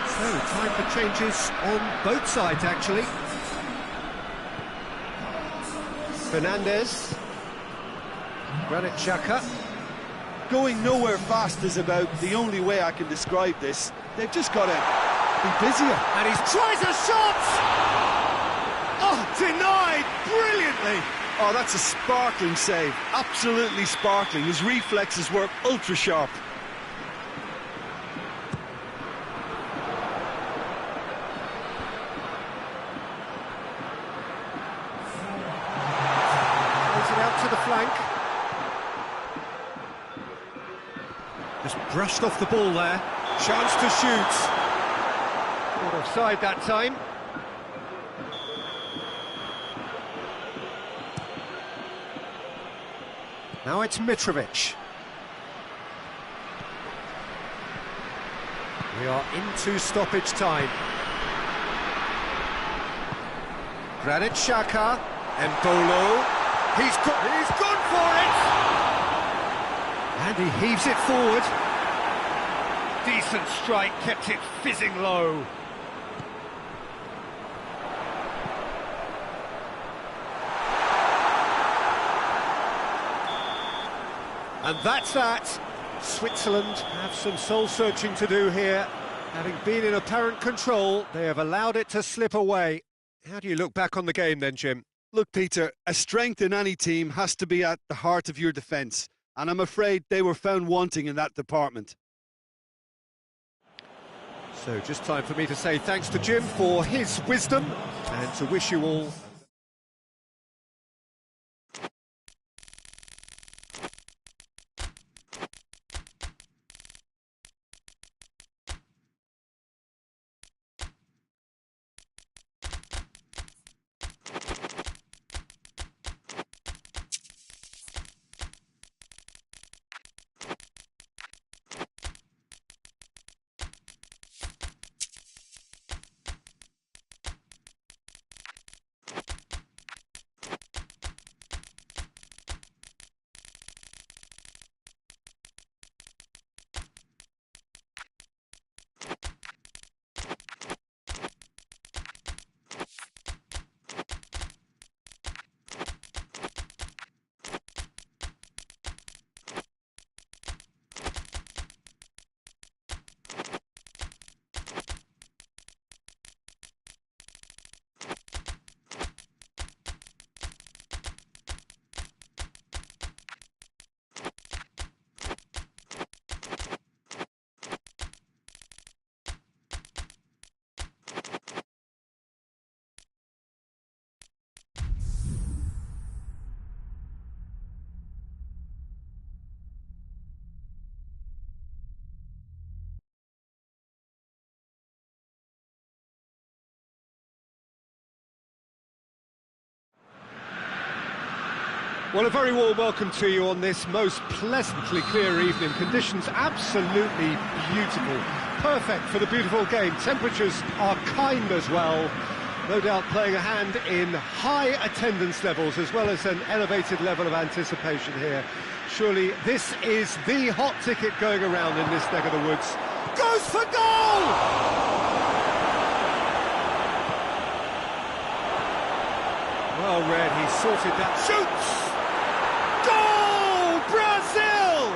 So, time for changes on both sides, actually. Fernandez. Granit Xhaka. Going nowhere fast is about the only way I can describe this. They've just got to be busier. And he tries a shot! Oh, denied brilliantly! Oh, that's a sparkling save. Absolutely sparkling. His reflexes were ultra sharp. Plays it out to the flank. Just brushed off the ball there. Chance to shoot. Not offside that time. Now it's Mitrovic. We are into stoppage time. Granit Xhaka, Embolo. He's gone for it! And he heaves it forward. Decent strike, kept it fizzing low. And that's that. Switzerland have some soul-searching to do here. Having been in apparent control, they have allowed it to slip away. How do you look back on the game then, Jim? Look, Peter, a strength in any team has to be at the heart of your defence, and I'm afraid they were found wanting in that department. So just time for me to say thanks to Jim for his wisdom and to wish you all Well, a very warm welcome to you on this most pleasantly clear evening. Conditions absolutely beautiful. Perfect for the beautiful game. Temperatures are kind as well. No doubt playing a hand in high attendance levels as well as an elevated level of anticipation here. Surely this is the hot ticket going around in this neck of the woods. Goes for goal! Well read, he sorted that. Shoots! Goal! Brazil!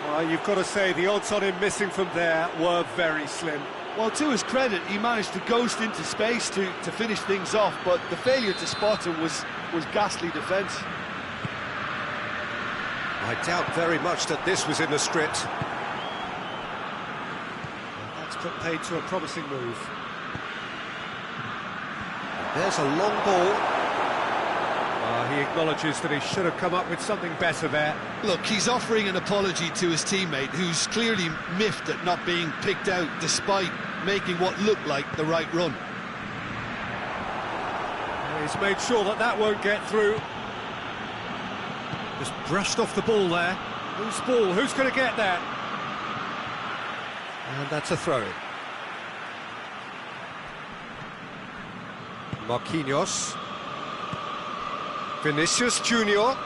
Well, you've got to say the odds on him missing from there were very slim. Well, to his credit, he managed to ghost into space to finish things off, but the failure to spot him was ghastly defence. I doubt very much that this was in the script. That's put paid to a promising move. There's a long ball. He acknowledges that he should have come up with something better there. Look, he's offering an apology to his teammate, who's clearly miffed at not being picked out despite making what looked like the right run. He's made sure that that won't get through. Just brushed off the ball there. Loose ball, who's going to get that? And that's a throw-in. Marquinhos. Vinicius Junior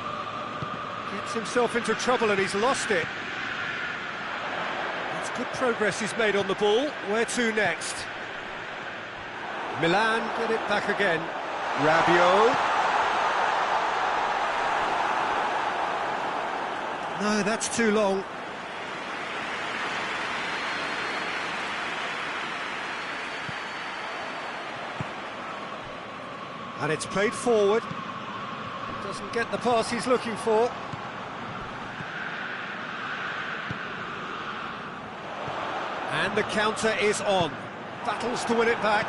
gets himself into trouble and he's lost it. That's good progress he's made on the ball. Where to next? Milan get it back again. Rabiot. No, that's too long. And it's played forward. Doesn't get the pass he's looking for. And the counter is on. Battles to win it back.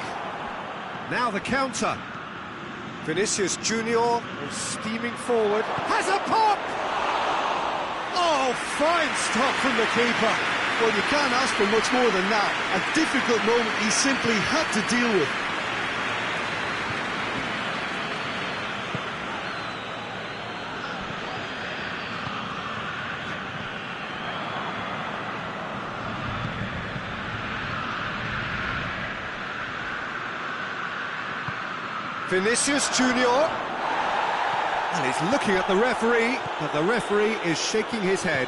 Now the counter. Vinicius Junior is steaming forward. Has a pop! Oh, fine stop from the keeper. Well, you can't ask for much more than that. A difficult moment he simply had to deal with. Vinicius Junior, and he's looking at the referee, but the referee is shaking his head.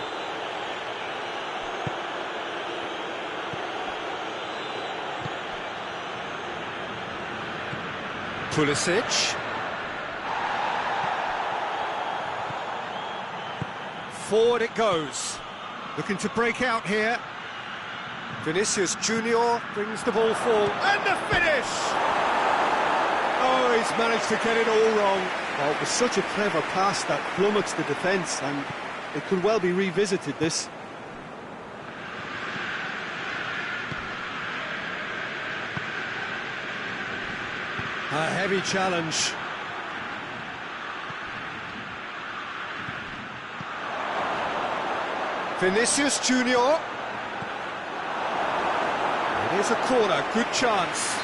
Pulisic. Forward it goes. Looking to break out here. Vinicius Junior brings the ball forward, and the finish! Oh, he's managed to get it all wrong. Oh, it was such a clever pass that flummoxed the defence, and it could well be revisited, this. A heavy challenge. Vinicius Junior. It is a corner, good chance.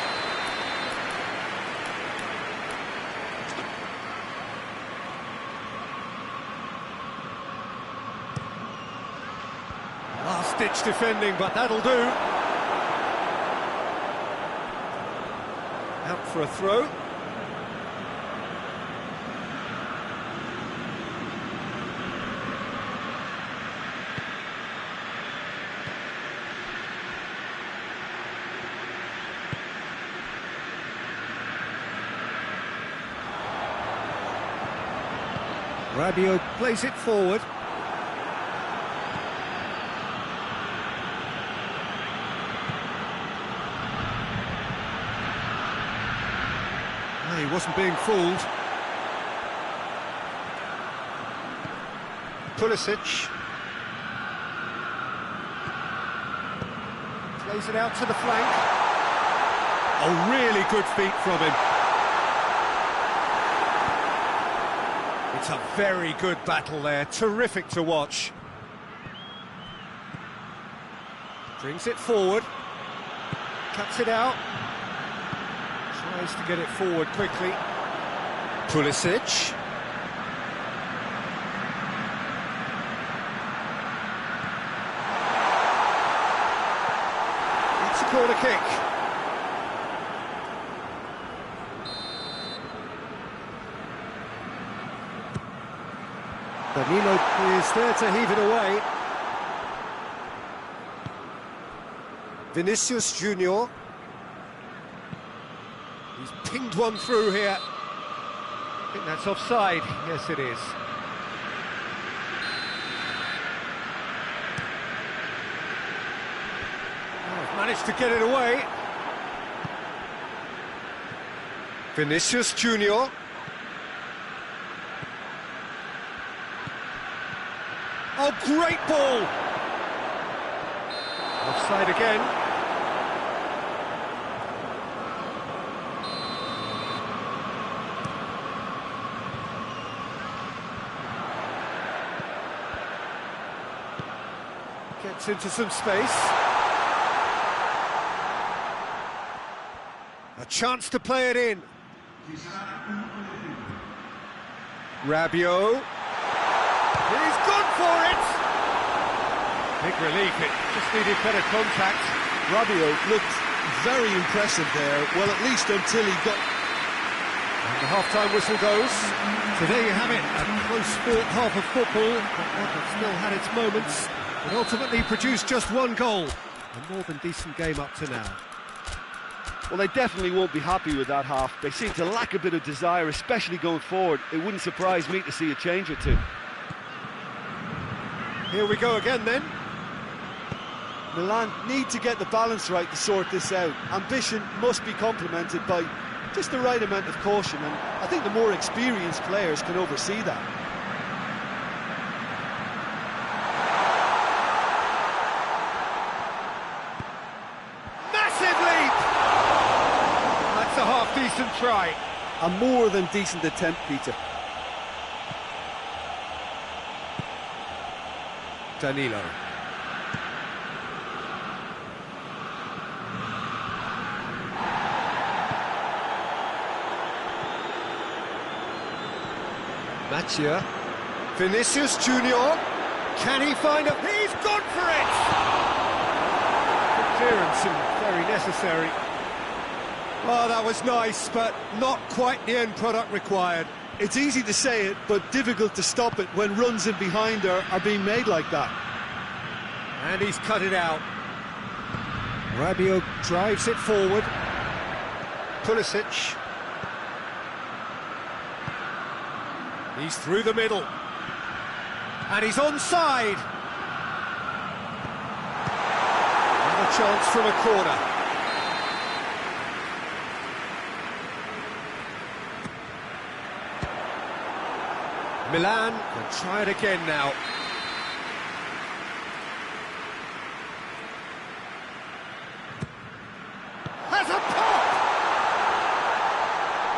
Last-ditch defending, but that'll do. Out for a throw. Rabiot plays it forward. He wasn't being fooled. Pulisic plays it out to the flank. Oh, really good feet from him. It's a very good battle there, terrific to watch. Brings it forward, cuts it out. Tries to get it forward quickly. Pulisic. It's a corner kick. Danilo is there to heave it away. Vinicius Junior. He's pinged one through here. I think that's offside. Yes, it is. Oh, he's managed to get it away. Vinicius Junior. Oh, great ball! Offside again. Gets into some space. A chance to play it in. Rabiot. He's gone for it! Big relief, it just needed better contact. Rabiot looked very impressive there, well, at least until he got... And the half-time whistle goes. So there you have it, a close-fought half of football, but one that still had its moments. But ultimately produced just one goal. A more than decent game up to now. Well, they definitely won't be happy with that half. They seem to lack a bit of desire, especially going forward. It wouldn't surprise me to see a change or two. Here we go again then. Milan need to get the balance right to sort this out. Ambition must be complemented by Just the right amount of caution, and I think the more experienced players can oversee that. Massive leap! That's a half-decent try. A more than decent attempt, Peter. Danilo. Mathieu. Vinicius Junior. Can he find a... He's gone for it! Good clearance and very necessary. Oh, that was nice, but not quite the end product required. It's easy to say it, but difficult to stop it when runs in behind are being made like that. And he's cut it out. Rabiot drives it forward. Pulisic. He's through the middle. And he's onside. Another chance from a corner. Milan will try it again now. Has a pop!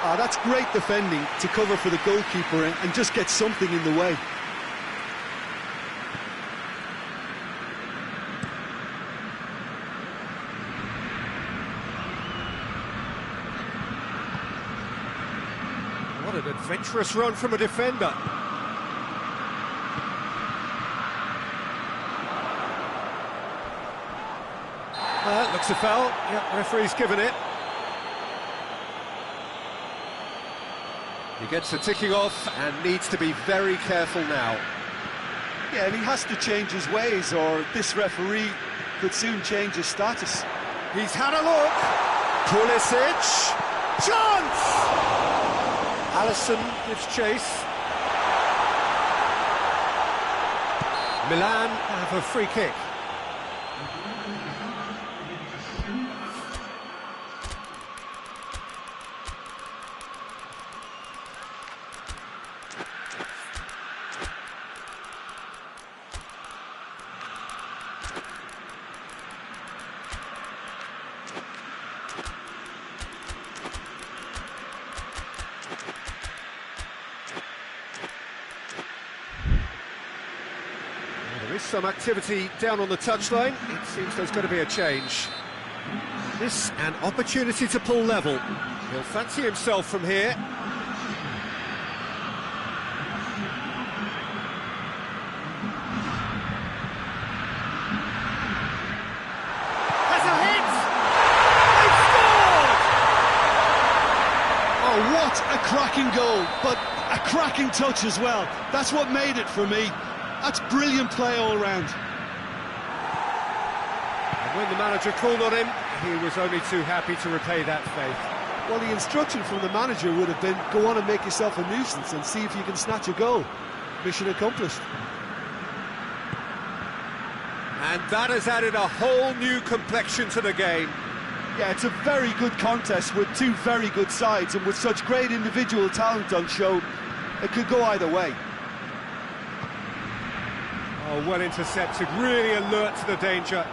Ah, that's great defending to cover for the goalkeeper and just get something in the way. What an adventurous run from a defender. Looks a foul. Yep, referee's given it. He gets the ticking off and needs to be very careful now. Yeah, and he has to change his ways, or this referee could soon change his status. He's had a look. Pulisic. Chance! Alisson gives chase. Milan have a free kick. There is some activity down on the touchline. It seems there's going to be a change. This an opportunity to pull level. He'll fancy himself from here. Has a hit! They've scored! Oh, what a cracking goal, but a cracking touch as well. That's what made it for me. That's brilliant play all round. And when the manager called on him, he was only too happy to repay that faith. Well, the instruction from the manager would have been, go on and make yourself a nuisance and see if you can snatch a goal. Mission accomplished. And that has added a whole new complexion to the game. Yeah, it's a very good contest with two very good sides, and with such great individual talent on show, it could go either way. Oh, well intercepted, really alert to the danger.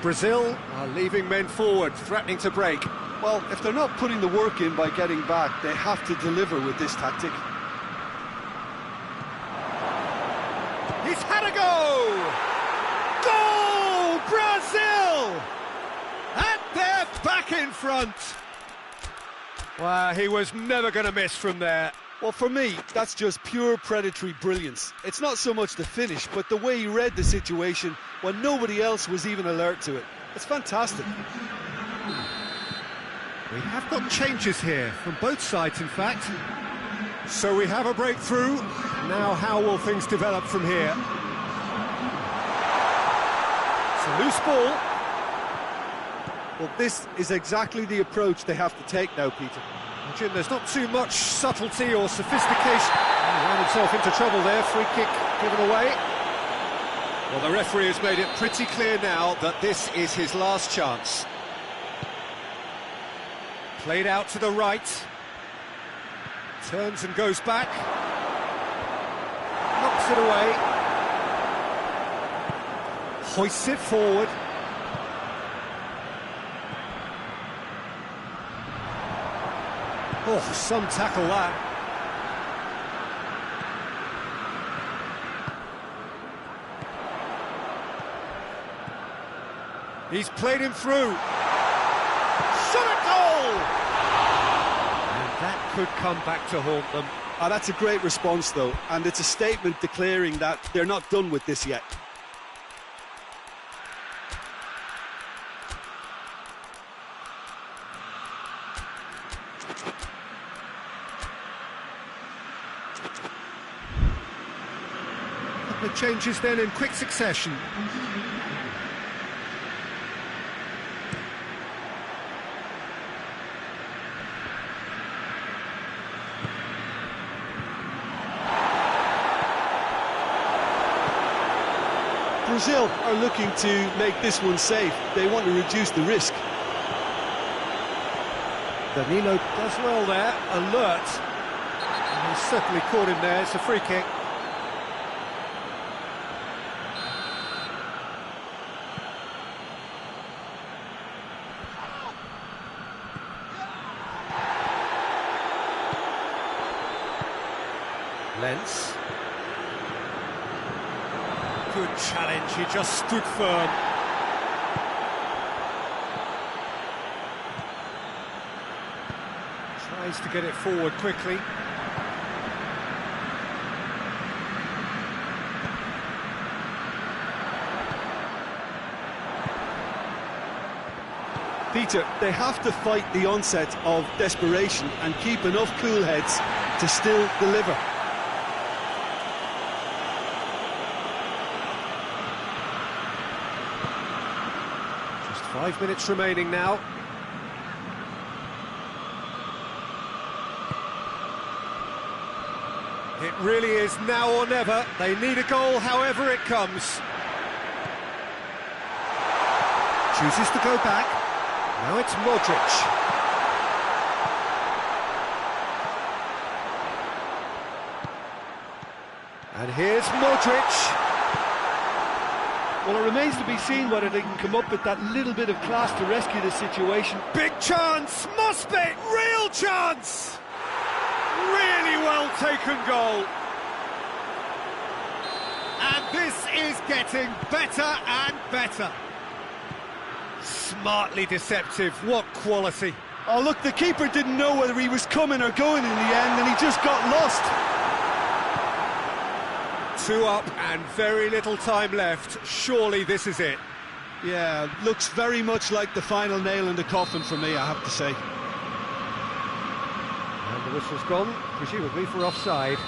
Brazil are leaving men forward, threatening to break. Well, if they're not putting the work in by getting back, they have to deliver with this tactic. He's had a go! Goal! Brazil! And they're back in front. Well, he was never going to miss from there. Well, for me, that's just pure predatory brilliance. It's not so much the finish, but the way he read the situation when nobody else was even alert to it. It's fantastic. We have got changes here, from both sides, in fact. So we have a breakthrough. Now, how will things develop from here? It's a loose ball. Well, this is exactly the approach they have to take now, Peter. Jim, there's not too much subtlety or sophistication. He ran himself into trouble there, free kick given away. Well, the referee has made it pretty clear now that this is his last chance. Played out to the right. Turns and goes back. Knocks it away. Hoists it forward. Oh, some tackle that. He's played him through. Shot at goal! And that could come back to haunt them. Oh, that's a great response, though, and it's a statement declaring that they're not done with this yet. The changes then in quick succession. Brazil are looking to make this one safe. They want to reduce the risk. Danilo does well there, alert. And he's certainly caught him there, it's a free kick. Lens. Good challenge, he just stood firm. Tries to get it forward quickly. Peter, they have to fight the onset of desperation and keep enough cool heads to still deliver. Just 5 minutes remaining now. It really is now or never. They need a goal however it comes. Chooses to go back. Now it's Modric. And here's Modric. Well, it remains to be seen whether they can come up with that little bit of class to rescue the situation. Big chance, must be, real chance! Really well taken goal. And this is getting better and better. Smartly deceptive, what quality. Oh, look, the keeper didn't know whether he was coming or going in the end, and he just got lost. 2 up and very little time left. Surely this is it. Yeah, looks very much like the final nail in the coffin for me, I have to say. And the whistle's gone, presumably for offside.